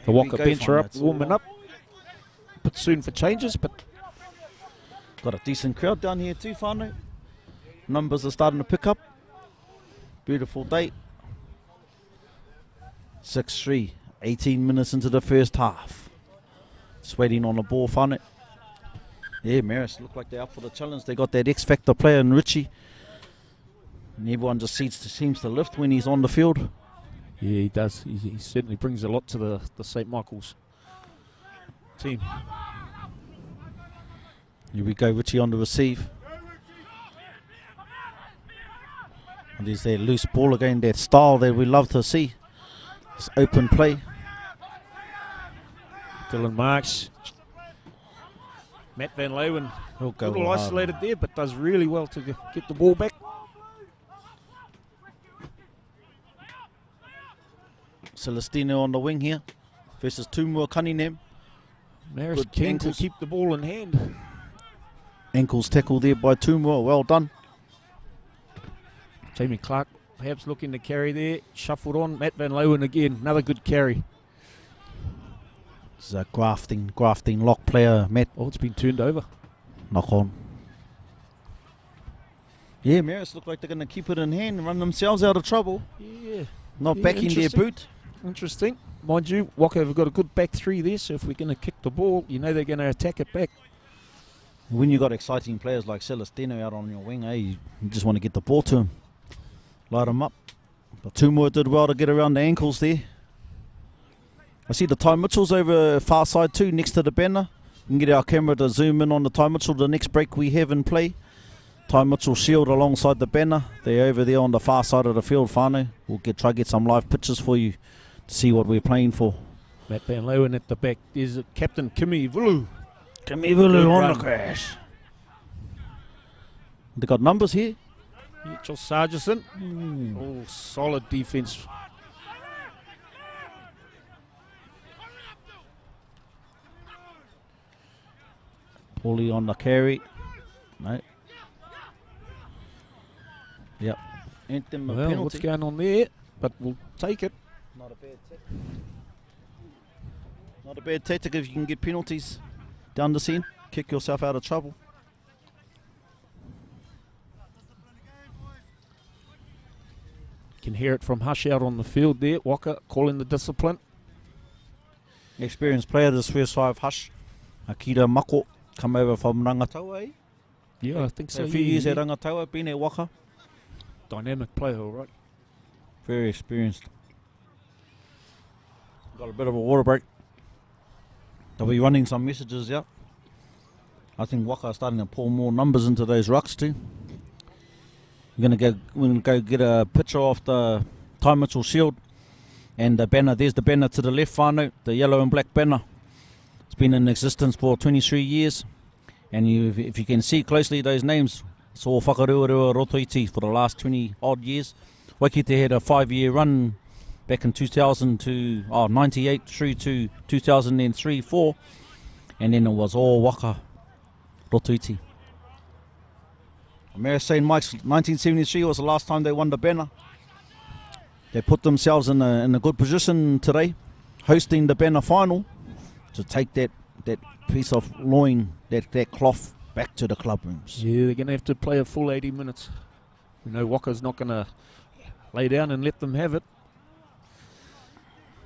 The Waka bench are up, warming up. Bit soon for changes, but got a decent crowd down here too, Whanau. Numbers are starting to pick up. Beautiful day. 6-3. 18 minutes into the first half. Just waiting on the ball, Whanau. Yeah, Marist look like they're up for the challenge. They got that X-Factor player in Richie. And everyone just seems to lift when he's on the field. Yeah, he does. He certainly brings a lot to the St Michael's team. Here we go, Richie on the receive. And there's that loose ball again, that style that we love to see. It's open play. Dylan Marks. Matt Van Leeuwen, a little isolated there, but does really well to get the ball back. Celestino on the wing here versus Tumua Cunningham. Marist keen to keep the ball in hand. Ankles tackle there by Tumua, well done. Jamie Clark perhaps looking to carry there, shuffled on. Matt Van Leeuwen again, another good carry. This is a grafting lock player, Matt. Oh, it's been turned over. Knock on. Yeah, Marist look like they're going to keep it in hand and run themselves out of trouble. Yeah. Not backing their boot. Interesting. Mind you, Waka have got a good back 3 there, so if we're going to kick the ball, you know they're going to attack it back. When you got exciting players like Celestino out on your wing, you just want to get the ball to him. Light him up. But Tumua did well to get around the ankles there. I see the Ty Mitchell's over far side too, next to the banner. We can get our camera to zoom in on the Ty Mitchell, the next break we have in play. Ty Mitchell shield alongside the banner. They're over there on the far side of the field, Whanau. We'll try to get some live pictures for you to see what we're playing for. Matt Van Leeuwen at the back. There's Captain Kimi Vulu. Kimi Vulu on the crash. They got numbers here. Josh Sargison. Oh, solid defence. Paulie on the carry. No. Yep. Anthem a penalty. What's going on there? But we'll take it. Not a bad tactic. Not a bad tactic if you can get penalties down the scene. Kick yourself out of trouble. Can hear it from Hush out on the field there. Waka calling the discipline. Experienced player this first 5, Hush. Akira Mako come over from Rangataua. Yeah, I think so. A few years at Rangataua, been at Waka. Dynamic player, all right. Very experienced. Got a bit of a water break. They'll be running some messages out. I think Waka are starting to pour more numbers into those rucks too. We're gonna go get a picture of the Ty Mitchell shield and the banner. There's the banner to the left, whānau, the yellow and black banner. It's been in existence for 23 years. And if you can see closely those names, it's all Whakarewarewa Rugby for the last 20 odd years. Waikite had a 5-year run back in 98 through to 2003-4, and then it was all Waka Rotuiti. Marist St. Mike's 1973 was the last time they won the banner. They put themselves in a good position today, hosting the banner final, to take that piece of loin, that cloth, back to the club rooms. Yeah, they're going to have to play a full 80 minutes. We know Waka's not going to lay down and let them have it.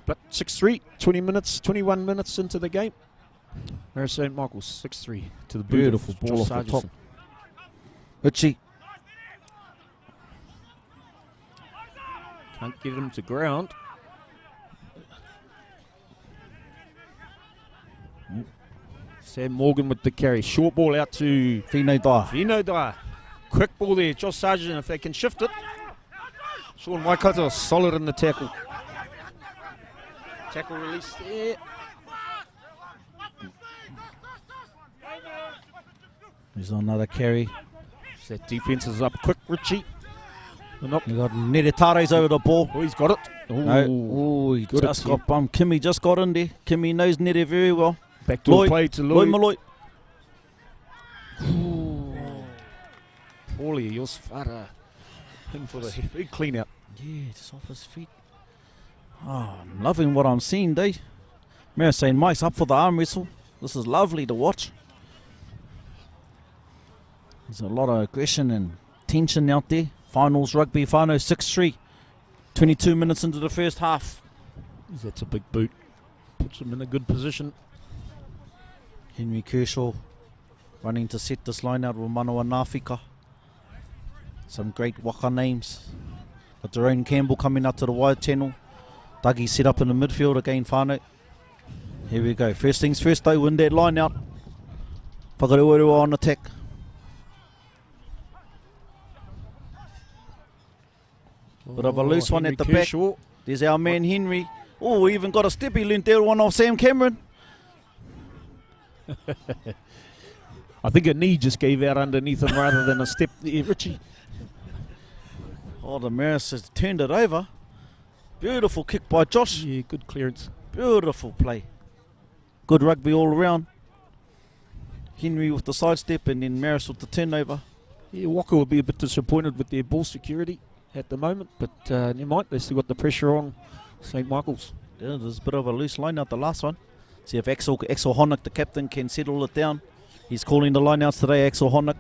But 6-3, 21 minutes into the game. Marist St. Michael's 6-3 to the boot. Beautiful ball off the top. Richie. Can't get him to ground. Sam Morgan with the carry. Short ball out to Fino Dyer. Quick ball there. Josh Sargent, if they can shift it. Sean Waikato solid in the tackle. Tackle release there. There's another carry. That defense is up quick, Richie. You got Neretares over the ball. Oh, he's got it. No. He just got bumped. Kimmy just got in there. Kimmy knows Nere very well. Back to play to Lloyd. Malloy. Paulie, yours fara. In for the big clean out. Yeah, just off his feet. Oh, I'm loving what I'm seeing, Dave. Marist St. Mike's up for the arm wrestle. This is lovely to watch. There's a lot of aggression and tension out there. Finals rugby, whānau 6-3. 22 minutes into the first half. That's a big boot. Puts him in a good position. Henry Kershaw running to set this line out with Manawa Nāwhika. Some great Waka names. But Jerome Campbell coming up to the wide channel. Dougie set up in the midfield again, whānau. Here we go. First things first, they win that line out. Whakarewarewa on attack. Bit of a loose one at the back. There's our man Henry. Oh, we even got a step. He learned that one off Sam Cameron. I think a knee just gave out underneath him rather than a step there, Richie. Oh, the Marist has turned it over. Beautiful kick by Josh. Yeah, good clearance. Beautiful play. Good rugby all around. Henry with the sidestep and then Marist with the turnover. Yeah, Waka will be a bit disappointed with their ball security at the moment, but never mind, they still got the pressure on St. Michael's. Yeah, there's a bit of a loose line out the last one. See if Axel Honeck, the captain, can settle it down. He's calling the line outs today, Axel Honeck.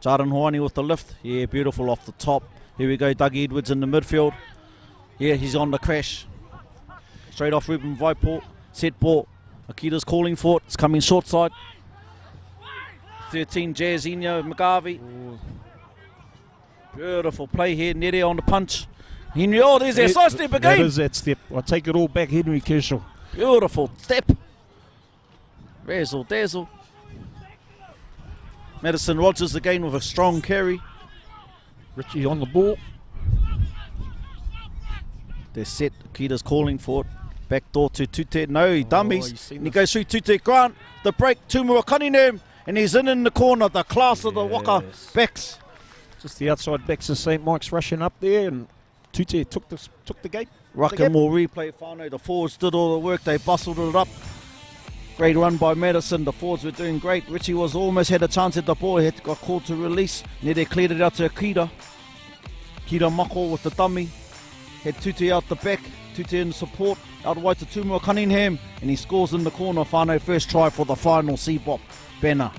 Jaden Hoani with the lift. Yeah, beautiful off the top. Here we go, Doug Edwards in the midfield. Yeah, he's on the crash. Straight off Ruben Vaiport. Set ball. Akita's calling for it. It's coming short side. 13, Jazzinho McGarvey. Beautiful play here. Nere on the punch. Henry, oh, there's that side step again. That is that step. I take it all back, Henry Kershaw. Beautiful step. Razzle dazzle. Madison Rogers again with a strong carry. Richie on the ball. They're set. Akita's calling for it. Back door to Tute. No, he dummies. And he goes through Tute Grant. The break. Tumua Cunningham. And he's in the corner. The class of the Waka backs. Just the outside backs of St. Mike's rushing up there, and Tute took the gate. Ruckin will replay whānau. The forwards did all the work. They bustled it up. Great run by Madison. The forwards were doing great. Richie was almost had a chance at the ball. He got called to release. Then they cleared it out to Akita. Akita Mako with the dummy. Had Tute out the back. Tute in support. Out wide to Tumua Cunningham. And he scores in the corner. Whānau first try for the final CBOP banner.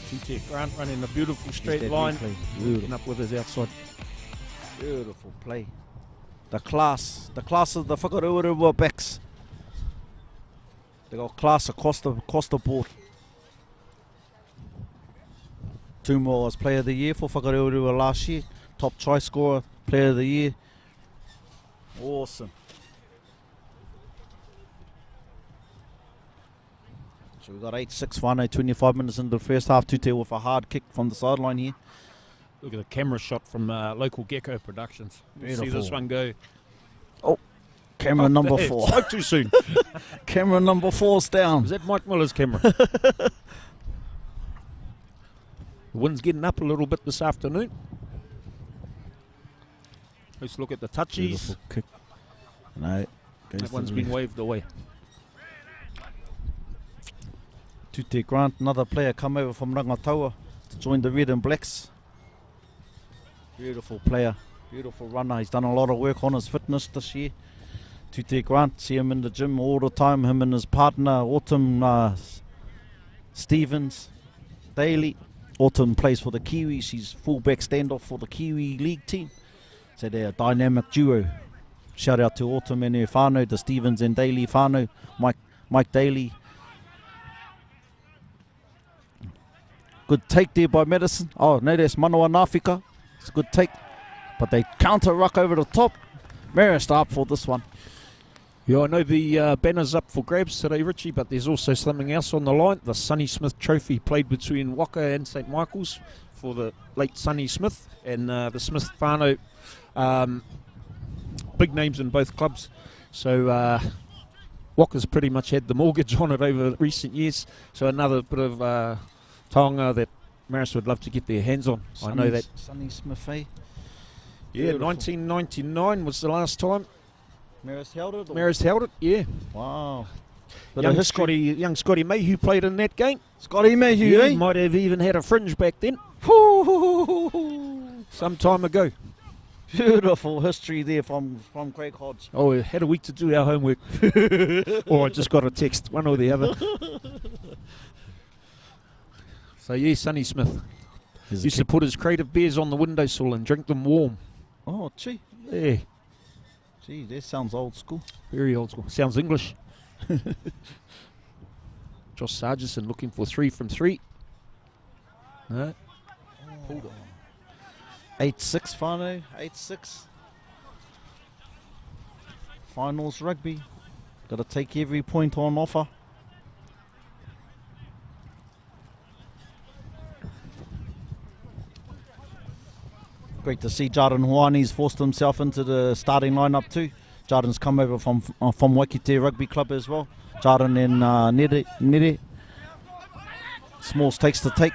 Tute Grant running a beautiful straight line. Looking up with his outside. Beautiful play. The class of the Whakarewarewa backs. They got class across the board. Tumua was Player of the Year for Whakarewarewa last year. Top try scorer, Player of the Year. Awesome. So we've got 8-6 Whanau, 25 minutes into the first half. Tute with a hard kick from the sideline here. Look at the camera shot from local Gecko Productions. Beautiful. See this one go. Camera number 4. Spoke too soon. Camera number 4's down. Was that Mike Miller's camera? The wind's getting up a little bit this afternoon. Let's look at the touchies. Beautiful kick. No. That one's been waved away. Tute Grant, another player come over from Rangataua to join the Red and Blacks. Beautiful player, beautiful runner. He's done a lot of work on his fitness this year. Tute Grant, see him in the gym all the time, him and his partner, Autumn Stevens, Daly. Autumn plays for the Kiwis, she's fullback standoff for the Kiwi League team. So they're a dynamic duo. Shout out to Autumn and her whānau, the Stevens and Daly whānau, Mike Daly. Good take there by Madison. Oh, no, that's Manawa Nāwhika. It's a good take. But they counter ruck over the top. Marist up for this one. Yeah, I know the banner's up for grabs today, Richie, but there's also something else on the line. The Sonny Smith Trophy played between Waka and St Michael's for the late Sonny Smith and the Smith whānau. Big names in both clubs. So Waka's pretty much had the mortgage on it over recent years. So another bit of taonga that Marist would love to get their hands on. I know that. Sonny Smith, eh? Yeah, Beautiful. 1999 was the last time Marist held it? Marist held it, yeah. Wow. Bit of history. Young Scotty Mayhew played in that game. Scotty Mayhew, Yeah, eh? he might have even had a fringe back then, some time ago. Beautiful history there from Craig Hodge. Oh, we had a week to do our homework. Or I just got a text, one or the other. So yeah, Sonny Smith used to put his creative beers on the windowsill and drink them warm. Oh, gee. Yeah, Gee, that sounds old school. very old school. Sounds English. Josh Sargison looking for 3 from 3. No. Pulled it. 8-6 whānau, 8-6. Finals rugby. Got to take every point on offer. Great to see Jarden Hoani's forced himself into the starting lineup too. Jarden's come over from Waikarewarewa Rugby Club as well. Jarden and Nere. Smalls takes the take.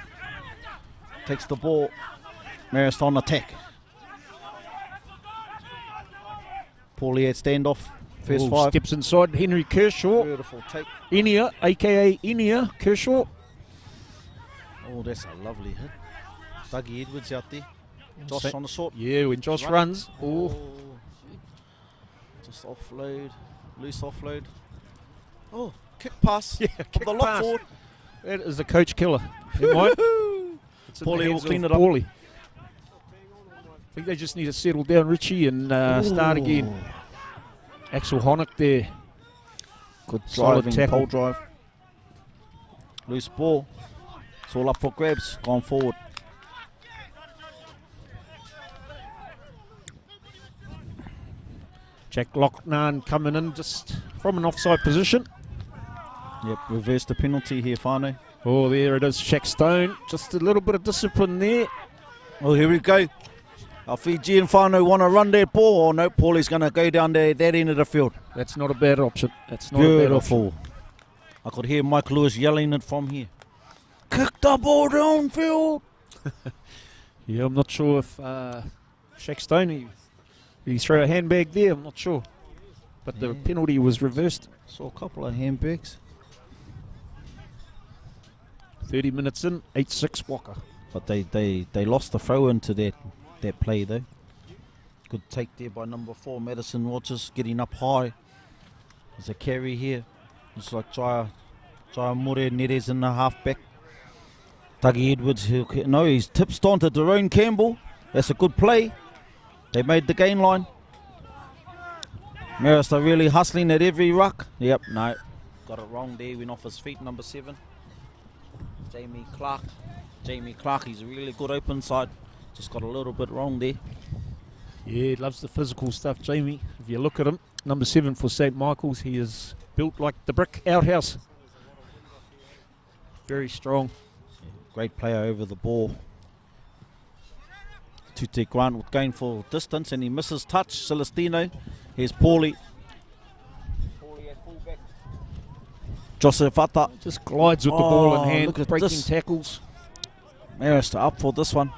Takes the ball. Marist on attack. Paulie at standoff. First 5. Steps inside Henry Kershaw. Beautiful take. Inia, aka Inia Kershaw. Oh, that's a lovely hit. Dougie Edwards out there. Josh on the short. Yeah, when Josh runs. Oh. Just offload. Loose offload. Oh, kick pass. Yeah, From kick the lock pass. forward. That is a coach killer. Paulie will clean it up. Paulie. I think they just need to settle down, Richie, and start again. Axel Honick there. Good Solid driving, tackle. pole drive. Loose ball. It's all up for grabs. Gone forward. Jack Lochnan coming in just from an offside position. Yep, reverse the penalty here, whānau. Oh, there it is, Shaq Stone. Just a little bit of discipline there. Oh, here we go. Our Fijian whānau want to run their ball. Oh, no, Paulie's going to go down there, that end of the field. That's not a bad option. That's not a bad option. Beautiful. I could hear Mike Lewis yelling it from here. Kick the ball downfield. Yeah, I'm not sure if Shaq Stone, he threw a handbag there, I'm not sure. But the penalty was reversed. Saw a couple of handbags. 30 minutes in, 8-6 Waka. But they lost the throw into that play though. Good take there by number 4, Madison Rogers, getting up high. There's a carry here. Looks like Jaya More Neres in the halfback. Dougie Edwards, he's tipsed on to Daron Campbell. That's a good play. They made the gain line. Marist are really hustling at every ruck. Yep, no. Got it wrong there, went off his feet, number 7. Jamie Clark. Jamie Clark, he's a really good open side. Just got a little bit wrong there. Yeah, he loves the physical stuff, Jamie. If you look at him, number 7 for St Michael's, he is built like the brick outhouse. Very strong. Great player over the ball. Tute Grant going for distance and he misses touch. Celestino. Here's Paulie. Paulie at fullback. Joseph Ata. Just glides with the ball in hand, look at breaking this. tackles. Marist up for this one.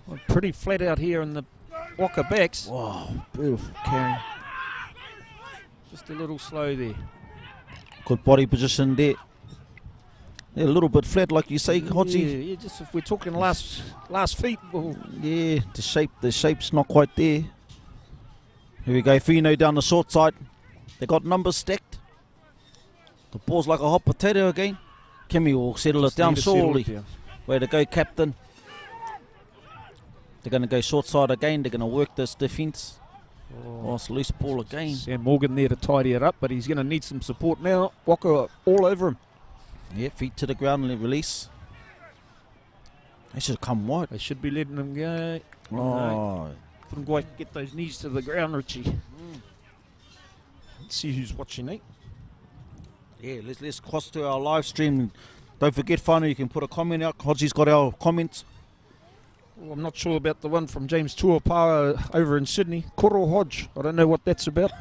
Well, pretty flat out here in the Whaka backs. Wow, beautiful carry. Just a little slow there. Good body position there. They're a little bit flat, like you say, Hodgie. Yeah, just if we're talking last feet. Well, Yeah, the shape's not quite there. Here we go, Fino down the short side. They got numbers stacked. The ball's like a hot potato again. Kimmy will settle it down surely. Way to go, captain. They're going to go short side again. They're going to work this defence. Oh, it's loose ball again. Sam Morgan there to tidy it up, but he's going to need some support now. Whaka all over him. Yeah, feet to the ground and release. They should come wide. They should be letting him go. Oh, No. Put him go get those knees to the ground, Richie. Let's see who's watching, eh? yeah. Let's cross to our live stream. Don't forget, Whanau, you can put a comment out. Hodgie's got our comments. Well, I'm not sure about the one from James Tuapawa over in Sydney. Koro Hodge. I don't know what that's about.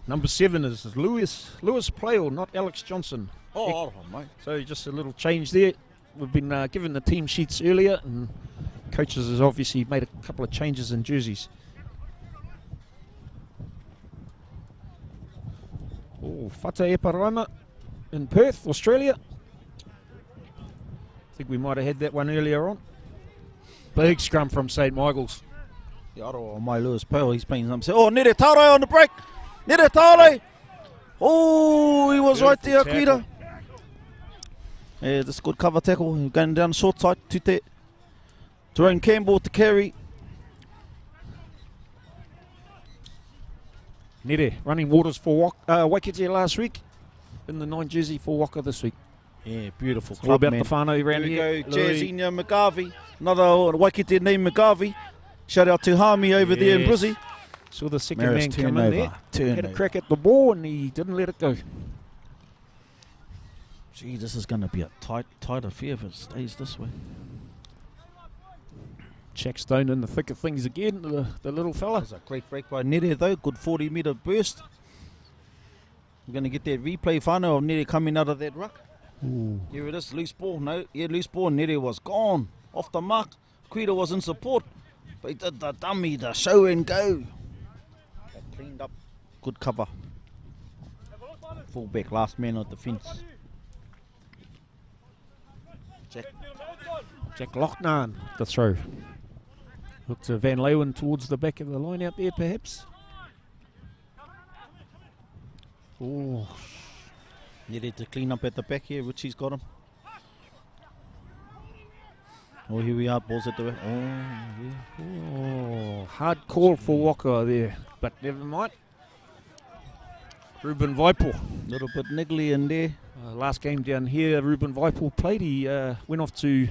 Number 7 is Lewis Playle, not Alex Johnson. Oh, mate. So just a little change there. We've been given the team sheets earlier, and coaches has obviously made a couple of changes in jerseys. Oh, Fata Eparaima in Perth, Australia. I think we might have had that one earlier on. Big scrum from St Michael's. Yeah, I don't know, my Lewis Pale, he's playing something. Oh, Nere Tare on the break. Nere Tare. Oh, he was right there, Akira. Yeah, this is good cover tackle. Going down the short side. Tute. Jerome Campbell to carry. Nere running waters for Waikato last week. In the 9 jersey for Waka this week. Yeah, beautiful All club, about man. the whānau around Here here. we go, Jairzinho McGarvey. Another Waikato named McGarvey. Shout out to Hami over there in Yes. Brizzy. Saw the second Marist man come in there. Had a Turnover. crack at the ball and he didn't let it go. Gee, this is going to be a tight affair if it stays this way. Jack Stone in the thick of things again, the little fella. That's a great break by Nere though. Good 40-metre burst. We're going to get that replay Whanau of Nere coming out of that ruck. Ooh. Here it is, loose ball. No, yeah, loose ball. Nere was gone. Off the mark. Quita was in support. But he did the dummy, the show and go. That cleaned up. Good cover. Full back, last man on the fence. Jack Lochnan, the throw. Look to Van Leeuwen towards the back of the line out there, perhaps. Oh, Needed to clean up at the back here. Richie's got him. Oh, here we are. Balls at the back. Oh, yeah. oh, hard call for Waka there, but never mind. Ruben Vaipor. Little bit niggly in there. Last game down here, Ruben Vaipor played. He went off to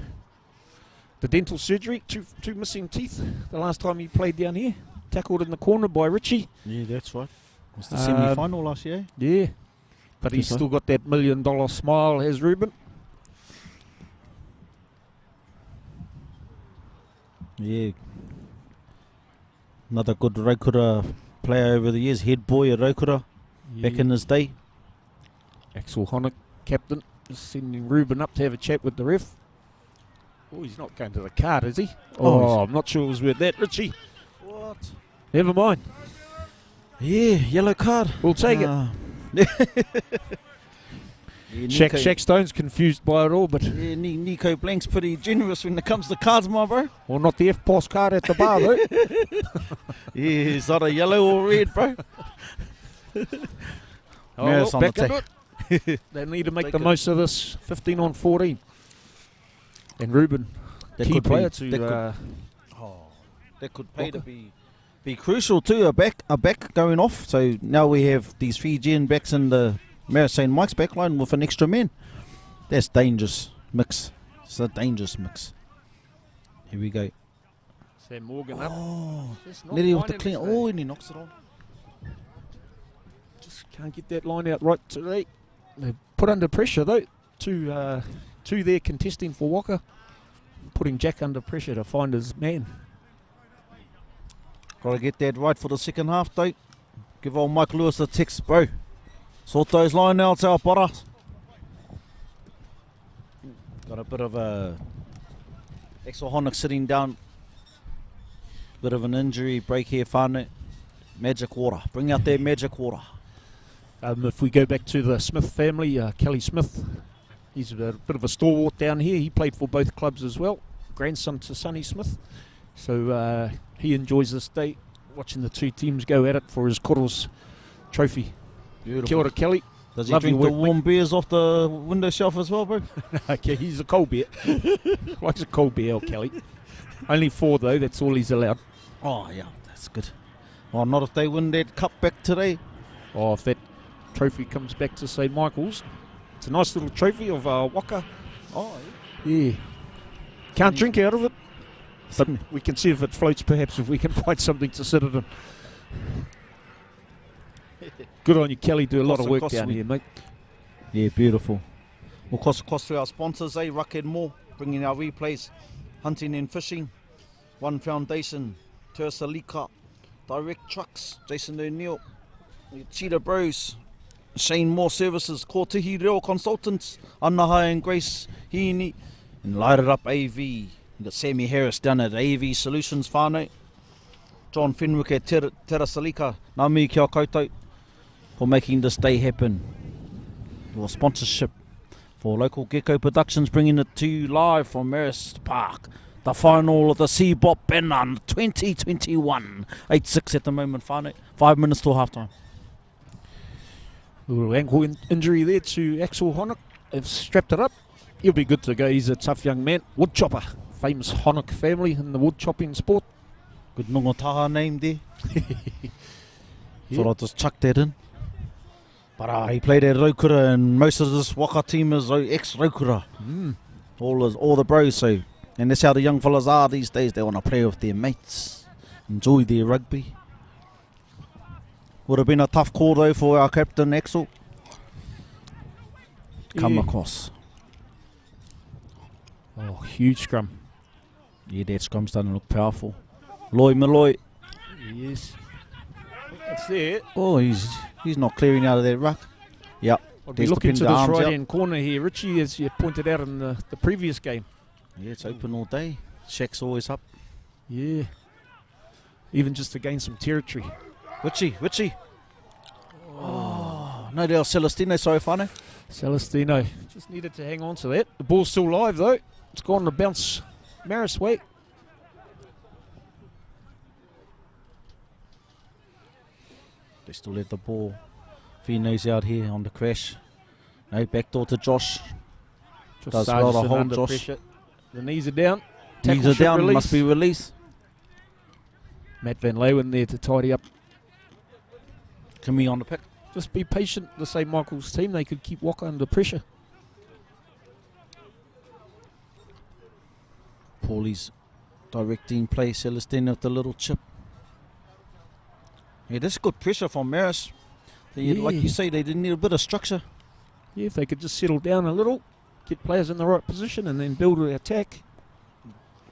the dental surgery. Two missing teeth the last time he played down here. Tackled in the corner by Richie. Yeah, that's right. It was the semi-final last year. Yeah, but he's still got that $1 million smile, has Ruben. Yeah. Another good Raukura player over the years. Head boy at Raukura back in his day. Axel Honeck, captain, is sending Ruben up to have a chat with the ref. Oh, he's not going to the card, is he? Oh, I'm not sure it was worth that, Richie. What? Never mind. Yeah, yellow card. We'll take it. Yeah, Shaq Stone's confused by it all, but Yeah, Nico Blank's pretty generous when it comes to cards, my bro. well, not the F-Post card at the bar, though. Yeah, is that a yellow or red, bro? Marist on back the into it. They need to make Take the it. most of this 15 on 14. And Ruben, That key could player be, to that could pay to Walker. be crucial too. A back going off. So now we have these Fijian backs in the Marist St Mike's backline with an extra man. That's dangerous mix. It's a dangerous mix. Here we go. Sam Morgan up. Oh, Just not Letty with the finding clean. it Oh, today. and he knocks it on. Just can't get that line out right today. They're put under pressure though. Two there contesting for Waka. Putting Jack under pressure to find his man. Got to get that right for the second half, though. Give old Mike Lewis a text, bro. Sort those line outs out, para. Got a bit of a Axel Honick sitting down. Bit of an injury break here, whānau. Magic water. Bring out their magic water. If we go back to the Smith family, Kelly Smith, he's a bit of a stalwart down here. He played for both clubs as well. Grandson to Sonny Smith. So he enjoys this day, watching the two teams go at it for his Koros trophy. Beautiful. Kia ora, Kelly. Does he Lovely drink the work, warm beers off the window shelf as well, bro? Okay, he's a cold beer. Likes a cold beer, old Kelly. Only 4 though, that's all he's allowed. Oh, yeah, that's good. Oh, not if they win that cup back today. Oh, if that trophy comes back to St Michael's. It's a nice little trophy of Waka. Oh, Yeah. Can't drink out of it, but we can see if it floats, perhaps, if we can find something to sit it in. Good on you, Kelly. Do a lot of work down here, mate. yeah, beautiful. We'll cost to our sponsors, Whakarewarewa, bringing our replays, hunting and fishing. One Foundation, Tersalika, Direct Trucks, Jason O'Neill, Cheetah Bros, Shane Moore Services, Kotihi Reo Consultants, Anahai and Grace Hini, and Light It Up AV. We've got Sammy Harris down at AV Solutions whānau. John Fenwick at Tersalika, ngā mihi kia koutou for making this day happen. Your sponsorship for local Gecko Productions, bringing it to you live from Marist Park. The final of the CBOP Finals 2021. 8-6 at the moment, whānau. 5 minutes till halftime. A little ankle injury there to Axel Honick. They've strapped it up. He'll be good to go. He's a tough young man. Woodchopper. Famous Honick family in the wood chopping sport. Good nongotaha name there. Yeah. Thought I'd just chuck that in. But he played at Raukura, and most of this Waka team is ex-Raukura. All the bros, so. And that's how the young fellas are these days. They want to play with their mates. Enjoy their rugby. Would have been a tough call though for our captain Axel. Come Yeah. across. Oh, huge scrum. Yeah, that scrum's starting to look powerful. Loy Malloy. Yes. That's there. Oh, he's not clearing out of that ruck. Yep. I'll be There's the looking pin to to this arms out. right-hand corner here, Richie, as you pointed out in the previous game. Yeah, it's open all day. Shaq's always up. Yeah. Even just to gain some territory. Richie. Oh, no doubt Celestino, sorry, whānau. Celestino just needed to hang on to that. The ball's still live though. It's gone to bounce Marist way. They still have the ball. Fino's out here on the crash. No, backdoor to Josh. Does well to Sargent hold under Josh. pressure. The knees are down. Knees Tackle are should down, release. must be released. Matt Van Leeuwen there to tidy up. Kimi on the pick. Just be patient. The St Michael's team, they could keep Waka under pressure. Paulie's directing play. Celestino with the little chip. Yeah, this is good pressure from Marist. Like Yeah. you say, they didn't need a bit of structure. Yeah, if they could just settle down a little, get players in the right position and then build an attack.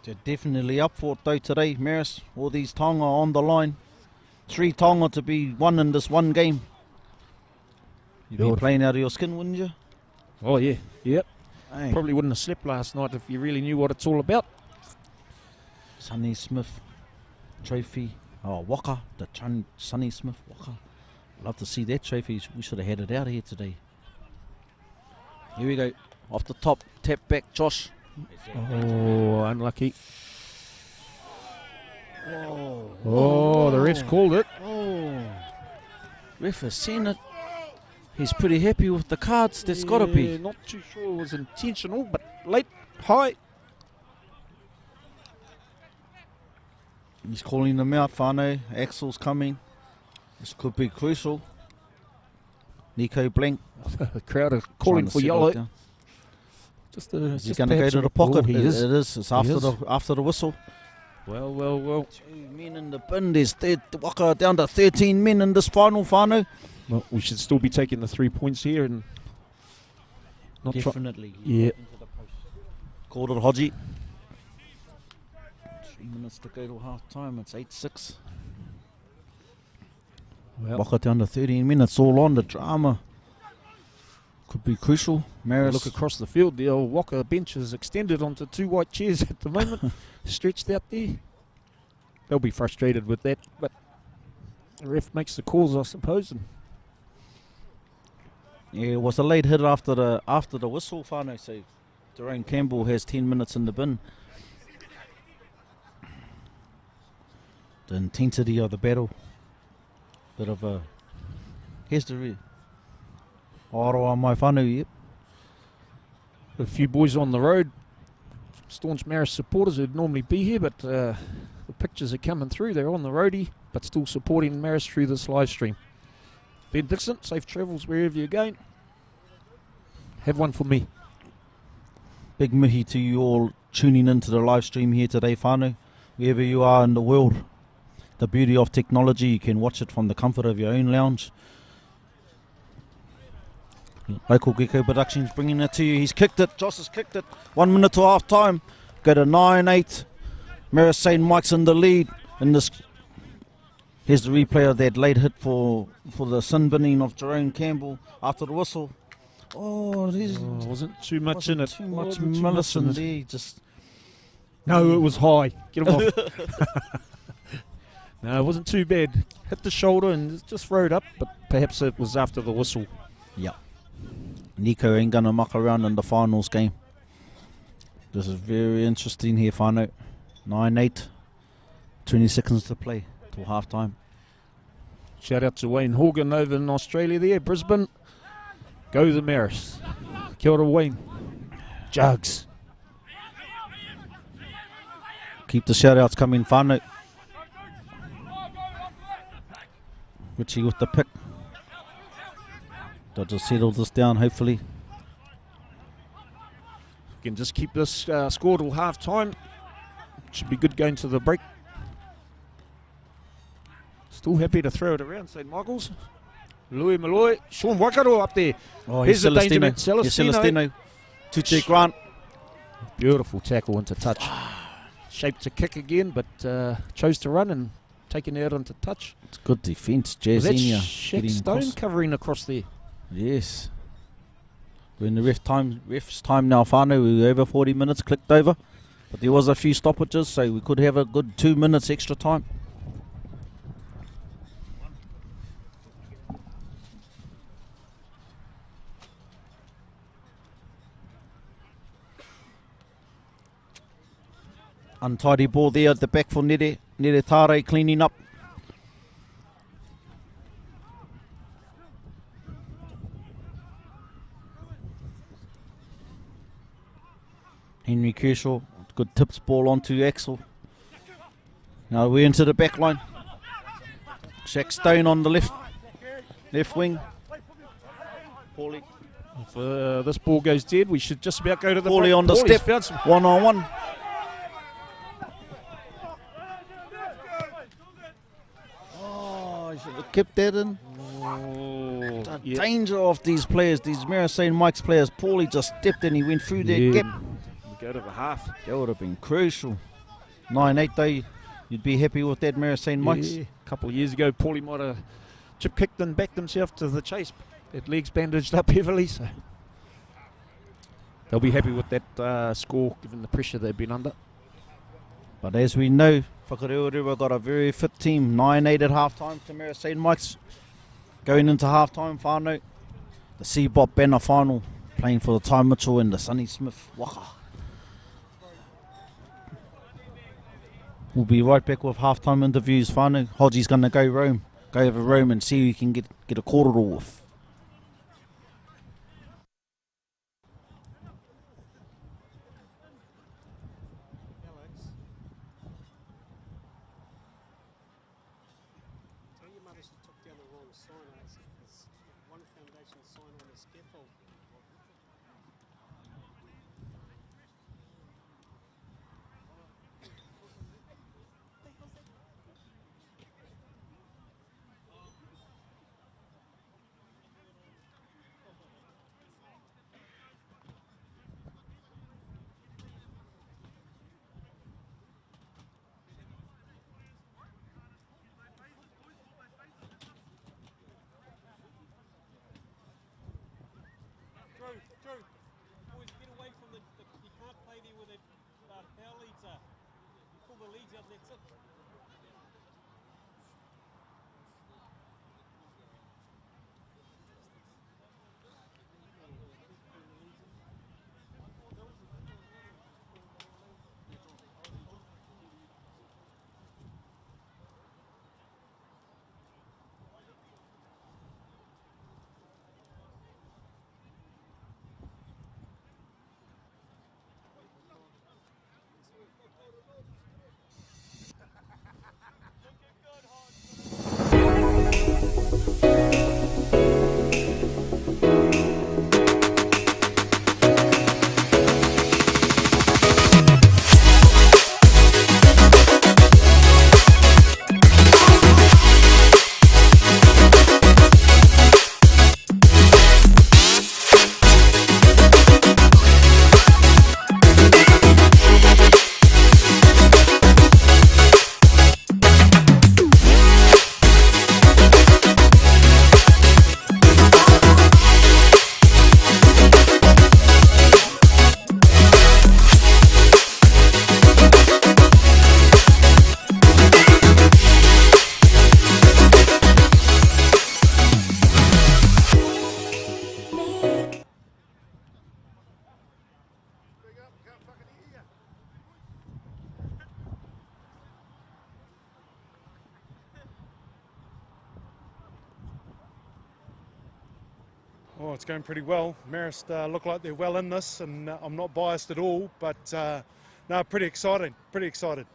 They're definitely up for it though today, Marist. All these Tonga on the line. 3 Tonga to be won in this one game. You'd be Beautiful. playing out of your skin, wouldn't you? Oh yeah, yep. Hey. Probably wouldn't have slept last night if you really knew what it's all about. Sonny Smith trophy. Oh, Waka, the Sonny Smith Waka. Love to see that trophy. We should have had it out here today. Here we go. Off the top, tap back, Josh. Oh, unlucky. Oh, Oh, the ref's called it. oh. Ref has seen it. He's pretty happy with the cards. That's got to Yeah, be. Not too sure it was intentional, but late, high. He's calling them out, whānau. Axel's coming. This could be crucial. Nico blank. The crowd are calling for yellow. Just is he going to go to the pocket? He is. It is. It's after the whistle. Well. 2 men in the bin. There's Waka down to 13 men in this final, Whanau. Well, we should still be taking the 3 points here and not definitely. Yeah. Called it Hodgie. 3 minutes to go to half time. It's 8-6. Well, Waka down to 13 minutes. All on the drama. Could be crucial. Marist. Look across the field. The old Waka bench is extended onto 2 white chairs at the moment, stretched out there. They'll be frustrated with that, but the ref makes the calls, I suppose. And yeah, it was a late hit after the whistle, Whanau, so Jerome Campbell has 10 minutes in the bin. The intensity of the battle. Bit of a history. Aroa mai whanau, yep. a few boys on the road, staunch Marist supporters who'd normally be here, but the pictures are coming through. They're on the roadie, but still supporting Marist through this live stream. Ben Dixon, safe travels wherever you're going. Have one for me. Big mihi to you all tuning into the live stream here today, whanau. Wherever you are in the world, the beauty of technology, you can watch it from the comfort of your own lounge. Local Gecko Productions bringing it to you. He's kicked it. Joss has kicked it. 1 minute to half time. Go to 9-8. Marist St. Mike's in the lead. In this, here's the replay of that late hit for the sin binning of Jerome Campbell after the whistle. Wasn't too much in it. Too much malice in there. No, it was high. Get him off. No, it wasn't too bad. Hit the shoulder and just rode up, but perhaps it was after the whistle. Yeah. Nico ain't going to muck around in the finals game. This is very interesting here, whanau. 9-8. 20 seconds to play till half time. Shout out to Wayne Horgan over in Australia there, Brisbane. Go the Marist. Kia ora, Wayne. Jugs. Keep the shout-outs coming, whanau. Richie with the pick. They'll just settle this down, hopefully. We can just keep this score till half time. Should be good going to the break. Still happy to throw it around, St. Michael's. Louis Malloy, Sean Whakarewarewa up there. Oh, here's the danger man, Celestino. Tuche Grant. Beautiful tackle into touch. Shaped to kick again, but chose to run and taken out into touch. It's good defence, Was that Jazinia. Shaq Stone covering across there? Yes. We're in the ref's time now, whanau. We were over 40 minutes, clicked over. But there was a few stoppages, so we could have a good 2 minutes extra time. Untidy ball there at the back for Nere Tare cleaning up. Henry Kershaw, good tips ball onto Axel. Now we're into the back line. Shaq Stone on the left wing. Paulie. If this ball goes dead, we should just about go to the Paulie break. on the Paulie's step, found some 1-on-1. Oh, he should have kept that in. The danger of these players, these Marist St. Mike's players. Paulie just stepped in, he went through that gap. We go to the half. That would have been crucial. 9-8 though, you'd be happy with that Marist St. Mike's. Yeah. A couple of years ago, Paulie might have chip kicked and backed himself to the chase. That leg's bandaged up heavily, so they'll be happy with that score, given the pressure they've been under. But as we know, Whakarewarewa got a very fit team. 9-8 at half-time to Marist St. Mike's. Going into half-time, whanau. The CBOP banner final, playing for the Ty Mitchell and the Sonny Smith Waka. We'll be right back with half-time interviews, whanau. Hodgie's going to go over Rome and see who he can get a quarter with. Tell your mothers to took down the wrong sign. It's one foundation. Drew, boys, get away from you can't play there with power leads are. You pull the leads out, that's it. Oh, it's going pretty well. Marist look like they're well in this, and I'm not biased at all, but no, pretty exciting, pretty excited.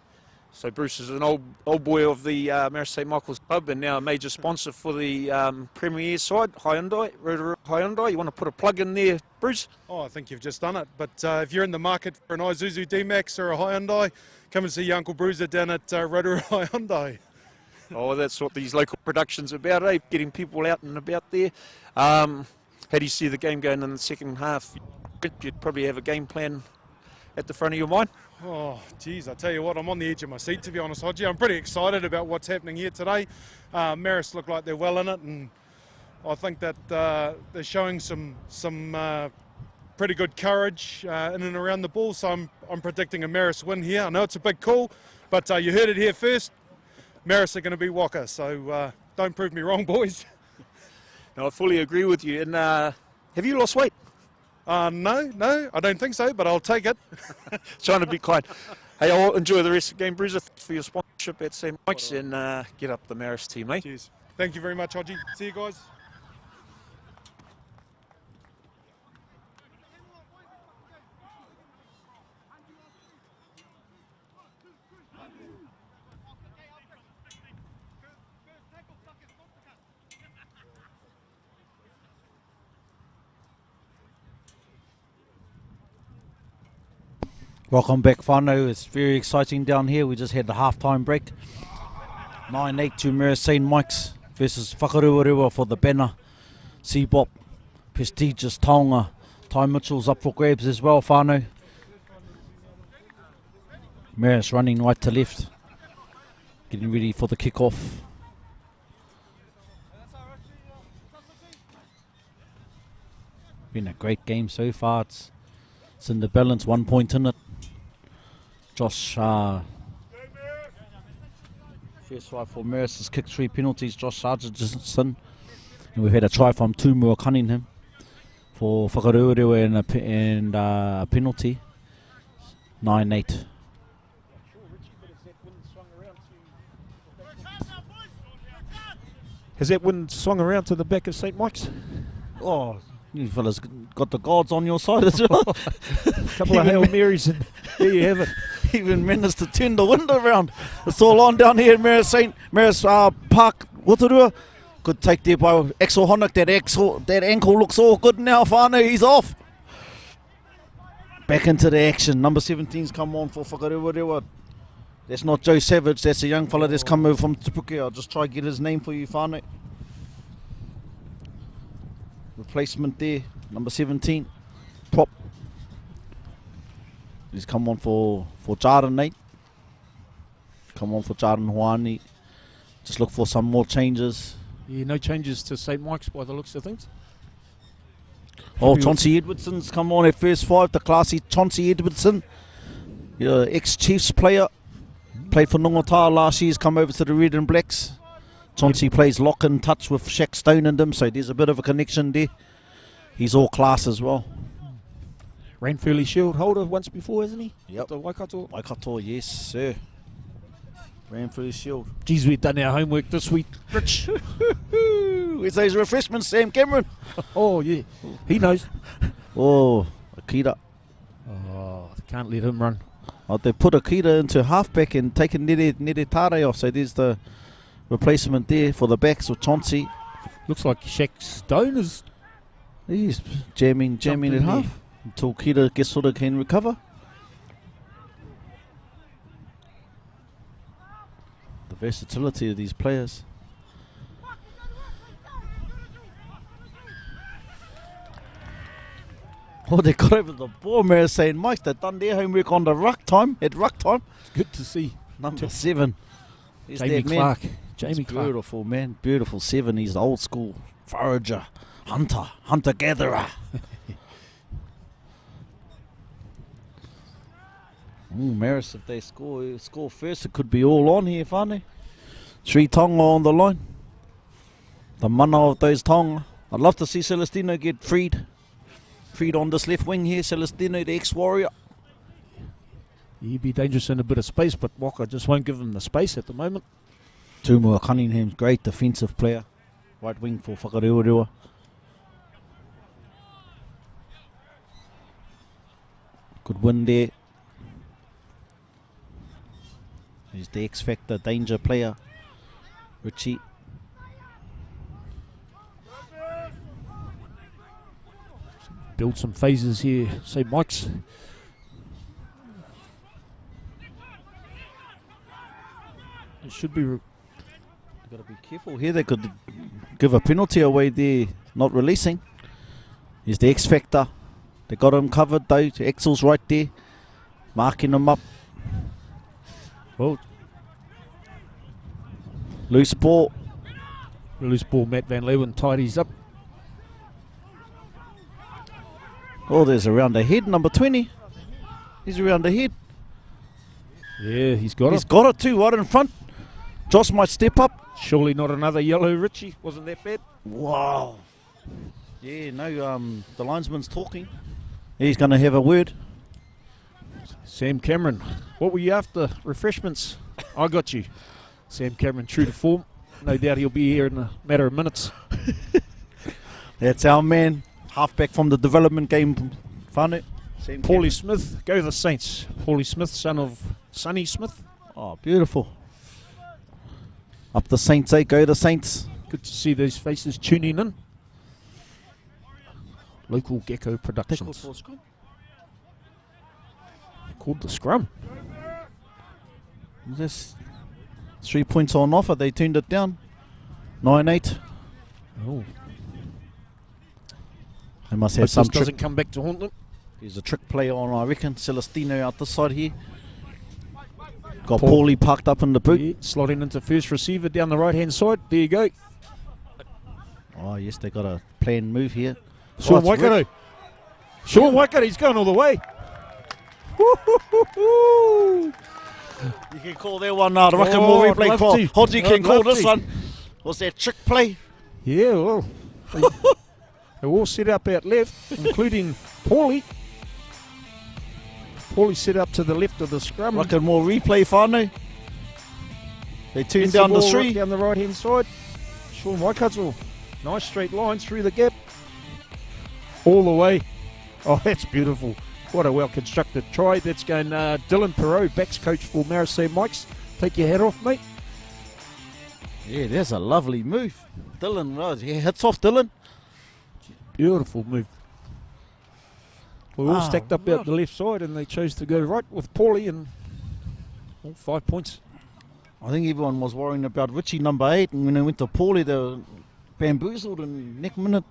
So Bruce is an old boy of the Marist St Michael's Club and now a major sponsor for the Premier side, Hyundai, Rotorua Hyundai. You want to put a plug in there, Bruce? Oh, I think you've just done it. But if you're in the market for an Isuzu D-Max or a Hyundai, come and see your Uncle Bruiser down at Rotorua Hyundai. Oh, that's what these local productions are about, eh? Getting people out and about there. How do you see the game going in the second half? You'd probably have a game plan at the front of your mind. Oh, geez, I tell you what, I'm on the edge of my seat, to be honest, Hodgie. I'm pretty excited about what's happening here today. Marist look like they're well in it, and I think that they're showing some pretty good courage in and around the ball, so I'm predicting a Marist win here. I know it's a big call, but you heard it here first. Marist are going to be Whaka, so don't prove me wrong, boys. No, I fully agree with you. And have you lost weight? No, I don't think so, but I'll take it. Trying to be kind. Hey, I'll enjoy the rest of the game, Bruiser. Thanks for your sponsorship at St Mike's, and get up the Marist team, mate. Cheers. Thank you very much, Hodgie. See you guys. Welcome back, Whanau. It's very exciting down here. We just had the half-time break. 9-8 to Marist St Mike's versus Whakarewarewa for the banner. CBOP, prestigious taonga. Ty Mitchell's up for grabs as well, Whanau. Marist running right to left. Getting ready for the kick-off. Been a great game so far. It's in the balance, 1 point in it. Josh, first try for Marist has kicked 3 penalties. Josh Sargentson. And we've had a try from Tumua Cunningham for Whakarewarewa and a penalty. 9-8. Has that wind swung around to the back of St Mike's? Oh, you fellas got the gods on your side as well. A couple of Hail Marys, and there you have it. Even managed to turn the wind around. It's all on down here at Marist Park, Rotorua. Good take there by Axel Honeck. That ankle looks all good now, Whanau. He's off. Back into the action. Number 17's come on for Whakarewarewa. That's not Joe Savage. That's a young fella that's come over from Te Puke. I'll just try to get his name for you, Whanau. Replacement there. Number 17. Prop. He's come on for Jarden, Nate. Come on for Jarden Hoani. Just look for some more changes. Yeah, no changes to St. Mike's by the looks of things. Oh, Chauncey Edwardson's come on at first 5. The classy Chauncey Edwardson. Ex-Chiefs player. Played for Nongataha last year. He's come over to the Red and Blacks. Chauncey plays lock and touch with Shaq Stone and them, so there's a bit of a connection there. He's all class as well. Ranfurly Shield holder once before, hasn't he? Yep. The Waikato. Waikato, yes, sir. Ranfurly Shield. Geez, we've done our homework this week, Rich. Where's those refreshments, Sam Cameron? Oh, yeah. He knows. Oh, Akita. Oh, they can't let him run. Oh, they put Akita into halfback and taken Nere Tare off, so there's the replacement there for the backs of Chauncey. Looks like Shaq Stone is... He's jamming at half until Kita Gesora can recover. The versatility of these players. Oh, they got over the ball, Marist St. Mike's. They've done their homework on the ruck time. It's good to see. Number 7. Jamie Clark. Jamie Clark. Beautiful, man. Beautiful 7. He's old school forager, hunter-gatherer. Marist, if they score first, it could be all on here, Whanau. 3 Tonga on the line. The mana of those Tonga. I'd love to see Celestino get freed. Freed on this left wing here. Celestino, the ex-Warrior. He'd be dangerous in a bit of space, but Waka just won't give him the space at the moment. Tumua Cunningham's great defensive player. Right wing for Whakarewarewa. Good win there. He's the X-Factor danger player, Richie. Build some phases here, St. Mike's. It should be... You've got to be careful here. They could give a penalty away there, not releasing. He's the X-Factor. They got him covered though. Axel's right there, marking him up. Well, loose ball. Matt Van Leeuwen tidies up. Oh, there's around the head, number 20. He's around the head. Yeah, he's got it. He's got it too, right in front. Josh might step up. Surely not another yellow, Richie. Wasn't that bad? Wow. Yeah, no, the linesman's talking. He's going to have a word. Sam Cameron, what were you after? Refreshments? I got you. Sam Cameron, true to form. No doubt he'll be here in a matter of minutes. That's our man. Halfback from the development game. Whanau. Paulie Smith, go the Saints. Paulie Smith, son of Sonny Smith. Oh, beautiful. Up the Saints, eh? Go the Saints. Good to see these faces tuning in. Local Gecko Productions. Called the scrum. Just 3 points on offer. They turned it down. 9-8. Oh. They must have some trick. Doesn't come back to haunt them. There's a trick play on, I reckon. Celestino out this side here. Got Paulie parked up in the boot. Yeah, slotting into first receiver down the right-hand side. There you go. Oh, yes, they got a planned move here. Sean Waikato. Sean Waikato, he's going all the way. You can call that one now. The Rugby replay call. Hodgie can call this one. Was that trick play? Yeah, well. They're all set up out left, including Paulie. Paulie set up to the left of the scrum. More replay, Whanau. They turned down the 3. Down the right-hand side. Sean Waikato. Nice straight line through the gap. All the way. Oh, that's beautiful. What a well-constructed try. That's going Dylan Perot, backs coach for Marist St. Mike's. Take your hat off, mate. Yeah, that's a lovely move. Dylan, right, yeah, hits off Dylan. Beautiful move. We all Ah, stacked up right. out the left side and they chose to go right with Paulie and all 5 points. I think everyone was worrying about Richie number 8, and when they went to Paulie, they were bamboozled, and next minute,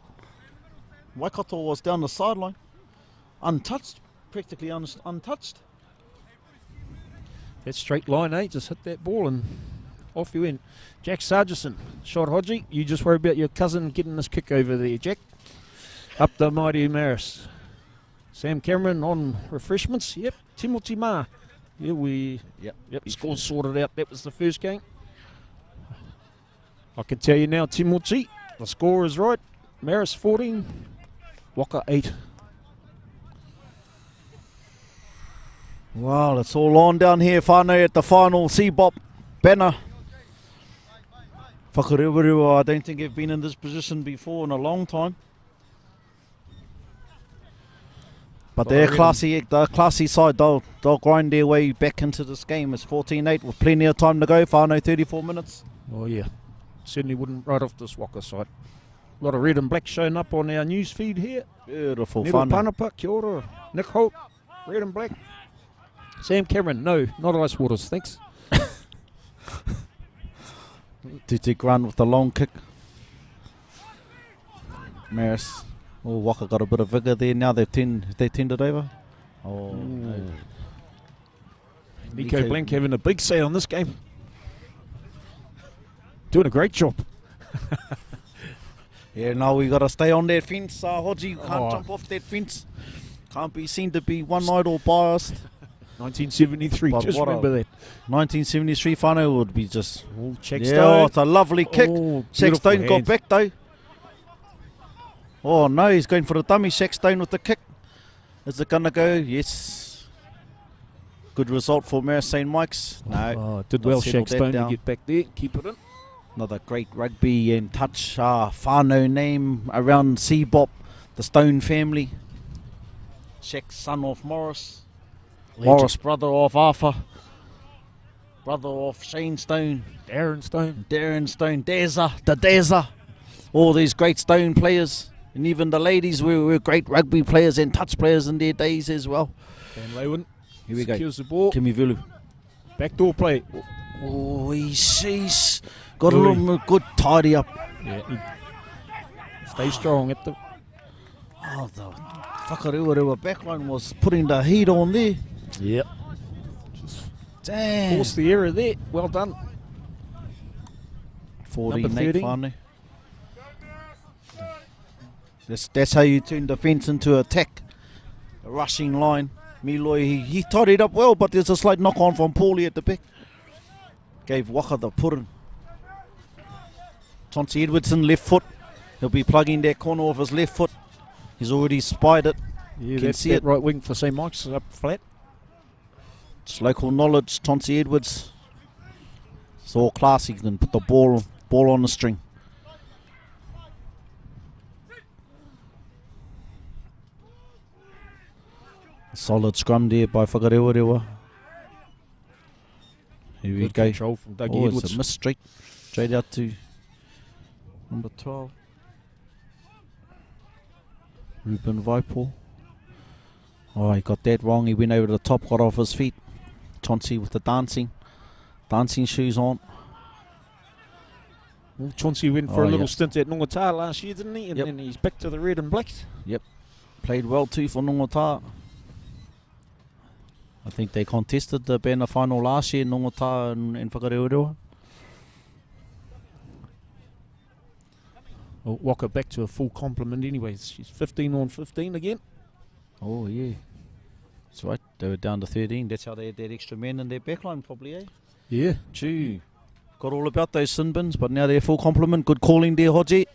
Waikato was down the sideline, untouched, practically untouched. That straight line, eh? Just hit that ball and off you went. Jack Sargison, shot Hodgie. You just worry about your cousin getting this kick over there, Jack. Up the mighty Marist. Sam Cameron on refreshments. Yep. Timothy Ma. Yeah, Yep. Score sorted out. That was the first game. I can tell you now, Timothy, the score is right. Marist 14, Waka 8. Well, it's all on down here, whānau, at the final CBOP banner. Whakarewarewa, I don't think they've been in this position before in a long time. But they're classy, the classy side, they'll grind their way back into this game. It's 14-8 with plenty of time to go, whānau 34 minutes. Oh yeah, certainly wouldn't write off this Waka side. A lot of red and black showing up on our news feed here. Beautiful, Neil whānau. Panapa, kia ora. Nick Hope, red and black. Sam Cameron, no, not Ice Waters, thanks. Tutu Grant with the long kick. Marist. Oh, Waka got a bit of vigour there now. They turned it over. Oh, no. Nico Blank having a big say on this game. Doing a great job. Yeah, no, we got to stay on that fence. Hodgie, you can't jump off that fence. Can't be seen to be one-eyed or biased. 1973, But just what remember that. 1973 whānau would be just... Oh, check Yeah, Stone. it's a lovely kick. Oh, Shaq Stone beautiful got hands. back though. Oh no, he's going for the dummy. Shaq Stone with the kick. Is it going to go? Yes. Good result for Marist St. Mike's. No. Oh, did Not well, settled Shaq that Stone, to down. get back there. Keep it in. Another great rugby and touch whānau name around CBOP, the Stone family. Shaq's son of Morris. Morris, brother of Arthur. Brother of Shane Stone. Darren Stone. Darren Stone. Deza. All these great Stone players. And even the ladies were great rugby players and touch players in their days as well. Dan Lewin. Here we go. Secures the ball. Kimi Vulu. Backdoor play. Oh, she's got a Louis. little good tidy up. Yeah. Stay strong at the... Oh, the Whakarewarewa backline was putting the heat on there. Yep. Damn. Force the error there. Well done. 14 Number 8 13. finally. That's how you turn defence into attack. A rushing line. Miloi, he tidied up well, but there's a slight knock on from Paulie at the back. Gave Waka the purin. Chauncey Edwardson, left foot. He'll be plugging that corner of his left foot. He's already spied it. Yeah, Can that, see that it. right wing for St. Mike's is up flat. It's local knowledge, Chauncey Edwards. It's all classy. He can put the ball on the string. Solid scrum there by Whakarewarewa. Here we Good go. control from Dougie Oh, Edwards. it's a miss straight out to number 12. Ruben Vaipor. Oh, he got that wrong. He went over the top, got off his feet. Chauncey with the dancing shoes on. Well, Chauncey went for Oh, a little yeah. stint at Nongata last year, didn't he? And Yep. then he's back to the red and black. Played well too for Nongata. I think they contested the banner final last year, Nongata and Whakarewarewa. Well, Waka back to a full complement anyways. She's 15 on 15 again. Oh, yeah. That's right. They were down to 13. That's how they had that extra man in their backline, probably, eh? Yeah. Gee. Got all about those sin bins, but now they're full complement. Good calling there, Hodgie.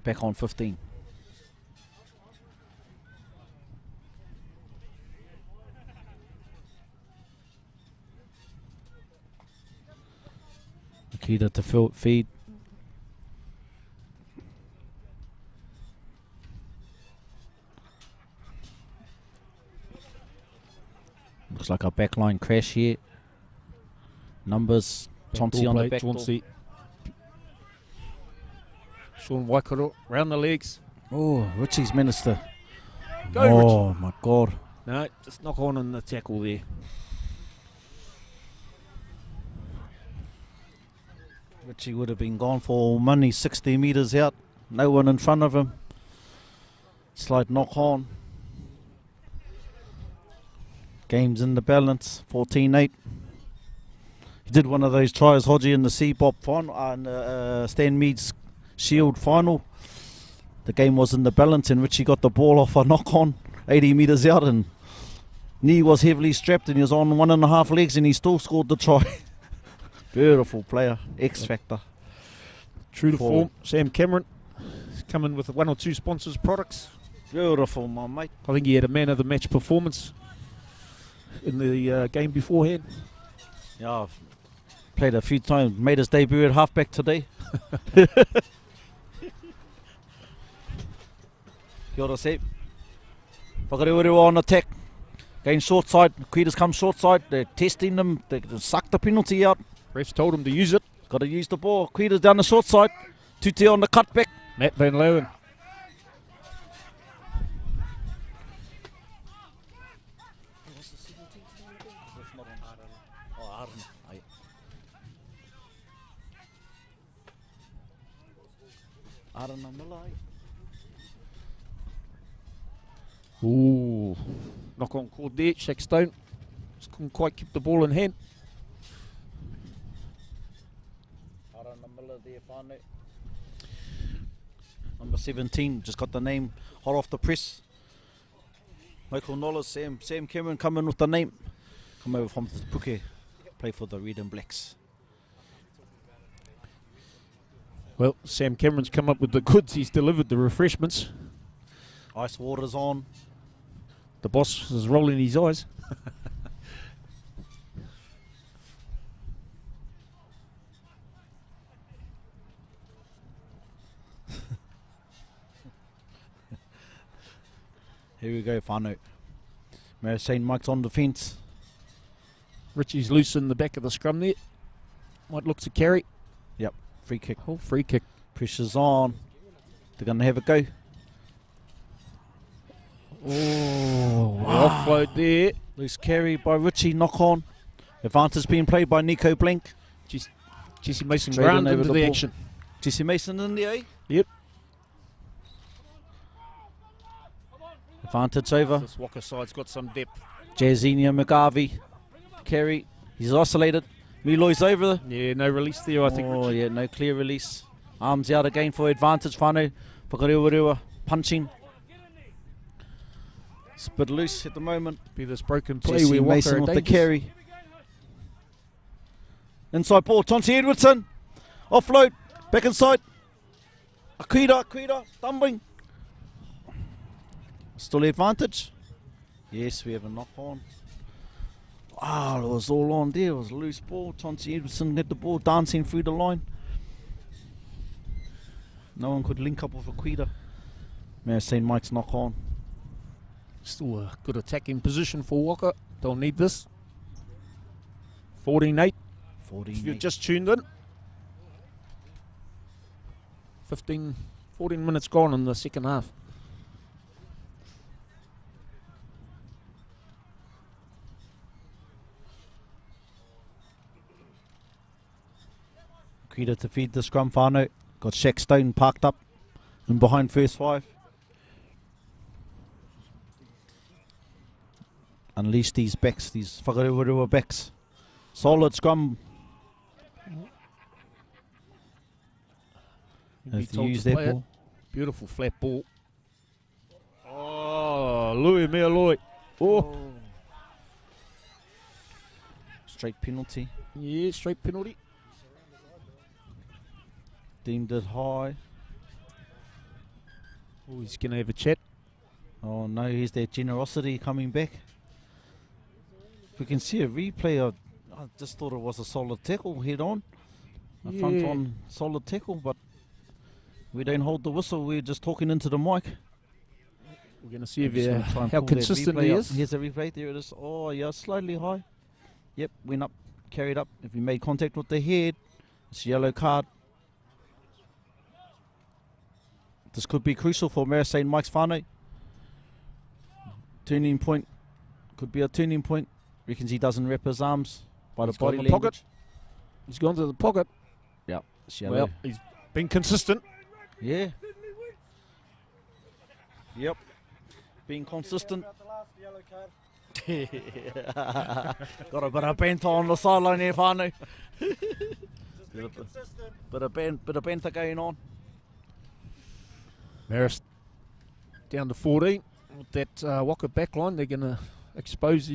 Back on 15. Akita to feed. Looks like a backline crash here. Numbers Chauncey on the play, back door. Chauncey. Sean Waikato, round the legs. Oh, Richie's minister. Go, Oh, my God. No, just knock on in the tackle there. Richie would have been gone for money, 60 metres out. No one in front of him. Slight knock on. Game's in the balance, 14-8. He did one of those tries, Hodgie, in the CBOP final, and Stan Mead's Shield final. The game was in the balance and Richie got the ball off a knock on, 80 metres out, and knee was heavily strapped and he was on 1.5 legs and he still scored the try. Beautiful player, X Factor. True to form, Sam Cameron is coming with 1 or 2 sponsors' products. Beautiful, my mate. I think he had a man of the match performance in the game beforehand. Yeah, I've played a few times, made his debut at halfback today. Kia ora, Seb. Whakarewarewa on attack. Going short side, Queeters come short side, they're testing them, they suck the penalty out. Refs told him to use it. Got to use the ball. Queeters down the short side. Tute on the cutback. Matt Van Leeuwen. Ooh, knock on called there, Shaq Stone. Just couldn't quite keep the ball in hand. Number 17, just got the name hot off the press. Local knowledge, Sam Cameron coming with the name. Come over from Puke, play for the Red and Blacks. Well, Sam Cameron's come up with the goods. He's delivered the refreshments. Ice water's on. The boss is rolling his eyes. Here we go, Whanau. Marist St Mike's on defence. Richie's loose in the back of the scrum there. Might look to carry. Yep, free kick. Oh, free kick. Pressure's on. They're going to have a go. Oh, offload there. Loose carry by Richie, knock on. Advantage being played by Nico Blank. Jesse Mason Straight ground in over into the the ball. action. Jesse Mason in there, eh? Yep. Advantage over. This Waka side's got some depth. Jazinia McGarvey. Carry. He's isolated. Miloy's over. Yeah, no release there, I think. Oh, Richie. yeah, no clear release. Arms out again for advantage. Whanau. Whakarewarewa punching. It's a bit loose at the moment. Be this broken play Jesse where Waka Mason are with the dangerous. carry. Inside ball. Chauncey Edwardson. Offload. Back inside. Akira. Tumbling. Still advantage. Yes, we have a knock on. Wow, it was all on there. It was a loose ball. Chauncey Edwardson had the ball dancing through the line. No one could link up with Aquita. Marist St Mike's knock on. Still a good attacking position for Waka. They'll need this. 14-8. 14. If you've just tuned in. 14 minutes gone in the second half. Aquita to feed the scrum. Whanau. Got Shaq Stone parked up and behind first 5. Unleash these backs, these Whakarewarewa backs. Solid scrum. Be Have to told use to that play it. ball. Beautiful flat ball. Oh, Louis Mealoi. Oh, Straight penalty. yeah, straight penalty. Deemed it high. Oh, he's going to have a chat. Oh no, here's that generosity coming back. If we can see a replay, I just thought it was a solid tackle head on. A front Yeah. on solid tackle, but we don't hold the whistle, we're just talking into the mic. We're going to see I'm just gonna try and how pull that consistent replay he up. is. Here's a replay, there it is. Oh yeah, slightly high. Yep, went up carried up. If he made contact with the head, it's a yellow card. This could be crucial for Marist St Mike's Whanau. Turning point. Could be a turning point. Reckons he doesn't wrap his arms by the body language. Pocket. He's gone to the pocket. Yeah, it's yellow. Well, he's been consistent. Yeah. Yep. Being consistent. Got a bit of banter on the sideline here, Whanau. Bit of banter going on. Marist down to 14. With that Waka back line, they're going to expose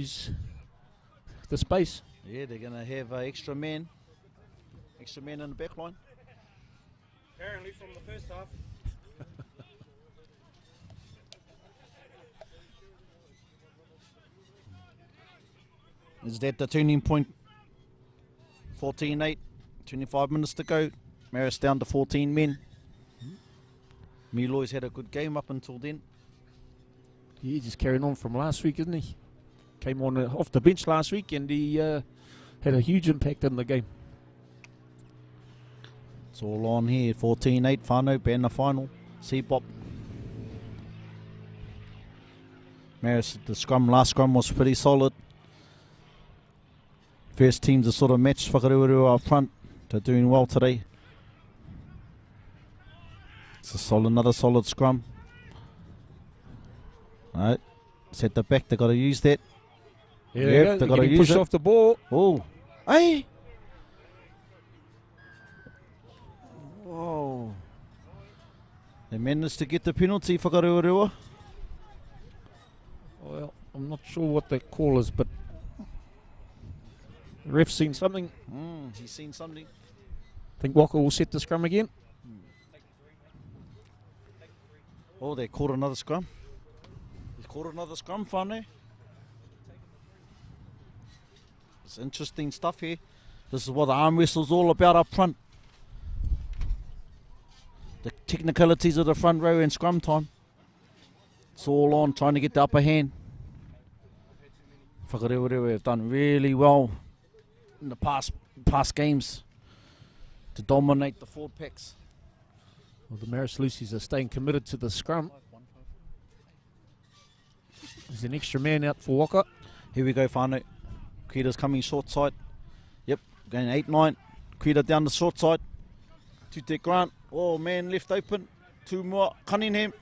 the space. Yeah, they're going to have extra man in the back line. Apparently from the first half. Is that the turning point? 14-8, 25 minutes to go. Marist down to 14 men. Miloy's had a good game up until then. Yeah, just carrying on from last week, isn't he? Came on off the bench last week and he had a huge impact in the game. It's all on here. 14-8, Whanau, banner final. CBOP. Marist, the last scrum was pretty solid. First teams are sort of matched. Whakarewarewa up front. They're doing well today. It's another solid scrum. Alright. Set the back, they got to use that. Yeah, they got to use push it. off the ball. Oh. Hey! Whoa. They managed to get the penalty for Whakarewarewa. Well, I'm not sure what that call is, but the ref's seen something. He's seen something. Think Waka will set the scrum again. Oh, they caught another scrum. They caught another scrum, Whanau. It's interesting stuff here. This is what the arm wrestle's all about up front. The technicalities of the front row and scrum time. It's all on, trying to get the upper hand. Whakarewarewa have done really well in the past games to dominate the forward packs. Well, the Marist Lucies are staying committed to the scrum. There's an extra man out for Waka. Here we go, Whanau. Kuita's coming short side. Yep, going 8-9. Kuita down the short side. Tute Grant. Oh, man left open. Two more. Cunningham.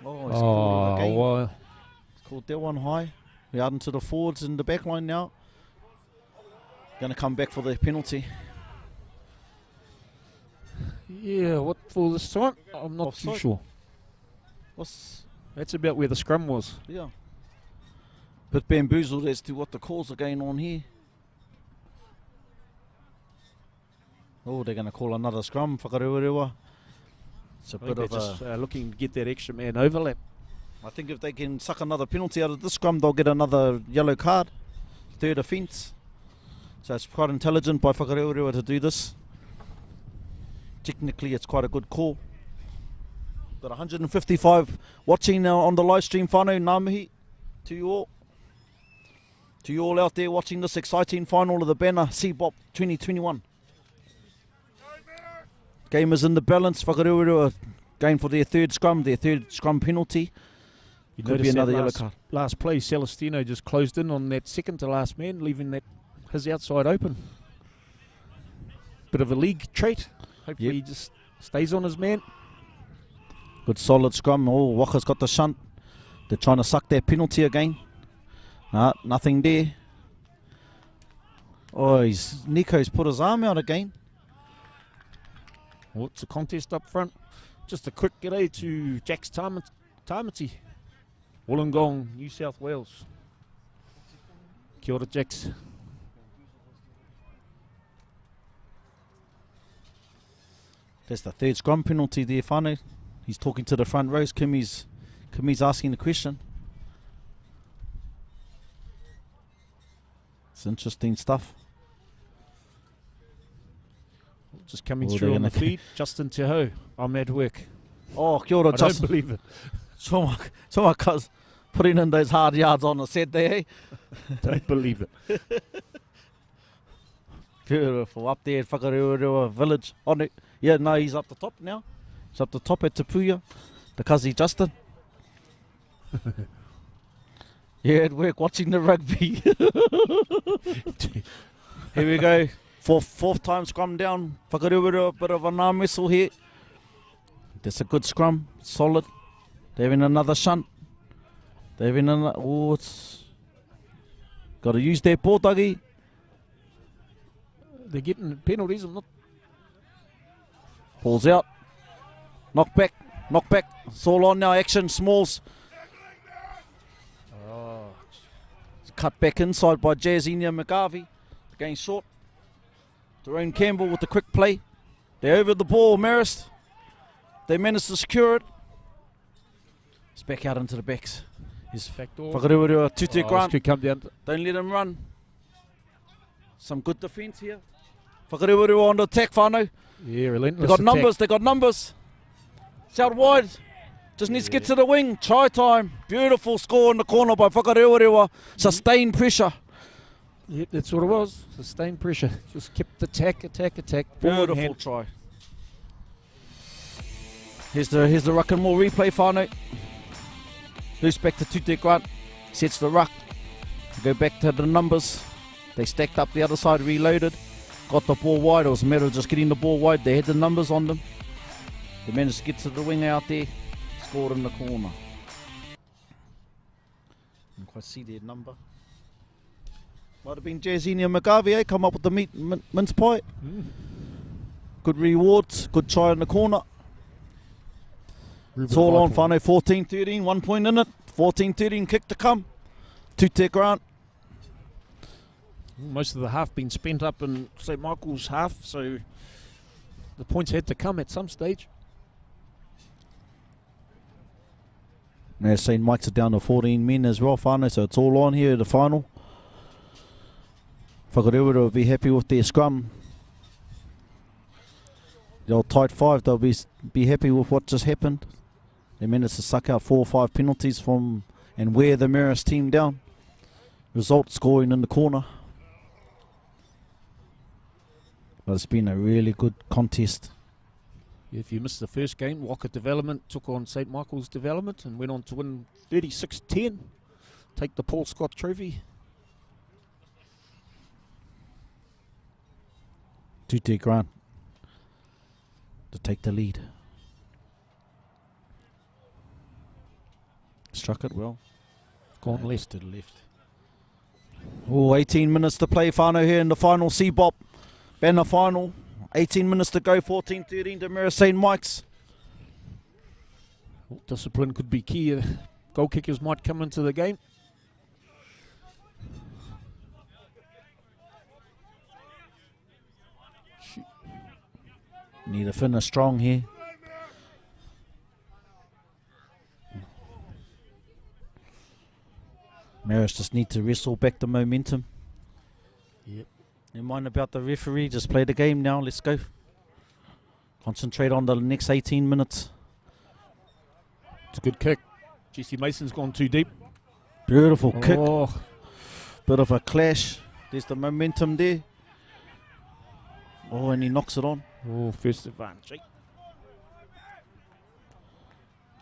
Oh, he's called it again. Well, He's called that one high. We're out into the forwards in the back line now. Going to come back for the penalty. yeah, what for this time? I'm not too Offside. sure. That's about where the scrum was. Yeah. Bit bamboozled as to what the calls are going on here. Oh, they're going to call another scrum, Whakarewarewa. It's a I think bit they're of just looking to get that extra man overlap. I think if they can suck another penalty out of this scrum, they'll get another yellow card. Third offence. So it's quite intelligent by Whakarewarewa to do this. Technically, it's quite a good call. Got 155 watching now on the live stream. Whanau, ngā mihi to you all. To you all out there watching this exciting final of the banner CBOP 2021. Game is in the balance. Whakarewarewa going for their third scrum penalty. You Could be notice that another yellow card. Last play, Celestino just closed in on that second to last man, leaving his outside open. Bit of a league trait. Hopefully he just stays on his man. Good solid scrum. Oh, Waka's got the shunt. They're trying to suck their penalty again. Nothing there. Oh, Nico's put his arm out again. Well, it's a contest up front. Just a quick g'day to Jax Tamati, Wollongong, New South Wales. Kia ora, Jax. That's the third scrum penalty there, Whanau. He's talking to the front rows. Kimi's asking the question. It's interesting stuff. Just coming Oh, through they're on the gonna- feed. Justin Te Ho, I'm at work. Oh, kia ora, I don't Justin. believe it. So my Putting in those hard yards on a set there, eh? Don't believe it. Beautiful, up there at Whakarewarewa village. Oh, no. Yeah, no, he's up the top now. He's up the top at Te Puia, the cousin Justin. Yeah, at work watching the rugby. Here we go. Fourth time scrum down. Whakarewarewa, bit of an arm whistle here. That's a good scrum, solid. They're having another shunt. They're having another. Oh, it's got to use their pōtaki. They're getting penalties. I'm not. Pulls out. Knock back. It's all on now. Action, Smalls. Oh. It's cut back inside by Jazinia McGarvey. Again short. Tyrone Campbell with the quick play. They're over the ball, Marist. They managed to secure it. It's back out into the backs. He's Whakarewarewa, Tute Grant. Could come down. Don't let him run. Some good defence here. Whakarewarewa on the attack, Whanau. Yeah, relentless. They got numbers. It's out wide. Just needs to get to the wing. Try time. Beautiful score in the corner by Whakarewarewa. Sustained pressure. Yep, that's what it was. Sustained pressure. Just kept attack. Beautiful try. Here's the ruck and more replay, Whanau. Loose back to Tute Grant. Sets the ruck. Go back to the numbers. They stacked up the other side, reloaded. Got the ball wide. It was a matter of just getting the ball wide. They had the numbers on them. They managed to get to the wing out there. Scored in the corner. Didn't quite see their number. Might have been Jazinia McGarvey, eh? Come up with the mince pie. Good rewards. Good try in the corner. It's all on Whanau. 14-13. 1 point in it. 14-13. Kick to come. Tute Grant. Most of the half been spent up in St Michael's half, so the points had to come at some stage. Now St Mike's are down to 14 men as well, Whanau, so it's all on here at the final. Whakarewarewa will be happy with their scrum. The old tight five, they'll be happy with what just happened. They managed to suck out 4 or 5 penalties from and wear the Marist team down. Result scoring in the corner. But it's been a really good contest. If you missed the first game, Waka Development took on St Michael's Development and went on to win 36-10. Take the Paul Scott Trophy. Tute Grant to take the lead. Struck it well. Gone left. To the left. Oh, 18 minutes to play, Whanau, here in the final CBOP banner final. 18 minutes to go, 14-13 to Marist St Mike's. Well, discipline could be key. Goal kickers might come into the game. Need to finish strong here. Marist just need to wrestle back the momentum. Yep. Never mind about the referee, just play the game now, let's go. Concentrate on the next 18 minutes. It's a good kick. Jesse Mason's gone too deep. Beautiful kick. Oh. Bit of a clash. There's the momentum there. Oh, and he knocks it on. Oh, first advantage.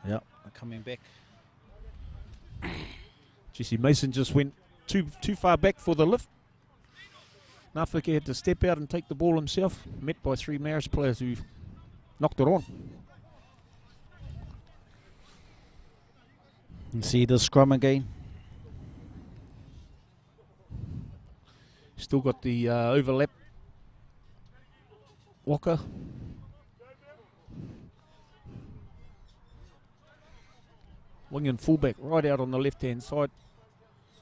Yep, coming back. Jesse Mason just went too far back for the lift. Nafike had to step out and take the ball himself, met by 3 Marist players who knocked it on. You see the scrum again. Still got the overlap. Waka. Wing and fullback right out on the left-hand side.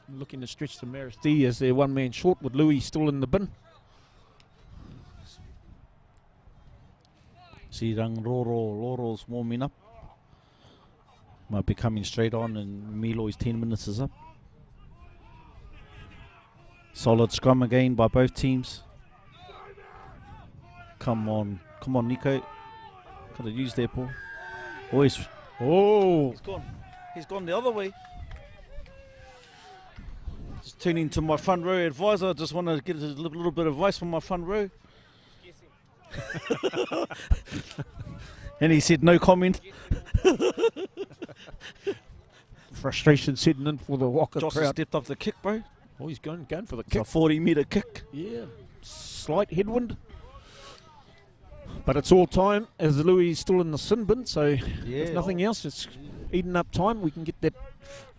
Looking to stretch to Marist D as their one man short with Louis still in the bin. See Roro's warming up. Might be coming straight on and Milo's 10 minutes is up. Solid scrum again by both teams. Come on, Nico. Could have used their ball. Oh, he's gone the other way. Just turning to my front row advisor. I just want to get a little bit of advice from my front row. And he said no comment. Frustration setting in for the Waka Josh has crowd. stepped up the kick, bro. Oh, he's going for the It's a kick. 40-metre kick. Yeah, slight headwind. But it's all time as Louis is still in the sin bin, so if nothing else, it's eating up time. We can get that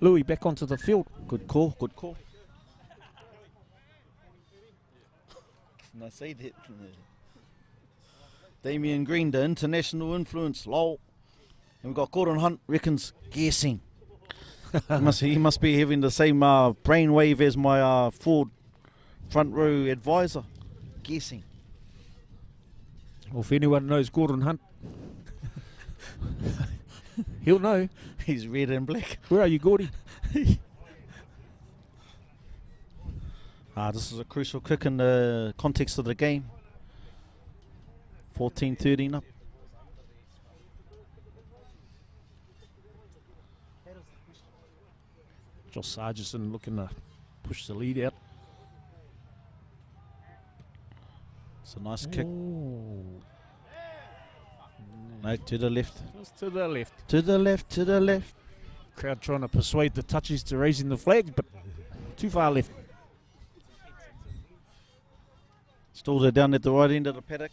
Louis back onto the field. Good call, good call. Can I say that? Damien Green, the international influence, lol. And we've got Gordon Hunt, reckons, guessing. he must be having the same brainwave as my Ford front row advisor. Guessing. Well, if anyone knows Gordon Hunt, he'll know. He's red and black. Where are you, Gordy? This is a crucial kick in the context of the game. 14-13 up. Josh Sargison looking to push the lead out. It's a nice kick. Ooh. No, to the left. Just to the left. To the left, to the left. Crowd trying to persuade the touchies to raising the flags, but too far left. Stalled it down at the right end of the paddock.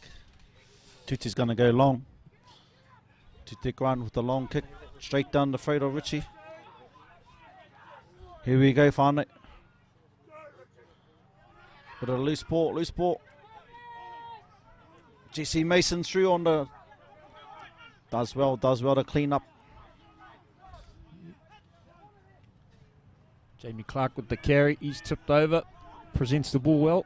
Tuti's going to go long. Tuti Grant with the long kick. Straight down the throat of Richie. Here we go, Whanau. Bit of loose ball, loose ball. Jesse Mason through on the... Does well to clean up. Jamie Clark with the carry. He's tipped over. Presents the ball well.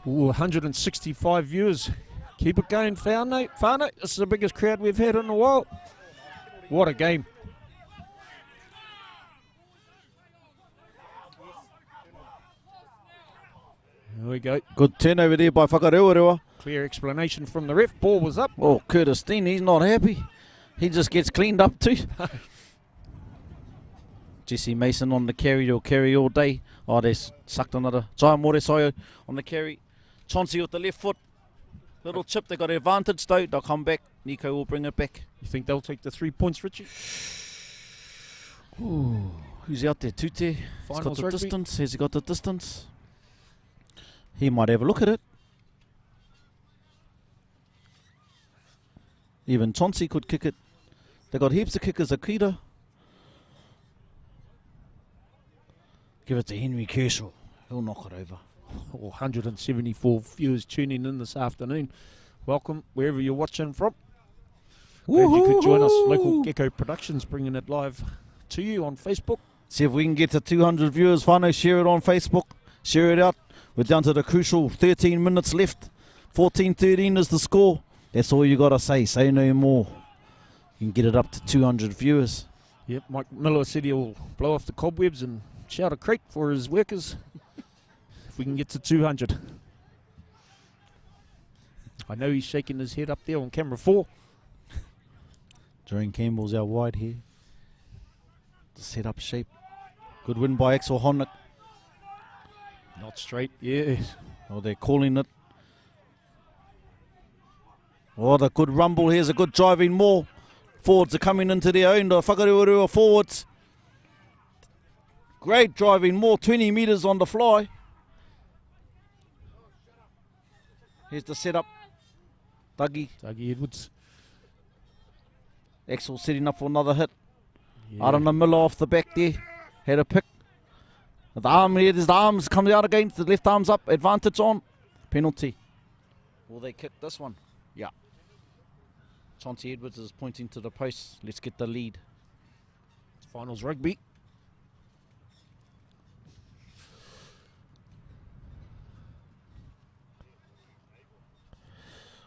Ooh, 165 viewers. Keep it going, Whanau. Whanau, this is the biggest crowd we've had in a while. What a game. There we go. Good turnover there by Whakarewarewa. Clear explanation from the ref. Ball was up. Oh, Curtis Dean, he's not happy. He just gets cleaned up too. Jesse Mason on the carry. He'll carry all day. Oh, they sucked another. Jai Moresaio on the carry. Chauncey with the left foot. Little chip. They got advantage though. They'll come back. Nico will bring it back. You think they'll take the 3 points, Richie? Ooh, who's out there? Tute. He's got Finals the rugby. distance. Has he got the distance? He might have a look at it. Even Chauncey could kick it. They got heaps of kickers. Akita. Give it to Henry Kershaw. He'll knock it over. 174 viewers tuning in this afternoon. Welcome wherever you're watching from. Glad you could join us. Local Gecko Productions bringing it live to you on Facebook. See if we can get to 200 viewers. Whanau, share it on Facebook. Share it out. We're down to the crucial 13 minutes left. 14-13 is the score. That's all you got to say. Say no more. You can get it up to 200 viewers. Yep, Mike Miller said he'll blow off the cobwebs and shout a crate for his workers if we can get to 200. I know he's shaking his head up there on camera 4. Jerome Campbell's out wide here. The set up shape. Good win by Axel Honnock. Not straight, yeah. Oh, they're calling it. Oh, the good rumble. Here's a good driving more. Forwards are coming into their own. The Whakarewarewa forwards. Great driving more. 20 metres on the fly. Here's the setup. Dougie. Dougie Edwards. Axel setting up for another hit. Yeah. Arana Miller off the back there. Had a pick. The arm here, there's the arms comes out again. The left arm's up. Advantage on. Penalty. Will they kick this one? Yeah. Chauncey Edwards is pointing to the post. Let's get the lead. Finals rugby.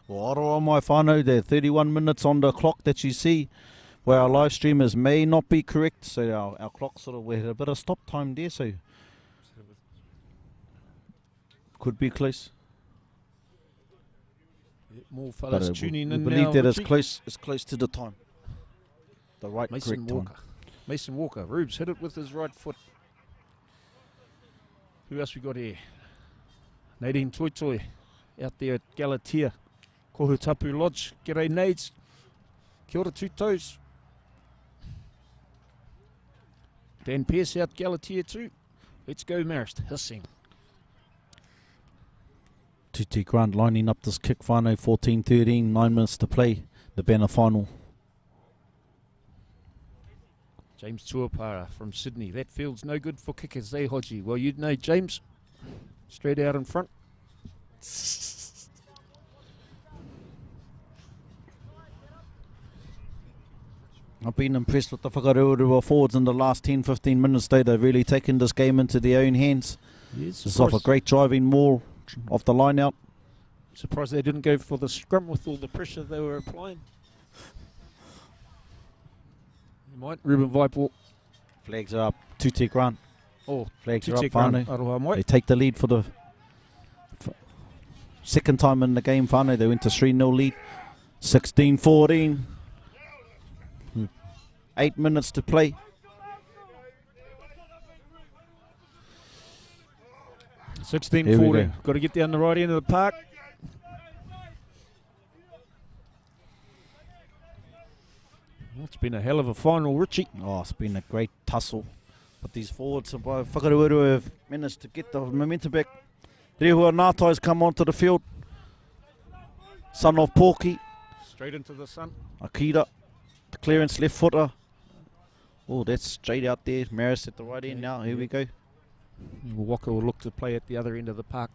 Well, Aroa mai whānau, there 31 minutes on the clock that you see where our live streamers may not be correct. So our clock sort of, we had a bit of stop time there, so could be close. More fellas tuning we in believe now. that it's Richie. close to the time. The right Mason correct Walker. time. Mason Walker. Rubes hit it with his right foot. Who else we got here? Nadine Toitoi out there at Galatea. Kohutapu Lodge. G'day, Nades. Kia ora, two toes. Dan Pearce out Galatea too. Let's go, Marist. Hissing. Tuti Grant lining up this kick, whanau, 14-13, 9 minutes to play, the banner final. James Tuapara from Sydney. That field's no good for kickers, eh, Hodgie? Well, you'd know, James. Straight out in front. I've been impressed with the Whakarewarewa forwards in the last 10-15 minutes though. They've really taken this game into their own hands. Yes, It's off a great driving maul off the line out. Surprised they didn't go for the scrum with all the pressure they were applying. You might. Ruben Vipor. Flags are up. Tuti Grant. Oh, Flags are up, Tute Grant, whanau. Aroha Mai. They take the lead for the second time in the game, whanau. They went to 3-0 lead. 16-14. 8 minutes to play. Here we 16-14. go. Got to get down the right end of the park. It's been a hell of a final, Richie. Oh, it's been a great tussle. But these forwards by Whakarewarewa have managed to get the momentum back. Rehua Nātai's come onto the field. Son of Pōki. Straight into the sun. Akira. The clearance, left footer. Oh, that's straight out there. Marist at the right end now. Here we go. Walker will look to play at the other end of the park.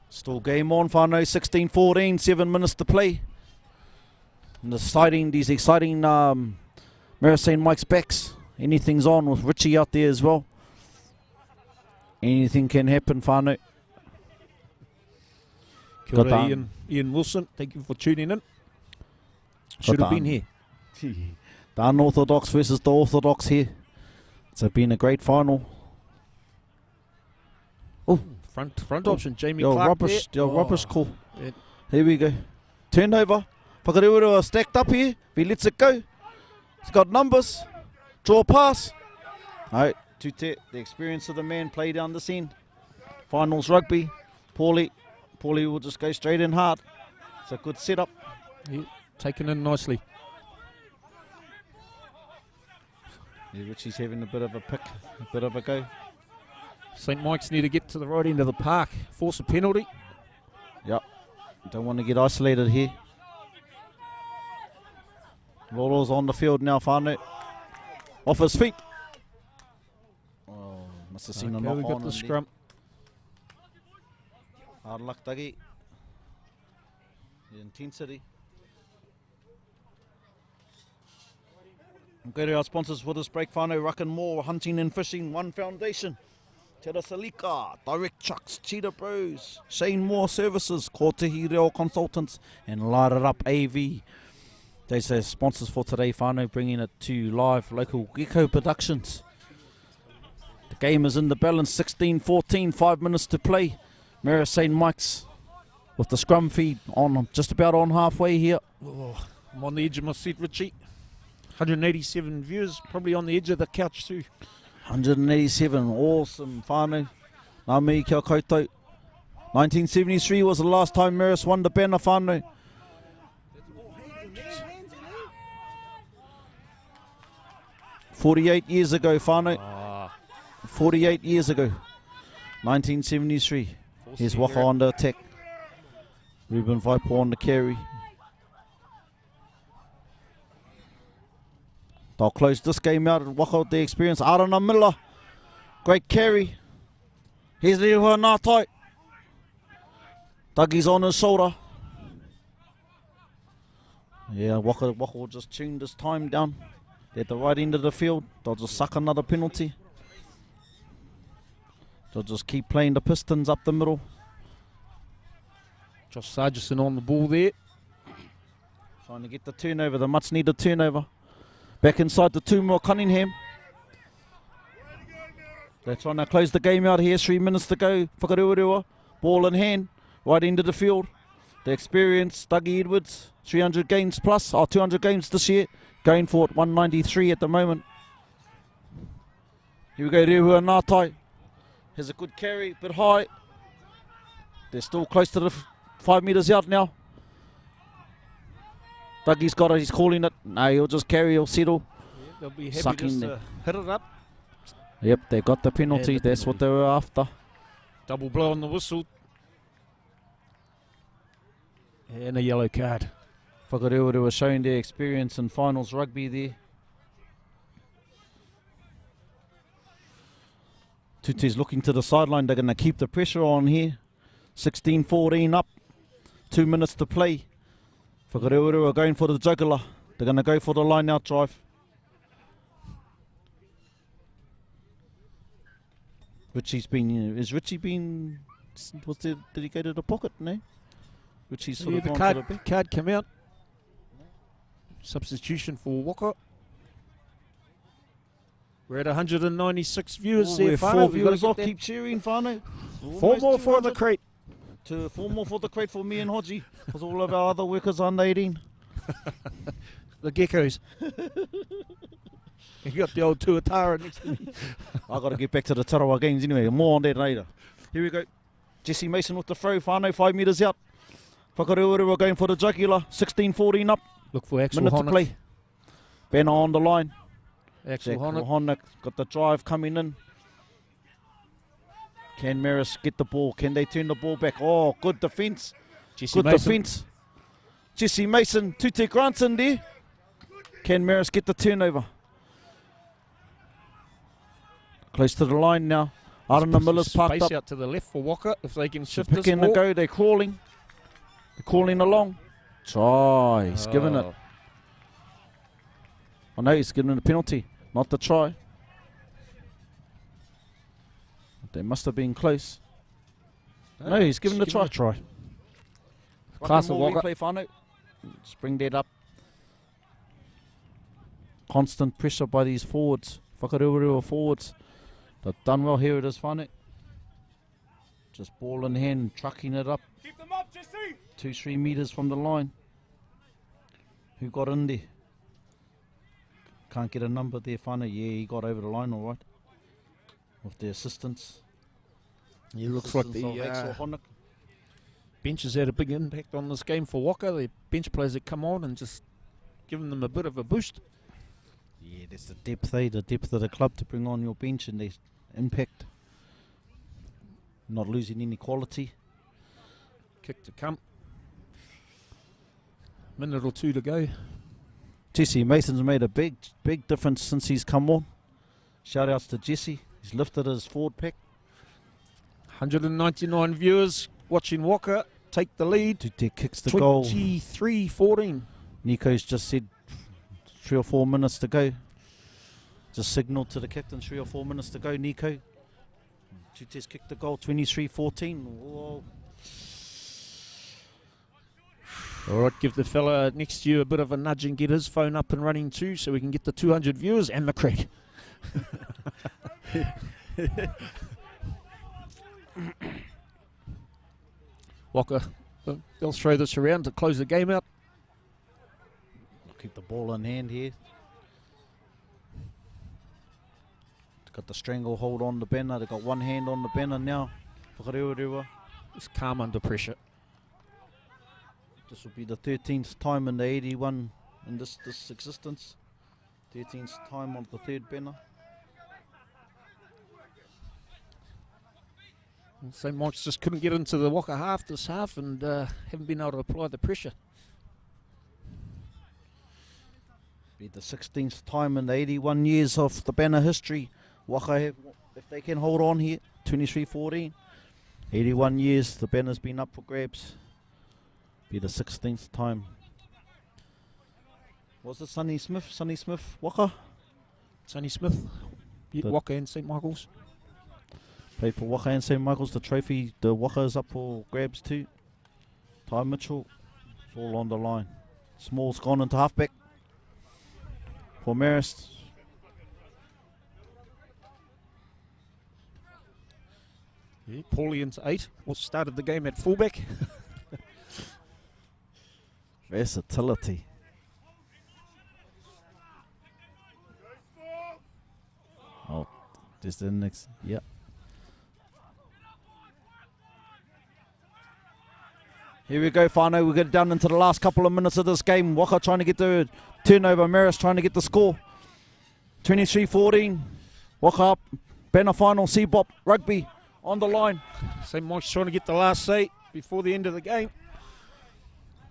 Still game on, whanau. 16-14. 7 minutes to play. And these exciting Marist St Mike's backs. Anything's on with Richie out there as well. Anything can happen, whanau. Kia ora, Ian Wilson. Thank you for tuning in. Should have been here. The unorthodox versus the orthodox here. It's been a great final. Oh, Front option, Jamie your Clark rubbish, there. your rubbish call. Yeah. Here we go. Turnover. Whakarewarewa stacked up here. He lets it go. He's got numbers. Draw pass. No, Tute, the experience of the man, play down this end. Finals rugby. Paulie will just go straight in hard. It's a good setup. Yeah, taken in nicely. Yeah, Richie's having a bit of a pick, a bit of a go. St Mike's need to get to the right end of the park. Force a penalty. Yep. Don't want to get isolated here. Loro's on the field now, whanau. Off his feet. Oh, must have seen a knock we on. got the scrum. Hard luck, Dougie. The intensity. Go to our sponsors for this break, whanau. Ruck and More, Hunting and Fishing, One Foundation. Te Salika, Direct Chucks, Cheetah Bros, Shane Moore Services, Kotehi Reo Consultants, and Light It Up AV. Those are sponsors for today, whanau, bringing it to live local Gecko Productions. The game is in the balance, 16-14, 5 minutes to play. Marist St Mike's with the scrum feed on just about on halfway here. Oh, I'm on the edge of my seat, Richie. 187 viewers, probably on the edge of the couch too. 187, awesome, whanau. Nā mihi kia koutou. 1973 was the last time Marist won the banner, whanau. "48 years ago, whanau. 48 years ago. 1973. Here's Waka on the attack. Ruben Vipor on the carry. They'll close this game out and Waka with the experience. Arana Miller. Great carry. Here's Rehua Nātai. Dougie's on his shoulder. Yeah, Waka will just tune this time down. They're at the right end of the field. They'll just suck another penalty. They'll just keep playing the Pistons up the middle. Josh Sargison on the ball there. Trying to get the turnover, the much needed turnover. Back inside the two more Cunningham. They're trying to close the game out here. 3 minutes to go. Whakarewarewa, ball in hand, right into the field. The experience, Dougie Edwards, 300 games plus, 200 games this year. Going for it, 193 at the moment. Here we go, Rehua Ngātai. Has a good carry, bit high. They're still close to the 5 metres out now. Dougie's got it, he's calling it. No, he'll just carry, he'll settle. Yeah, they'll be happy Sucking just there. to hit it up. Yep, they got the penalty. And the That's what they were after. Double blow on the whistle. And a yellow card. Whakarewarewa were showing their experience in finals rugby there. Tutu's looking to the sideline. They're going to keep the pressure on here. 16-14 up. 2 minutes to play. Whakarewarewa are going for the jugular. They're going to go for the line out drive. Richie's been... Is Richie been... Did he go to the pocket? No? Richie's sort Yeah, of the gone to the back. card came out. Substitution for Walker. We're at 196 viewers there, We're Whanau. 4 We've got to viewers get off. that. Keep cheering, Whanau. 4 more for the crate. 4 more for the crate for me and Hodgie. Because all of our other workers are under 18. The geckos. You got the old Tuatara next to me. I've got to get back to the Tarawa games anyway. More on that later. Here we go. Jesse Mason with the throw. Whanau 5 metres out. Whakarewarewa going for the jugular. 16-14 up. Look for Axel Minute to Honick. play. Benner on the line. Axel Jack Honick. Honick got the drive coming in. Can Marist get the ball? Can they turn the ball back? Oh, good defence. Jesse Good Mason. defence. Jesse Mason, Tute Grant's in there. Can Marist get the turnover? Close to the line now. Arana Miller's parked Space up. out to the left for Walker if they can shift Pick this in the ball. go, they're crawling. They're crawling along. Try, he's given it. I know he's given the penalty, not the try. They must have been close. No, he's given the try. Try. Class Class of of Walker. replay, Whanau. Just bring that up. Constant pressure by these forwards. Whakarewarewa forwards. They've done well here. It is Whanau. Just ball in hand, trucking it up. Keep them up, Jesse. 2-3 metres from the line. Who got in there? Can't get a number there, Whanau. Yeah, he got over the line all right. With the assistance. It looks like Assistance of the Axel Honick. bench has had a big impact on this game for Walker. The bench players that come on and just giving them a bit of a boost. Yeah, that's the depth, eh? The depth of the club to bring on your bench and their impact. Not losing any quality. Kick to come. Minute or two to go. Jesse Mason's made a big difference since he's come on. Shout outs to Jesse. He's lifted his forward pack. 199 viewers watching Walker take the lead. Tute kicks the goal. 23-14. Nico's just said 3 or 4 minutes to go. Just signalled to the captain 3 or 4 minutes to go, Nico. Tute's kicked the goal, 23-14. Whoa. All right, give the fella next to you a bit of a nudge and get his phone up and running too so we can get the 200 viewers and the crate. Walker, they'll throw this around to close the game out. Keep the ball in hand here. Got the stranglehold on the banner. They've got one hand on the banner now. Whakarewarewa. It's calm under pressure. This will be the 13th time in the 81 in this existence. 13th time on the third banner. St. Mike's just couldn't get into the Walker half this half and haven't been able to apply the pressure. Be the 16th time in the 81 years of the banner history. Waka have, if they can hold on here, 23-14. 81 years, the banner's been up for grabs. Be the 16th time. Was it Sonny Smith? Sonny Smith, Waka? Sonny Smith, The- Walker and St. Michael's. Played for Waka and St. Michael's. The trophy, the Waka is up for grabs too. Ty Mitchell, it's all on the line. Small's gone into halfback. For Marist. Yeah, Paulie into 8. Well, started the game at fullback. Versatility. Oh, Just the next, yeah. Here we go, Whanau. We get down into the last couple of minutes of this game. Waka trying to get the turnover. Marist trying to get the score. 23-14. Waka up. Banner final. CBOP Rugby on the line. St. Mike's trying to get the last say before the end of the game.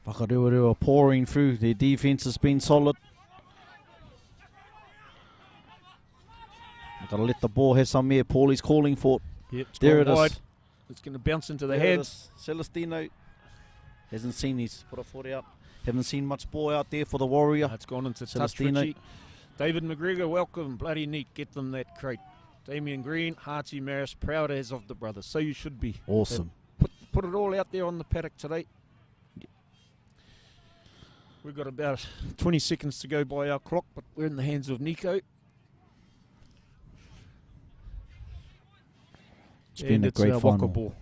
Whakarewarewa pouring through. Their defence has been solid. I've got to let the ball have some air. Paulie's calling for it. Yep, there it wide. is. It's going to bounce into the There it hands. is. Celestino hasn't seen his put a foot out. Haven't seen much ball out there for the Warrior. It's gone into touch, Celestino. Richie. David McGregor, welcome. Bloody neat. Get them that crate. Damien Green, Harty Marist, proud as of the brothers. So you should be. Awesome. Put it all out there on the paddock today. We've got about 20 seconds to go by our clock, but we're in the hands of Nico. It's been a great Waka final. ball.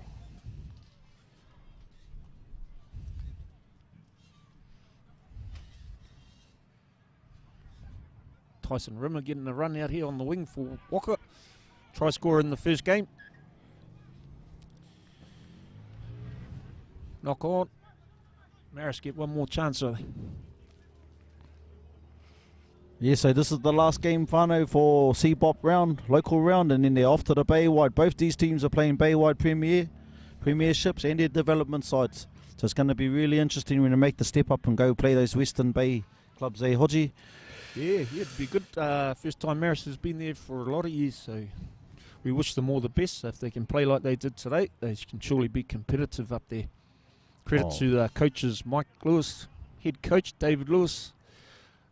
Tyson Rimmer getting a run out here on the wing for Waka. Try scorer in the first game. Knock on. Marist get one more chance, I think. Yeah, so this is the last game, Whanau, for CBOP round, local round, and then they're off to the Bay Wide. Both these teams are playing Bay Wide Premierships and their development sides. So it's going to be really interesting when they make the step up and go play those Western Bay clubs, eh, Hodgie? Yeah, it'd be good. First time Marist has been there for a lot of years, so we wish them all the best. If they can play like they did today, they can surely be competitive up there. Credit to the coaches, Mike Lewis, head coach, David Lewis,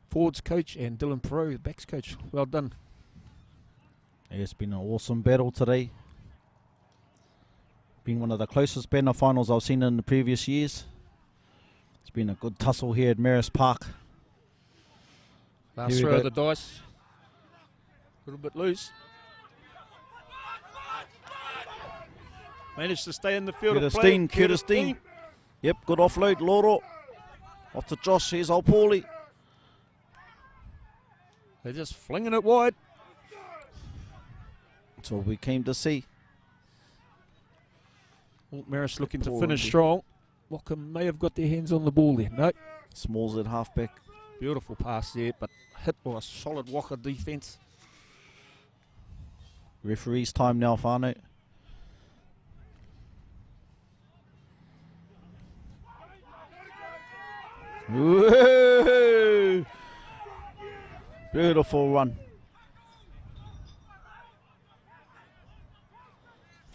forwards coach, and Dylan Perot, the backs coach. Well done. Yeah, it's been an awesome battle today. Been one of the closest banner finals I've seen in the previous years. It's been a good tussle here at Marist Park. Last throw of the dice. A little bit loose. Managed to stay in the field of play. Curtis Dean. Yep, good offload, Loro. Off to Josh, here's old Paulie. They're just flinging it wide. That's all we came to see. Marist looking to finish strong. Waka may have got their hands on the ball there. No. Smalls at halfback. Beautiful pass there, but hit by a solid Waka defence. Referee's time now, Whanau. Woo! Beautiful run.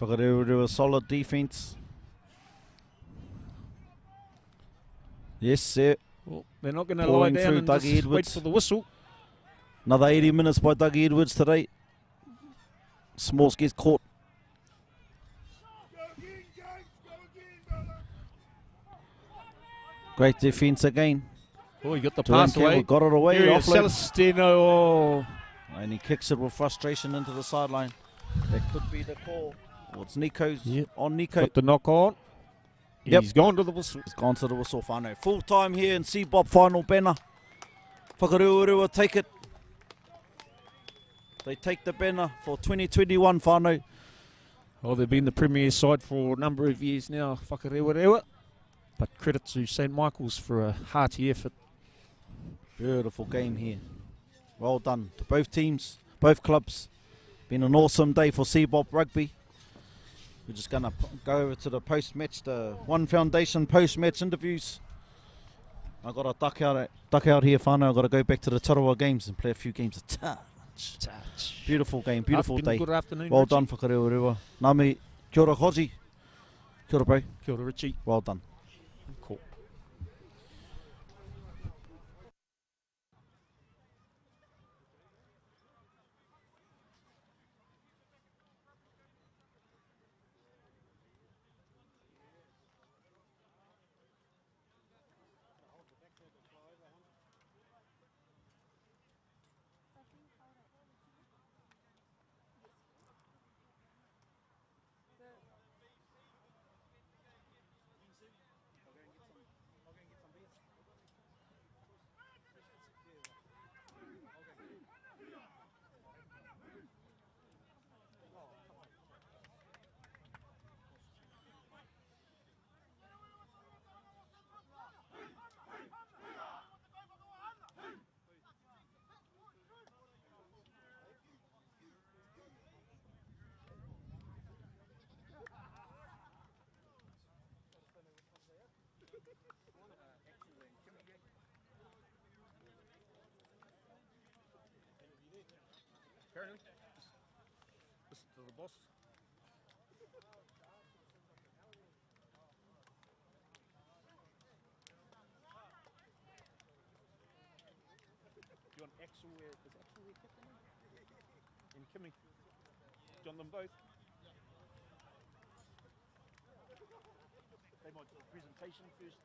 Whakarewarewa solid defence. Yes, sir. Well, they're not going to Pouring lie down through and Dougie just wait Edwards. for the whistle. Another 80 minutes by Dougie Edwards today. Smalls gets caught. Great defence again. Oh, he got the Duran pass away. Campbell got it away. Here he is, Offload. Celestino. Oh. And he kicks it with frustration into the sideline. That could be the call. Well, it's Nico's on Nico. Got the knock on. Yep. He's gone to the whistle. He's gone to the whistle, Whanau. Full time here in CBOP final banner. Whakarewarewa take it. They take the banner for 2021, Whanau. Oh, they've been the premier side for a number of years now, Whakarewarewa. But credit to St. Michael's for a hearty effort. Beautiful game here. Well done to both teams, both clubs. Been an awesome day for CBOP Rugby. We're just going to go over to the post-match, the One Foundation post-match interviews. I've got to duck out here, Whanau. I've got to go back to the Tarawa games and play a few games of touch. Beautiful game, beautiful day. Good afternoon, Well Richie. done, Whakarewarewa. Nami, kia ora, Hoji. Kia ora, bro. Kia ora, Richie. Well done. Cool. boss. Do you want Axel? Is Axel their captain now? And Kimmy? Do you want them both? They might do a presentation first.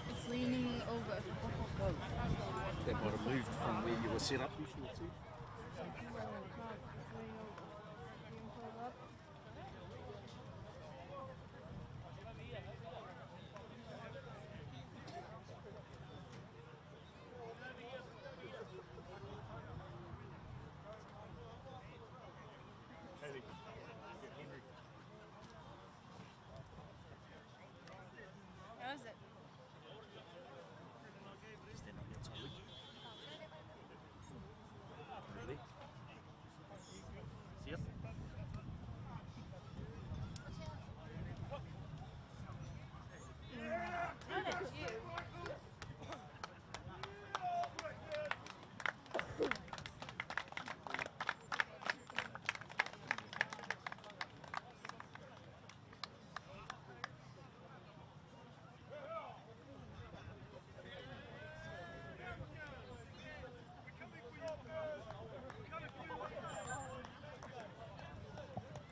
It's leaning over. That might have moved from where you were set up before too. How is it? Stand on your toe. Ready? See us?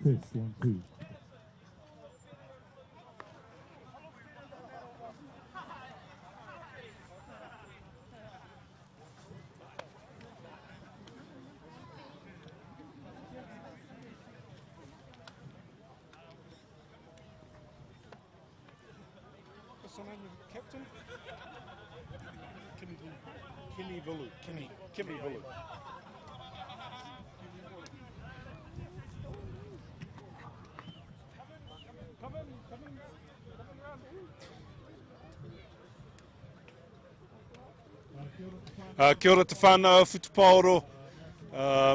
Test 1 2. the name of the captain? Kimi Vulu. Kimi Vulu. Kia ora te whanau, Whutupāoro,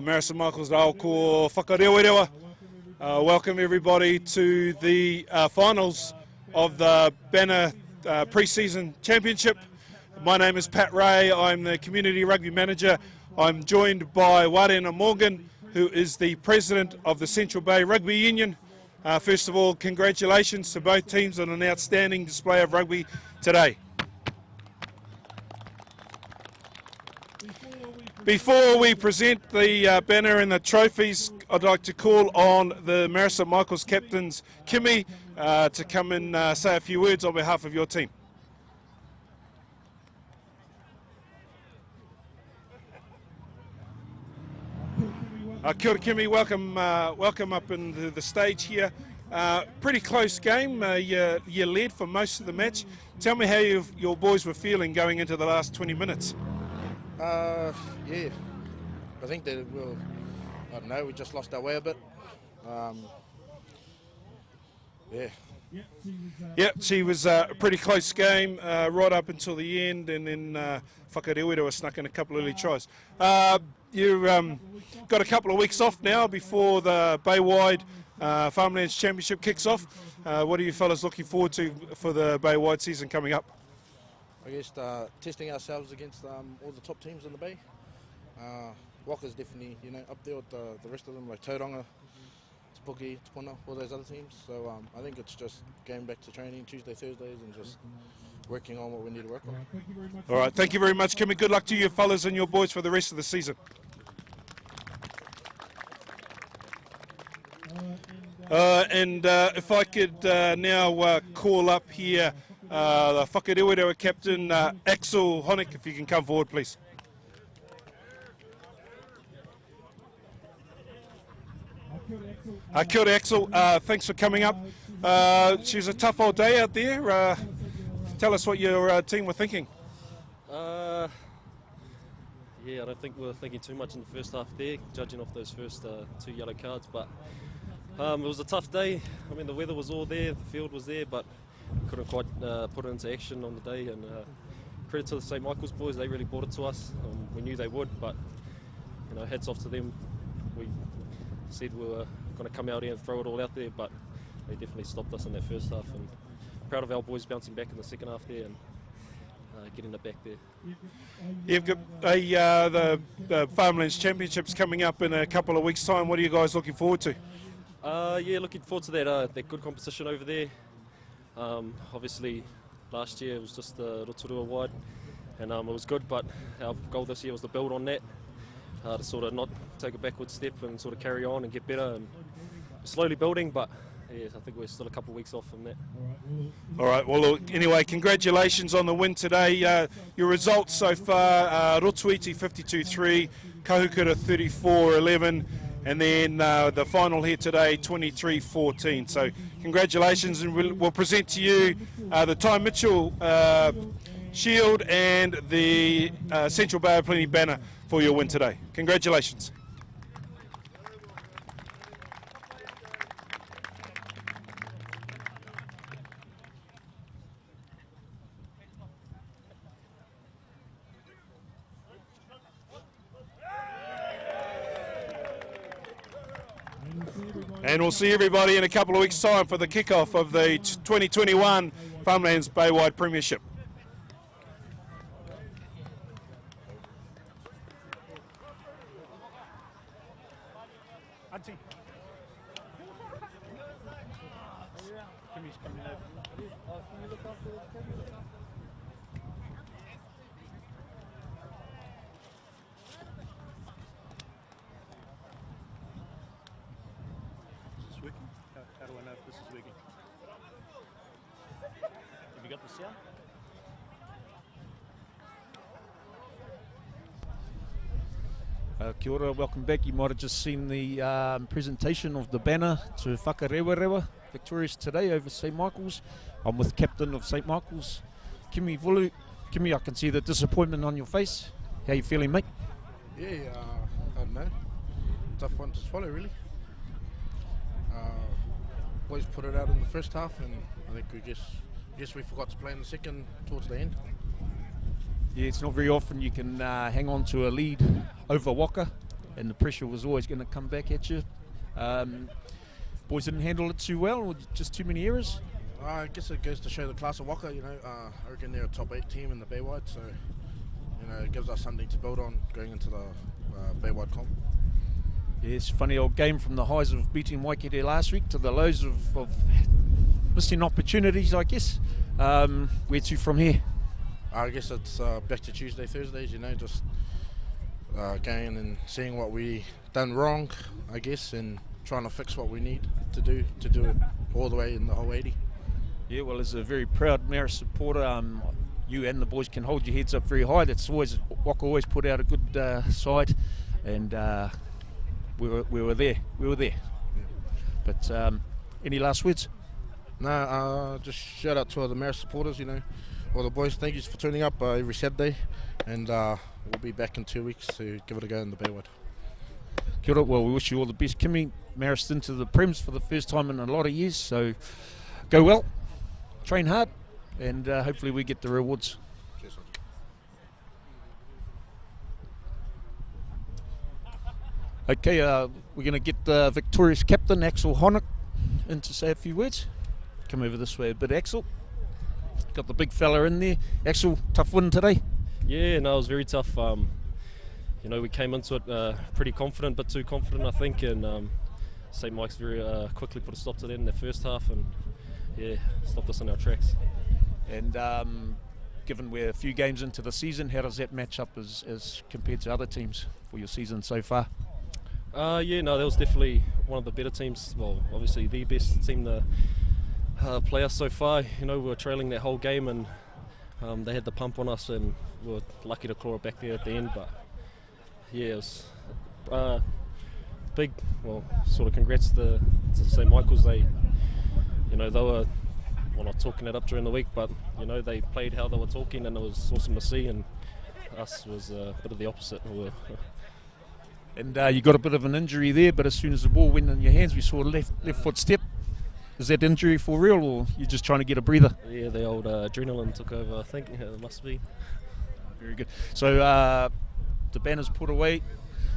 Marist St rao ko Whakarewarewa. Welcome everybody to the finals of the Banner pre-season championship. My name is Pat Ray, I'm the community rugby manager. I'm joined by Whanau Morgan, who is the president of the Central Bay Rugby Union. First of all, congratulations to both teams on an outstanding display of rugby today. Before we present the banner and the trophies, I'd like to call on the Marist St Michael's captains, Kimi, to come and say a few words on behalf of your team. Kia ora Kimi, welcome up into the stage here. Pretty close game, you led for most of the match. Tell me how your boys were feeling going into the last 20 minutes. Yeah, I think that I don't know, we just lost our way a bit. Yeah, she was a pretty close game right up until the end, and then Whakarewarewa snuck in a couple of early tries. You got a couple of weeks off now before the Bay-wide Farmlands Championship kicks off. What are you fellas looking forward to for the Bay-wide season coming up? I guess testing ourselves against all the top teams in the Bay. Waka's definitely, up there with the rest of them, like Tauranga, Te Puna, all those other teams. So I think it's just going back to training Tuesday, Thursdays, and just working on what we need to work on. All right, thank you very much, Kimmy. Good luck to you fellas and your boys for the rest of the season. If I could now call up here the Whakarewarewa captain, Axel Honeck, if you can come forward, please. Kia ora, Axel. Thanks for coming up. She was a tough old day out there. Tell us what your team were thinking. Yeah, I don't think we were thinking too much in the first half there, judging off those first 2 yellow cards. But it was a tough day. I mean, the weather was all there, the field was there, but couldn't quite put it into action on the day. And credit to the St Michael's boys, they really brought it to us. We knew they would, but hats off to them. We said we were going to come out here and throw it all out there, but they definitely stopped us in that first half. And proud of our boys bouncing back in the second half there and getting it back there. You've got the Farmlands Championships coming up in a couple of weeks' time. What are you guys looking forward to? Yeah, looking forward to that good competition over there. Obviously, last year it was just the Rotorua wide, and it was good, but our goal this year was to build on that, to sort of not take a backward step and sort of carry on and get better. And slowly building, but yeah, I think we're still a couple of weeks off from that. All right, well, look, anyway, congratulations on the win today. Your results so far, Rotuiti 52-3, Kahukura 34-11, and then the final here today, 23-14. So congratulations, and we'll present to you the Ty Mitchell Shield and the Central Bay of Plenty banner for your win today. Congratulations. And we'll see everybody in a couple of weeks' time for the kickoff of the 2021 Farmlands Bay-wide Premiership. Auntie. Kimmy's coming over. Can you look after this, Kimmy? How do I know if this is working? Have you got the sound? Kia ora, welcome back. You might have just seen the presentation of the banner to Whakarewarewa victorious today over St Michael's. I'm with captain of St Michael's, Kimi Vulu. Kimi, I can see the disappointment on your face. How you feeling, mate? Yeah, I don't know. Tough one to swallow, really. Boys put it out in the first half, and I think we guess we forgot to play in the second towards the end. Yeah, it's not very often you can hang on to a lead over Waka, and the pressure was always going to come back at you. Boys didn't handle it too well, or just too many errors? I guess it goes to show the class of Waka. I reckon they're a top 8 team in the Bay Wide, so it gives us something to build on going into the Bay Wide comp. Yeah, it's a funny old game, from the highs of beating Waikato last week to the lows of missing opportunities, I guess. Where to from here? I guess it's back to Tuesday, Thursdays, just going and seeing what we done wrong, I guess, and trying to fix what we need to do it all the way in the whole 80. Yeah, well, as a very proud Marist supporter, you and the boys can hold your heads up very high. That's always, Waka always put out a good side, and we were there. Yeah. But any last words? No, just shout out to all the Marist supporters, all the boys. Thank you for turning up every Saturday, and we'll be back in 2 weeks to give it a go in the Bay Wide. Kia ora. Well, we wish you all the best. Kimi, Marist into the Prems for the first time in a lot of years, so go well, train hard, and hopefully we get the rewards. Cheers. Okay, we're going to get the victorious captain, Axel Honeck, in to say a few words. Come over this way a bit, Axel. Got the big fella in there. Axel, tough win today? Yeah, no, it was very tough. We came into it pretty confident, but too confident, I think, and St Mike's very quickly put a stop to that in the first half, and stopped us in our tracks. And given we're a few games into the season, how does that match up as compared to other teams for your season so far? That was definitely one of the better teams. Well, obviously the best team to play us so far. We were trailing that whole game, and they had the pump on us, and we were lucky to claw it back there at the end. But it was big. Well, sort of congrats to St Michael's. They were not talking it up during the week, but they played how they were talking, and it was awesome to see. And us was a bit of the opposite. And you got a bit of an injury there, but as soon as the ball went in your hands, we saw a left foot step. Is that injury for real, or you're just trying to get a breather? Yeah, the old adrenaline took over, I think. It must be. Very good. So the banner's put away.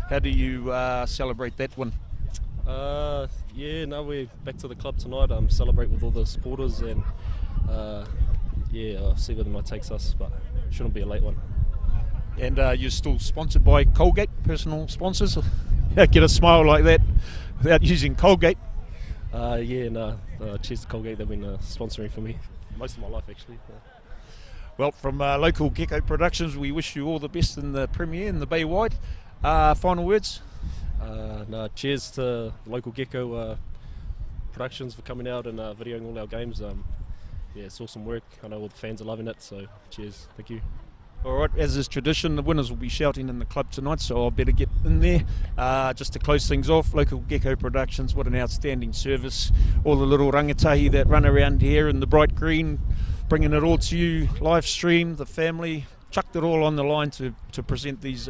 How do you celebrate that one? We're back to the club tonight. Celebrate with all the supporters, and I'll see where the night takes us, but shouldn't be a late one. And you're still sponsored by Colgate, personal sponsors? Get a smile like that without using Colgate. Cheers to Colgate. They've been sponsoring for me most of my life, actually. Well, from Local Gecko Productions, we wish you all the best in the Premier and the Bay Wide. Final words? Cheers to Local Gecko Productions for coming out and videoing all our games. It's awesome work. I know all the fans are loving it, so cheers. Thank you. All right, as is tradition, the winners will be shouting in the club tonight, so I better get in there. Just to close things off, Local Gecko Productions, what an outstanding service. All the little rangatahi that run around here in the bright green, bringing it all to you, live stream, the family, chucked it all on the line to present these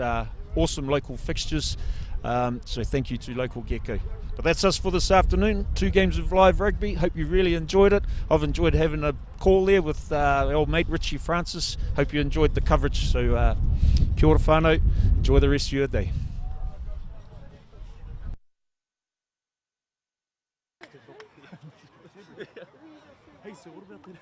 awesome local fixtures. So thank you to Local Gecko. But that's us for this afternoon. 2 games of live rugby. Hope you really enjoyed it. I've enjoyed having a call there with our old mate Richie Francis. Hope you enjoyed the coverage. So kia ora whanau. Enjoy the rest of your day. Hey, so what about that?